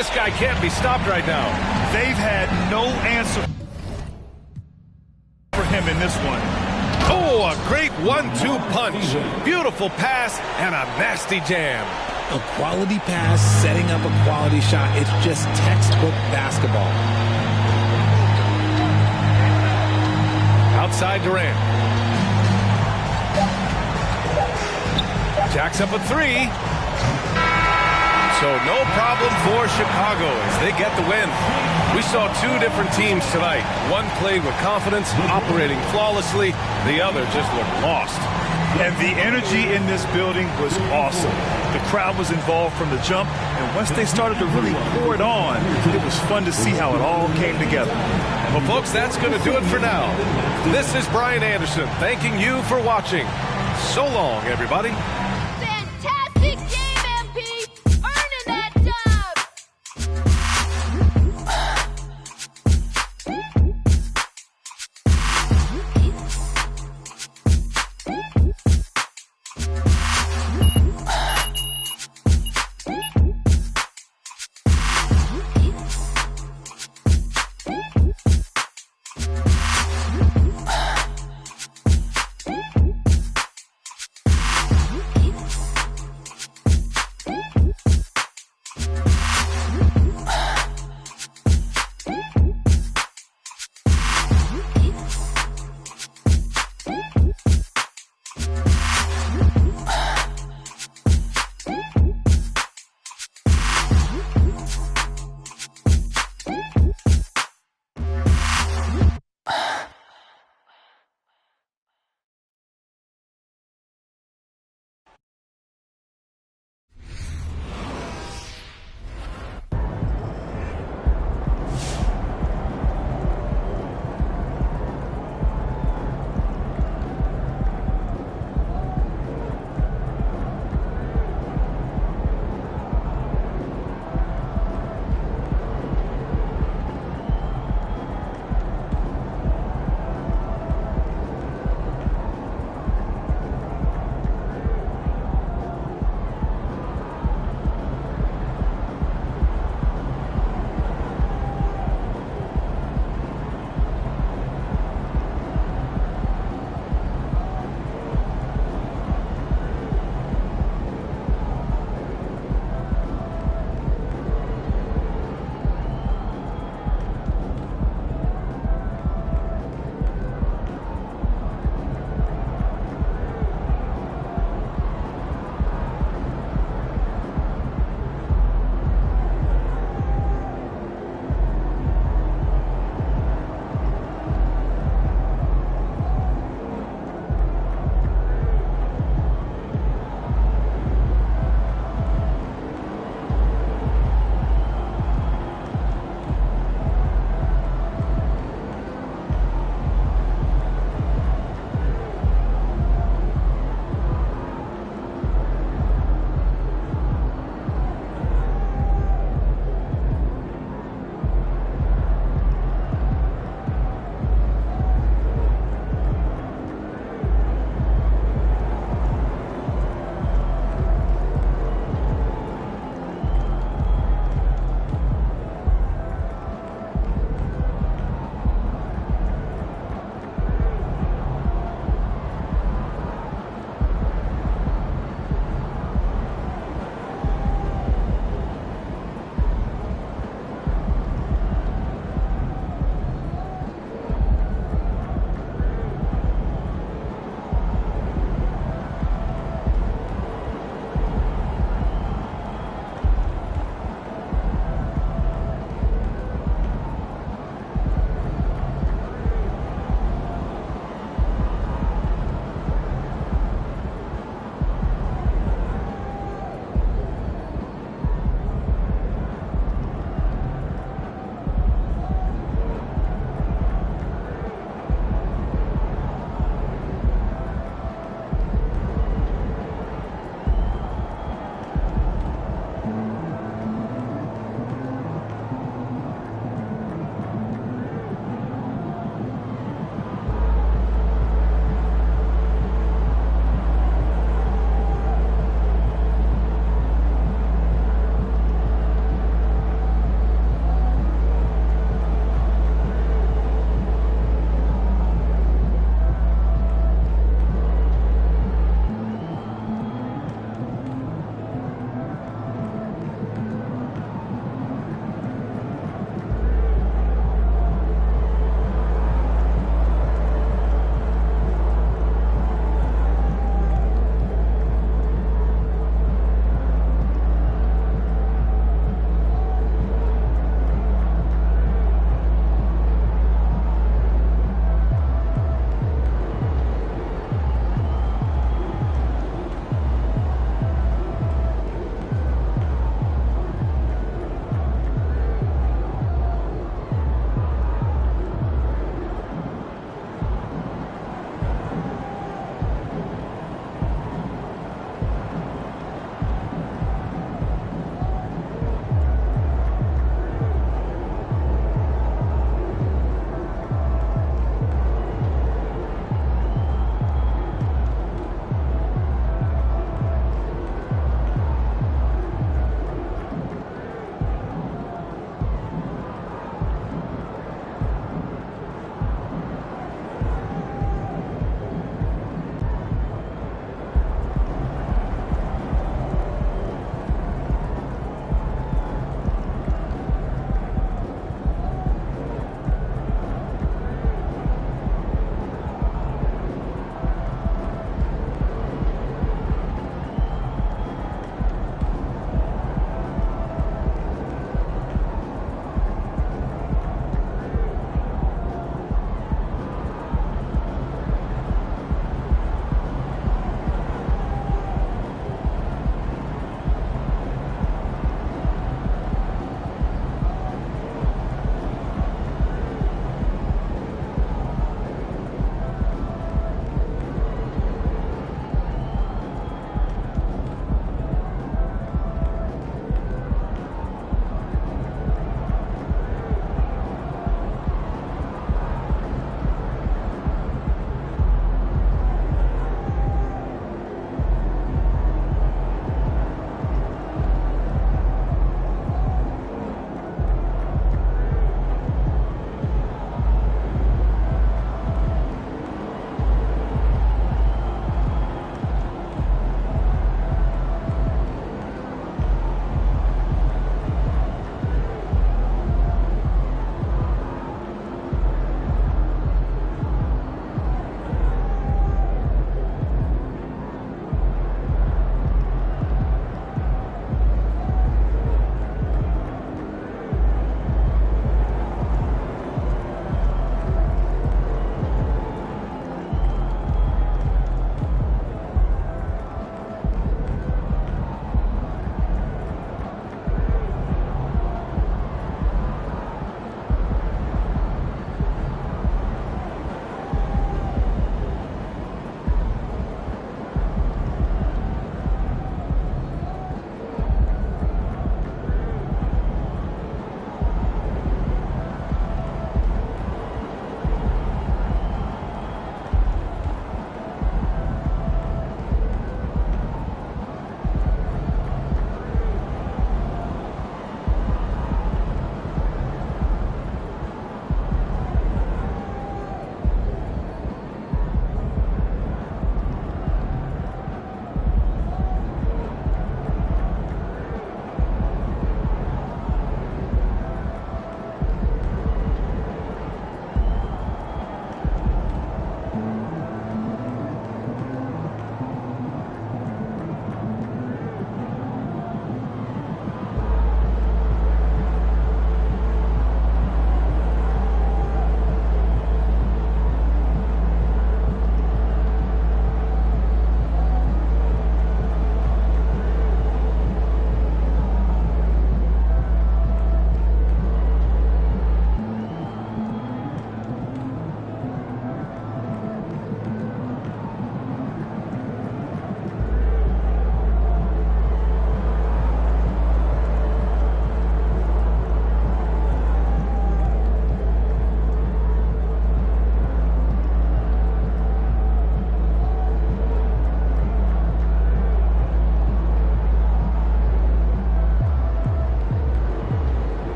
This guy can't be stopped right now. They've had no answer for him in this one. Oh, a great 1-2 punch. Beautiful pass and a nasty jam. A quality pass, setting up a quality shot. It's just textbook basketball. Outside Durant. Jacks up a three. So no problem for Chicago as they get the win. We saw two different teams tonight. One played with confidence, operating flawlessly. The other just looked lost. And the energy in this building was awesome. The crowd was involved from the jump, and once they started to really pour it on, it was fun to see how it all came together. Well, folks, that's going to do it for now. This is Brian Anderson thanking you for watching. So long, everybody. Fantastic game, MP! Earning that dub!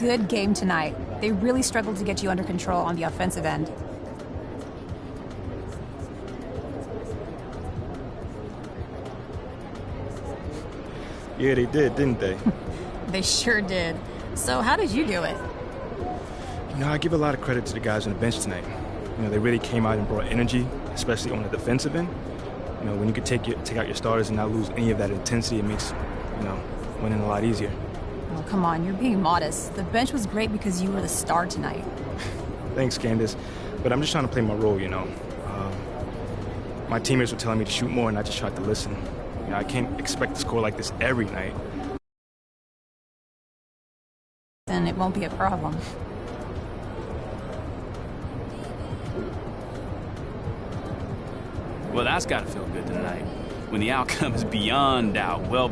good game tonight. They really struggled to get you under control on the offensive end. Yeah, they did, didn't they? They sure did. So how did you do it? You know, I give a lot of credit to the guys on the bench tonight. You know, they really came out and brought energy, especially on the defensive end. You know, when you could take out your starters and not lose any of that intensity, it makes, you know, winning a lot easier. Oh, come on, you're being modest. The bench was great because you were the star tonight. Thanks, Candace. But I'm just trying to play my role, you know. My teammates were telling me to shoot more, and I just tried to listen. You know, I can't expect to score like this every night. Then it won't be a problem. Well, that's got to feel good tonight, when the outcome is beyond doubt. Well,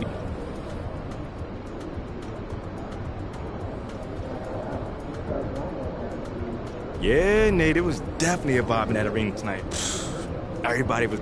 yeah, Nate, it was definitely a vibe in that arena tonight. Everybody was...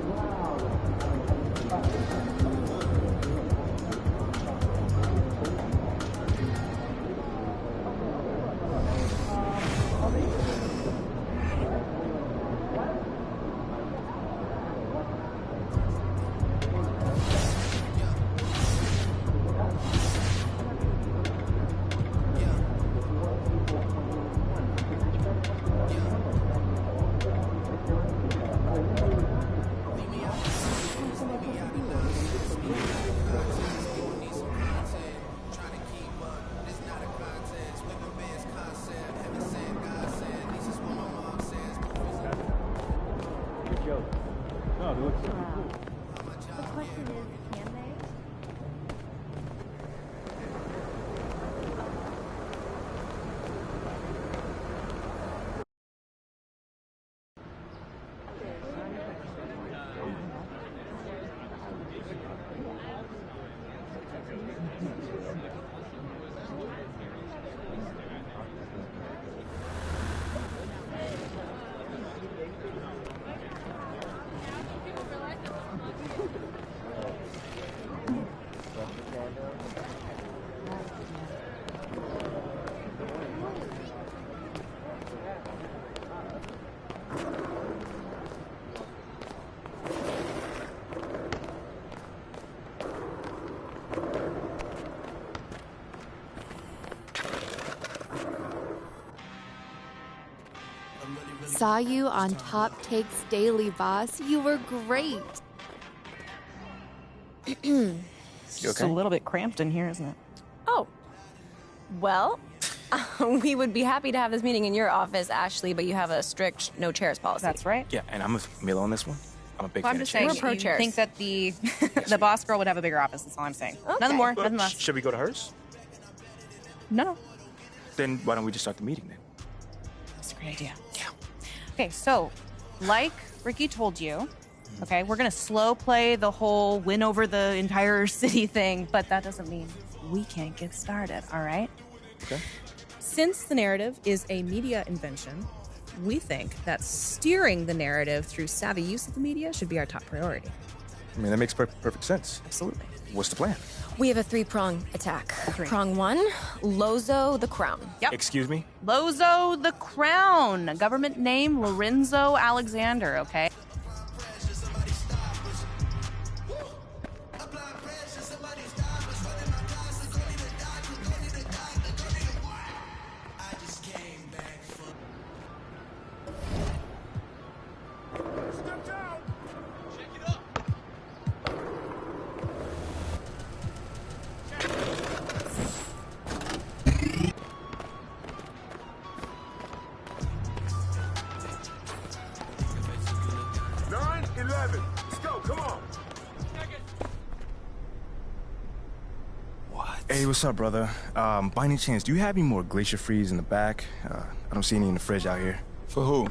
Saw you on Top Takes Daily, boss. You were great. You okay? It's a little bit cramped in here, isn't it? Oh, well, we would be happy to have this meeting in your office, Ashley, but you have a strict no chairs policy. That's right. Yeah, and I'm with Milo on this one. I'm a big fan I'm of just chairs. saying, We're pro you chairs. think that the the boss girl would have a bigger office. That's all I'm saying. Okay. Nothing more, nothing less. Should we go to hers? No. Then why don't we just start the meeting then? That's a great idea. Yeah. Okay, so like Ricky told you, okay, we're gonna slow play the whole win over the entire city thing, but that doesn't mean we can't get started, all right? Okay. Since the narrative is a media invention, we think that steering the narrative through savvy use of the media should be our top priority. I mean, that makes perfect sense. Absolutely. What's the plan? We have a three-prong attack. Prong one, Lozo the Crown. Yep. Excuse me? Lozo the Crown. Government name Lorenzo Alexander, okay? Hey, what's up, brother? By any chance, do you have any more Glacier Freeze in the back? I don't see any in the fridge out here. For who?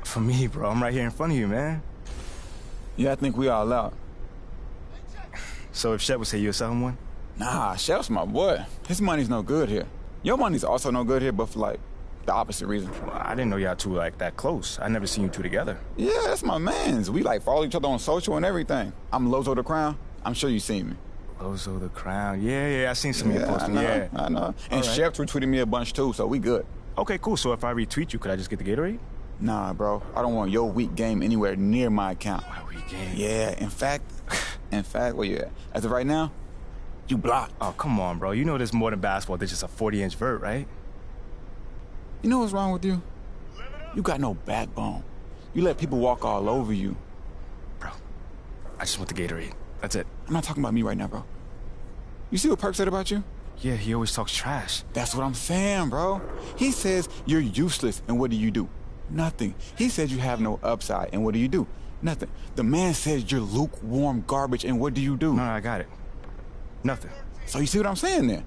For me, bro. I'm right here in front of you, man. Yeah, I think we all out. So if Shep would say you're selling one? Nah, Shep's my boy. His money's no good here. Your money's also no good here, but for, like, the opposite reason. Well, I didn't know y'all two, like, that close. I never seen you two together. Yeah, that's my mans. We, like, follow each other on social and everything. I'm Lozo the Crown. I'm sure you seen me. Lozo the Crown. Yeah, I seen some of your posting. Yeah, I know. And Chef retweeted me a bunch too, so we good. Okay, cool. So if I retweet you, could I just get the Gatorade? Nah, bro. I don't want your weak game anywhere near my account. My weak game? Yeah, in fact, where you at? As of right now, you blocked. Oh, come on, bro. You know there's more than basketball. There's just a 40-inch vert, right? You know what's wrong with you? You got no backbone. You let people walk all over you. Bro, I just want the Gatorade. That's it. I'm not talking about me right now, bro. You see what Perk said about you? Yeah, he always talks trash. That's what I'm saying, bro. He says you're useless, and what do? Nothing. He says you have no upside, and what do? Nothing. The man says you're lukewarm garbage, and what do? No, I got it. Nothing. So you see what I'm saying then?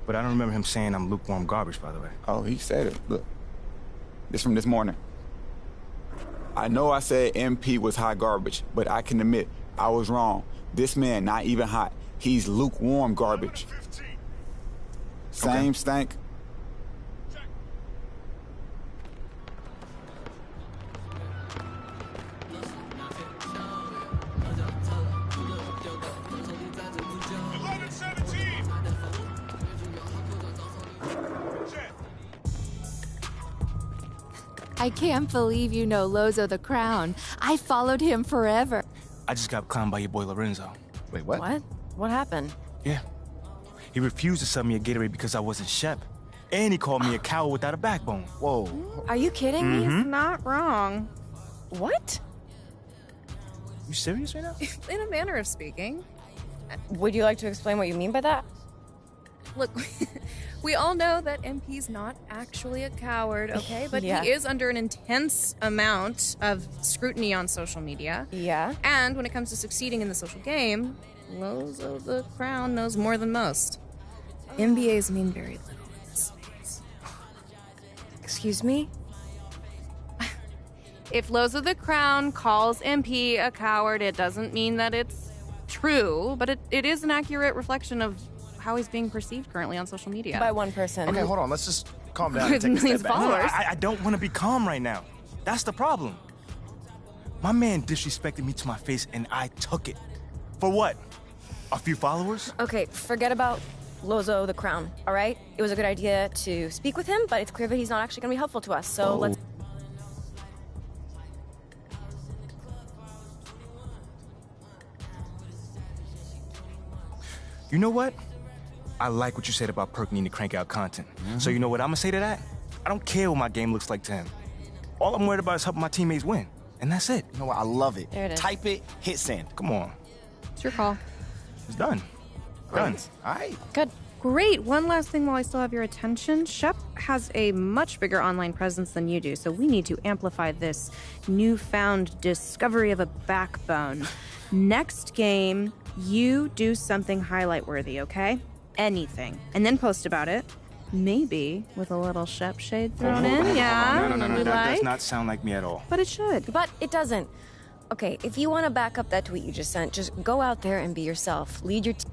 But I don't remember him saying I'm lukewarm garbage, by the way. Oh, he said it. Look. This from this morning. I know I said MP was hot garbage, but I can admit I was wrong. This man not even hot. He's lukewarm garbage. Same stank. I can't believe you know Lozo the Crown. I followed him forever. I just got clowned by your boy Lorenzo. Wait, what? What? What happened? Yeah. He refused to sell me a Gatorade because I wasn't Shep. And he called me a coward without a backbone. Whoa. Are you kidding me? He's not wrong. What? You serious right now? In a manner of speaking. Would you like to explain what you mean by that? Look, we all know that MP's not actually a coward, okay? But Yeah. he is under an intense amount of scrutiny on social media. Yeah. And when it comes to succeeding in the social game, Lozo the Crown knows more than most. MBAs mean very little in this space. Excuse me? If Lozo the Crown calls MP a coward, it doesn't mean that it's true, but it is an accurate reflection of how he's being perceived currently on social media. By one person. Okay, hold on. Let's just calm down and With take a millions step of back. followers. I don't want to be calm right now. That's the problem. My man disrespected me to my face, and I took it. For what? A few followers? Okay, forget about Lozo the Crown, all right? It was a good idea to speak with him, but it's clear that he's not actually going to be helpful to us, so let's... You know what? I like what you said about Perk needing to crank out content. So you know what I'm gonna say to that? I don't care what my game looks like to him. All I'm worried about is helping my teammates win. And that's it. You know what? I love it. There it is. Type it, hit send. Come on. It's your call. It's done. Done. All right. Good. Great. One last thing while I still have your attention. Shep has a much bigger online presence than you do, so we need to amplify this newfound discovery of a backbone. Next game, you do something highlight worthy, okay? Anything. And then post about it. Maybe with a little Shep shade thrown in, yeah? No. We That does like. not sound like me at all. But it should. But it doesn't. Okay, if you want to back up that tweet you just sent, just go out there and be yourself. Lead your team.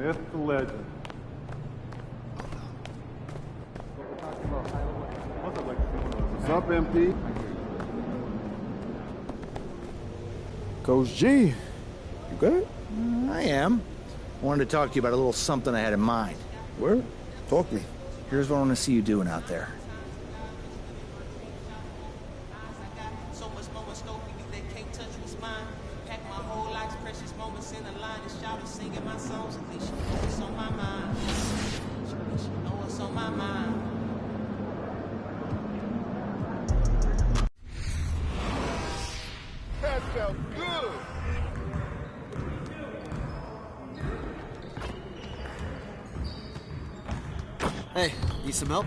myth to legend. What's up, MP? Coach G, you good? I am. I wanted to talk to you about a little something I had in mind. Where? Talk to me. Here's what I want to see you doing out there. That felt good. Hey, need some help?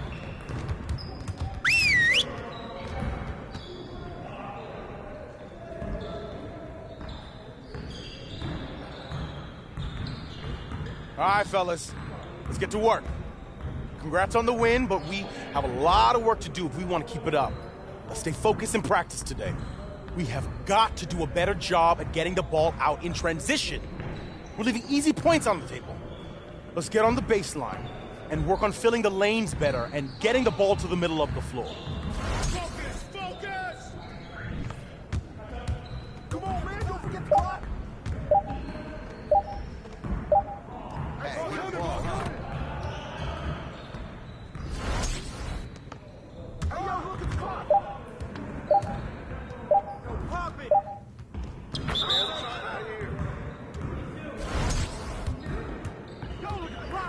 All right, fellas, let's get to work. Congrats on the win, but we have a lot of work to do if we want to keep it up. Let's stay focused in practice today. We have got to do a better job at getting the ball out in transition. We're leaving easy points on the table. Let's get on the baseline and work on filling the lanes better and getting the ball to the middle of the floor. Focus, focus! Come on, man, don't forget the clock. Hey, yo, look at the clock. Yo, pop it. Yo, look at the clock. Yo, look at the clock.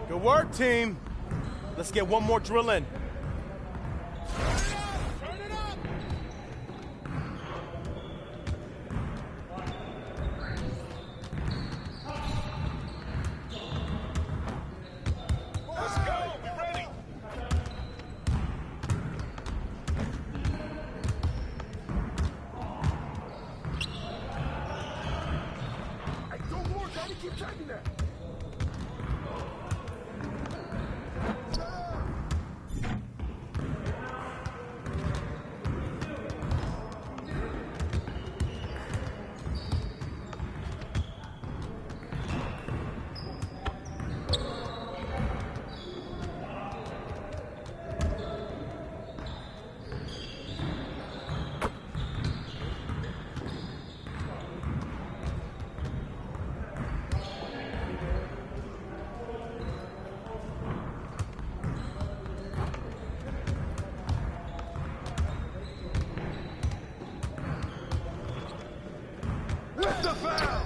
Good work, team. Let's get one more drill in. Let's go. We ready. Hey, don't worry, Daddy. Keep checking that. With the foul!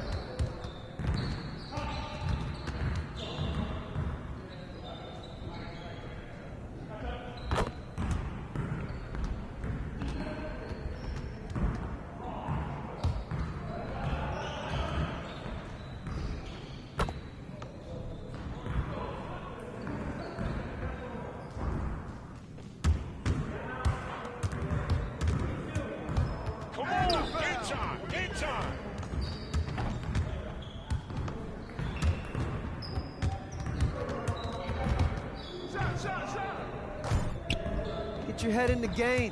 Come on, get time, get time! Get your head in the game.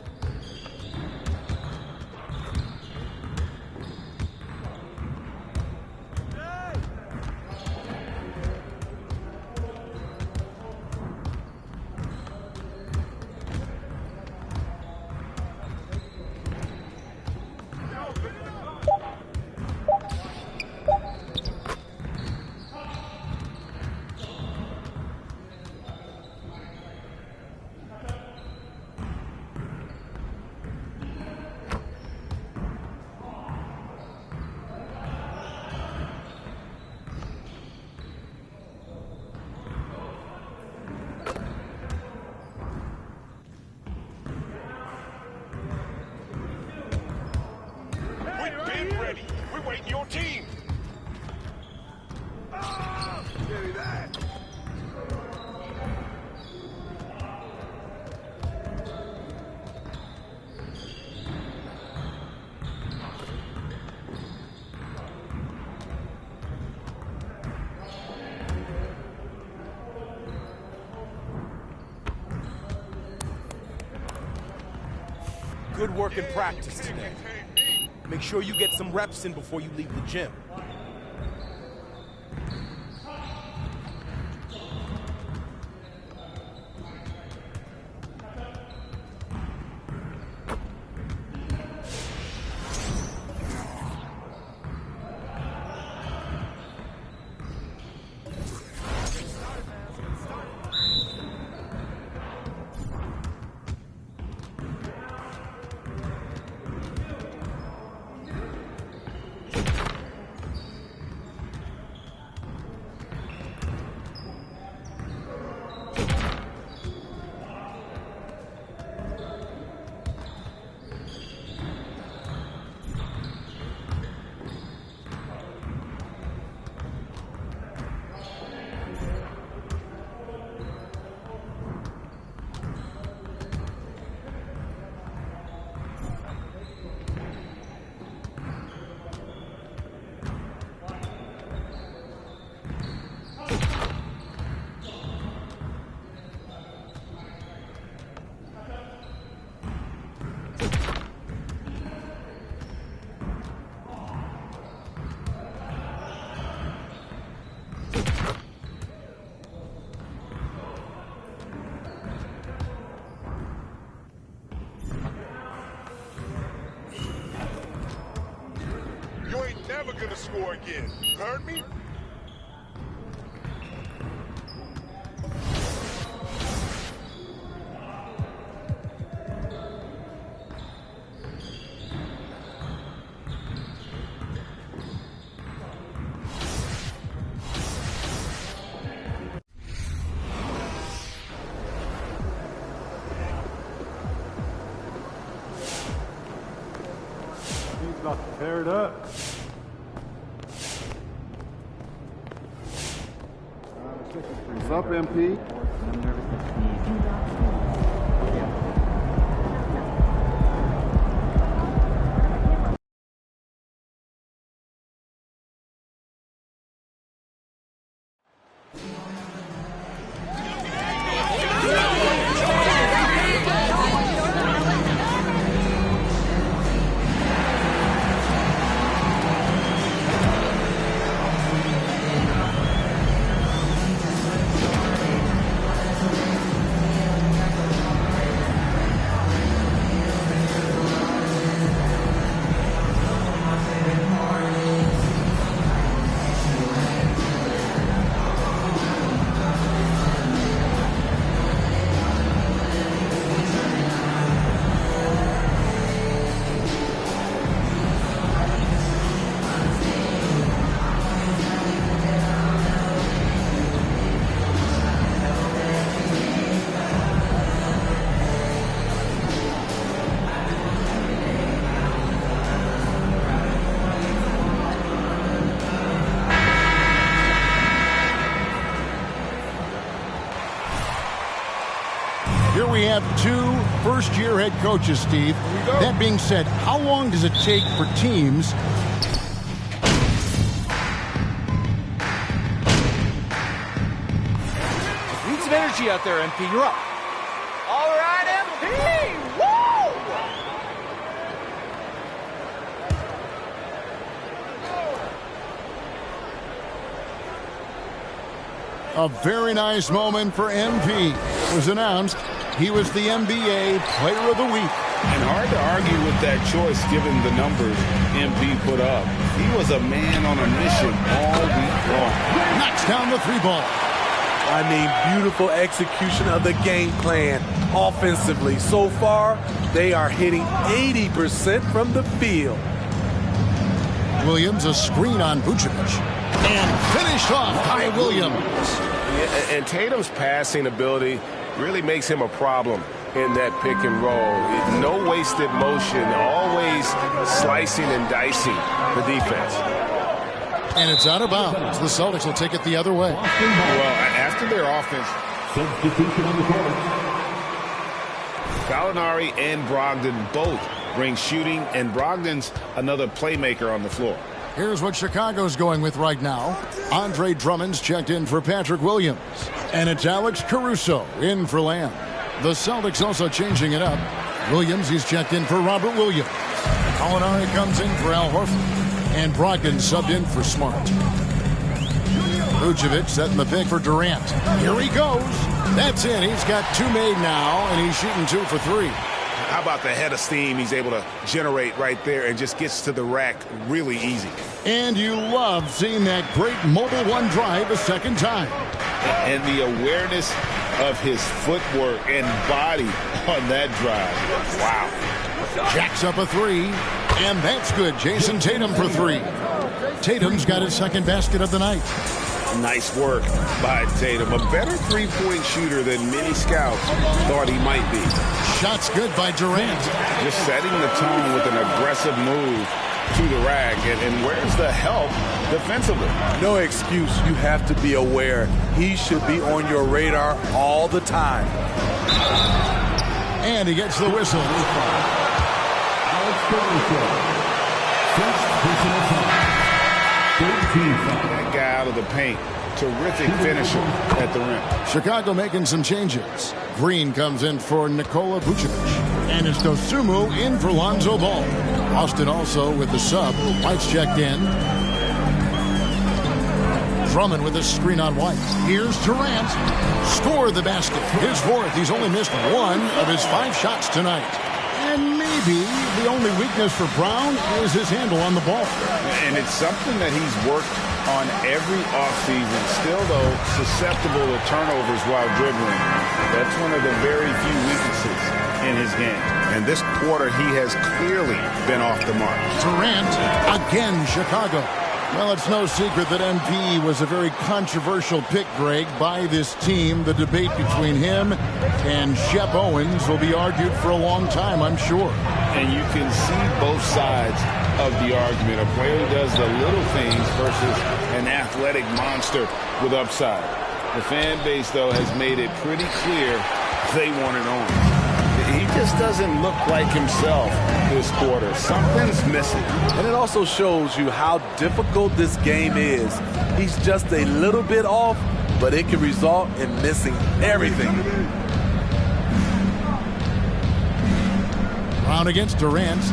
good work in practice today. Make sure you get some reps in before you leave the gym. Never gonna score again. You heard me? He's about to tear it up. What's up, MP? Here we have two first-year head coaches, Steve. That being said, how long does it take for teams Need some energy out there, MP. You're up. All right, MP! Woo! A very nice moment for MP. It was announced he was the NBA Player of the Week. And hard to argue with that choice given the numbers MP put up. He was a man on a mission all week long. Knocks down the three ball. I mean, beautiful execution of the game plan offensively. So far, they are hitting 80% from the field. Williams, a screen on Vucevic. And finished off by Williams. Yeah, and Tatum's passing ability really makes him a problem in that pick and roll. No wasted motion, always slicing and dicing the defense. And it's out of bounds. The Celtics will take it the other way. Well, after their offense, substitution on the court. Gallinari and Brogdon both bring shooting, and Brogdon's another playmaker on the floor. Here's what Chicago's going with right now. Andre Drummond's checked in for Patrick Williams. And it's Alex Caruso in for Lamb. The Celtics also changing it up. Williams, he's checked in for Robert Williams. Molinari comes in for Al Horford. And Brogdon subbed in for Smart. Vucevic setting the pick for Durant. Here he goes. That's in. He's got 2 made now, and he's shooting 2 for 3. How about the head of steam he's able to generate right there and just gets to the rack really easy. And you love seeing that great mobile one drive a second time. And the awareness of his footwork and body on that drive. Wow. Jacks up a 3, and that's good. Jason Tatum for 3. Tatum's got his second basket of the night. Nice work by Tatum. A better three-point shooter than many scouts thought he might be. Shots good by Durant. Just setting the tone with an aggressive move to the rack. And where's the help defensively? No excuse. You have to be aware. He should be on your radar all the time. And he gets the whistle. Alex Caruso. First personal foul. 13 foul. That guy out of the paint. Terrific finisher at the rim. Chicago making some changes. Green comes in for Nikola Vucevic. And it's Dosunmu in for Lonzo Ball. Austin also with the sub. White's checked in. Drummond with a screen on White. Here's Durant. Score the basket. His 4th. He's only missed 1 of his 5 shots tonight. And maybe the only weakness for Brown is his handle on the ball. And it's something that he's worked on every offseason. Still, though, susceptible to turnovers while dribbling. That's one of the very few weaknesses in his game. And this quarter, he has clearly been off the mark. Durant, again, Chicago. Well, it's no secret that MP was a very controversial pick, Greg, by this team. The debate between him and Shep Owens will be argued for a long time, I'm sure. And you can see both sides of the argument. A player who does the little things versus an athletic monster with upside. The fan base, though, has made it pretty clear they wanted Owens. He just doesn't look like himself this quarter. Something's missing. And it also shows you how difficult this game is. He's just a little bit off, but it can result in missing everything. Brown against Durant.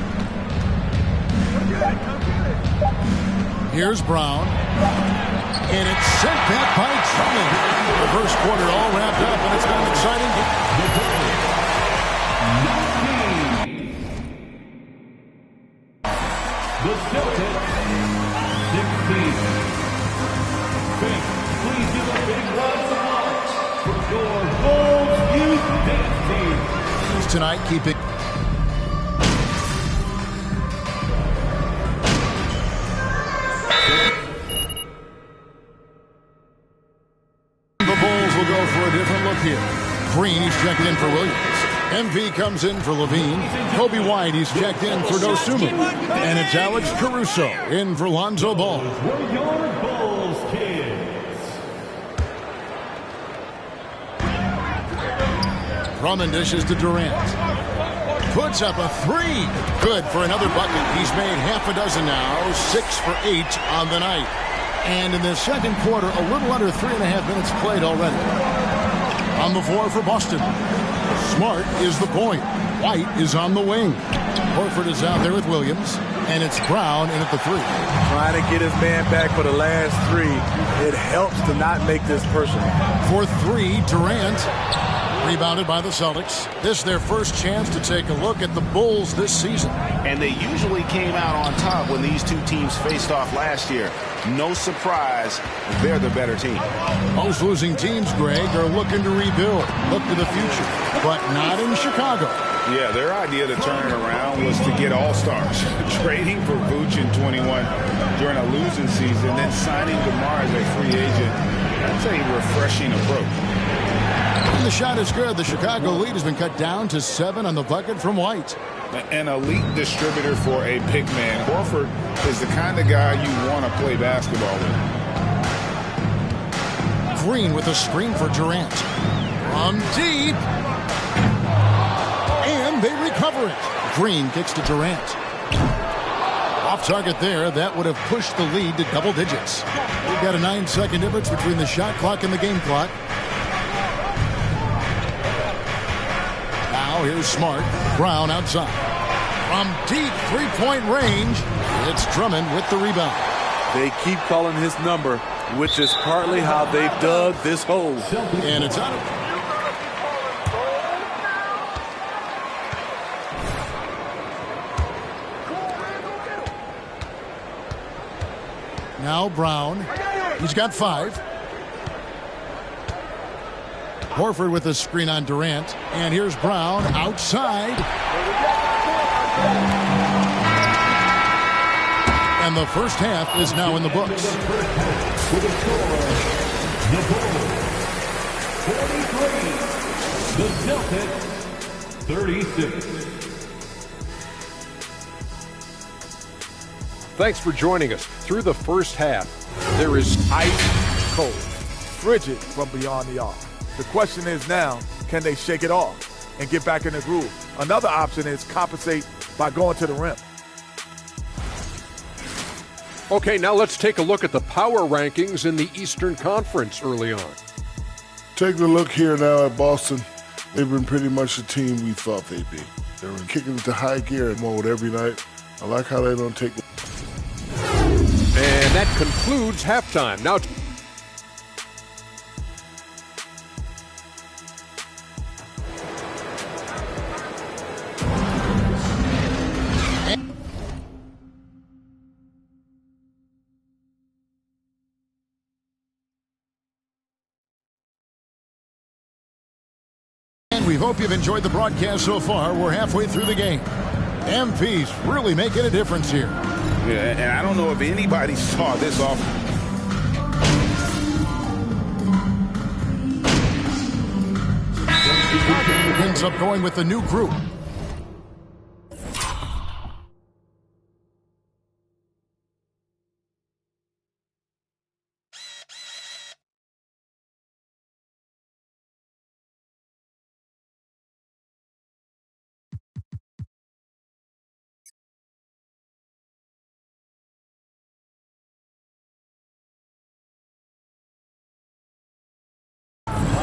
Here's Brown. And it's sent back by Drummond. The first quarter all wrapped up, and it's been an exciting game. The Celtics, 16. Please give a big round of applause for your Bulls Youth Dance Team. Tonight, keep it. The Bulls will go for a different look here. Green, he's checking in for Williams. MV comes in for Levine. Kobe White, he's checked in for Dosunmu. And it's Alex Caruso in for Lonzo Ball. For your Bulls kids. Drummond dishes to Durant. Puts up a 3. Good for another bucket. He's made half a dozen now. 6 for 8 on the night. And in the second quarter, a little under 3.5 minutes played already. On the floor for Boston. Smart is the point. White is on the wing. Horford is out there with Williams. And it's Brown in at the 3. Trying to get his man back for the last 3. It helps to not make this personal. For 3, Durant. Rebounded by the Celtics. This is their first chance to take a look at the Bulls this season. And they usually came out on top when these two teams faced off last year. No surprise, they're the better team. Most losing teams, Greg, are looking to rebuild, look to the future, but not in Chicago. Yeah, their idea to turn it around was to get all-stars. Trading for Vooch in 21 during a losing season, then signing DeMar as a free agent. That's a refreshing approach. And the shot is good. The Chicago lead has been cut down to 7 on the bucket from White. An elite distributor for a big man. Horford is the kind of guy you want to play basketball with. Green with a screen for Durant. From deep. And they recover it. Green kicks to Durant. Off target there. That would have pushed the lead to double digits. We've got a 9-second difference between the shot clock and the game clock. now. Here's Smart. Brown outside. From deep three-point range, it's Drummond with the rebound. They keep calling his number, which is partly how they've dug this hole. And it's out. Now Brown. He's got 5. Horford with a screen on Durant. And here's Brown outside. And the first half is now in the books. With a score, the Bulls 43, the Celtics 36. Thanks for joining us. Through the first half, there is ice cold, frigid from beyond the arc. The question is now, can they shake it off and get back in the groove? Another option is compensate by going to the rim. Okay, now let's take a look at the power rankings in the Eastern Conference early on. Taking a look here now at Boston, they've been pretty much the team we thought they'd be. They're kicking into high gear mode every night. I like how they don't take. And that concludes halftime. Now. We hope you've enjoyed the broadcast so far. We're halfway through the game. MP's really making a difference here. Yeah, and I don't know if anybody saw this off. Ends up going with the new group.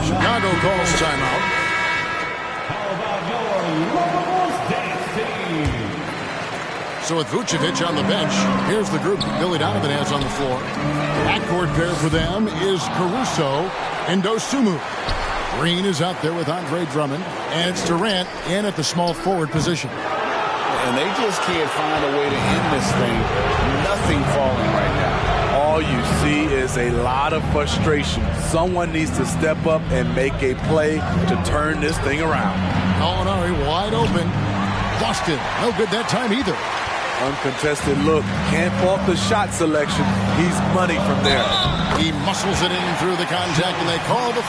Chicago calls timeout. How about your Lovabos dance team? So with Vucevic on the bench, here's the group Billy Donovan has on the floor. Backcourt pair for them is Caruso and Dosunmu. Green is out there with Andre Drummond, and it's Durant in at the small forward position. And they just can't find a way to end this thing. Nothing falling right now. All you see is a lot of frustration. Someone needs to step up and make a play to turn this thing around. Gallinari wide open. Boston, no good that time either. Uncontested look. Can't fault the shot selection. He's money from there. He muscles it in through the contact, and they call the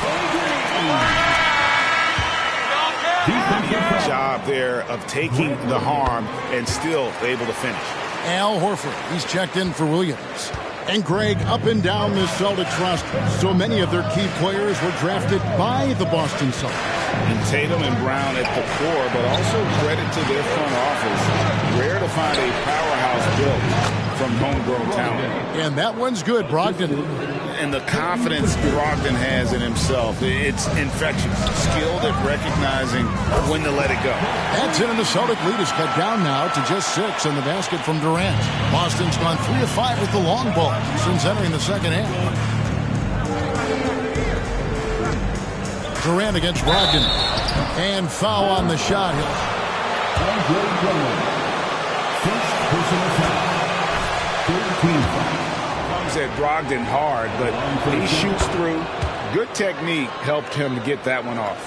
job there of taking the harm and still able to finish. Al Horford, he's checked in for Williams. And Greg, up and down the Celtics roster, so many of their key players were drafted by the Boston Celtics. And Tatum and Brown at the core, but also credit to their front office. Rare to find a powerhouse built from homegrown talent. And that one's good, Brogdon. And the confidence Brogdon has in himself, it's infectious. Skilled at recognizing when to let it go. That's it, and the Celtic lead is cut down now to just 6 on the basket from Durant. Boston's gone 3 of 5 with the long ball since entering the second half. Durant against Brogdon. And foul on the shot. Comes at Brogdon hard, but he shoots through. Good technique helped him to get that one off.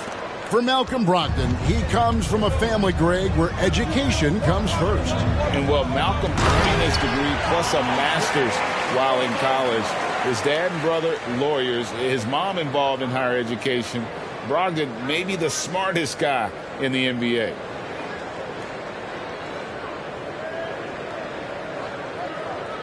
For Malcolm Brogdon, he comes from a family, Greg, where education comes first. And well, Malcolm earned his degree plus a master's while in college. His dad and brother, lawyers. His mom involved in higher education. Brogdon, maybe the smartest guy in the NBA.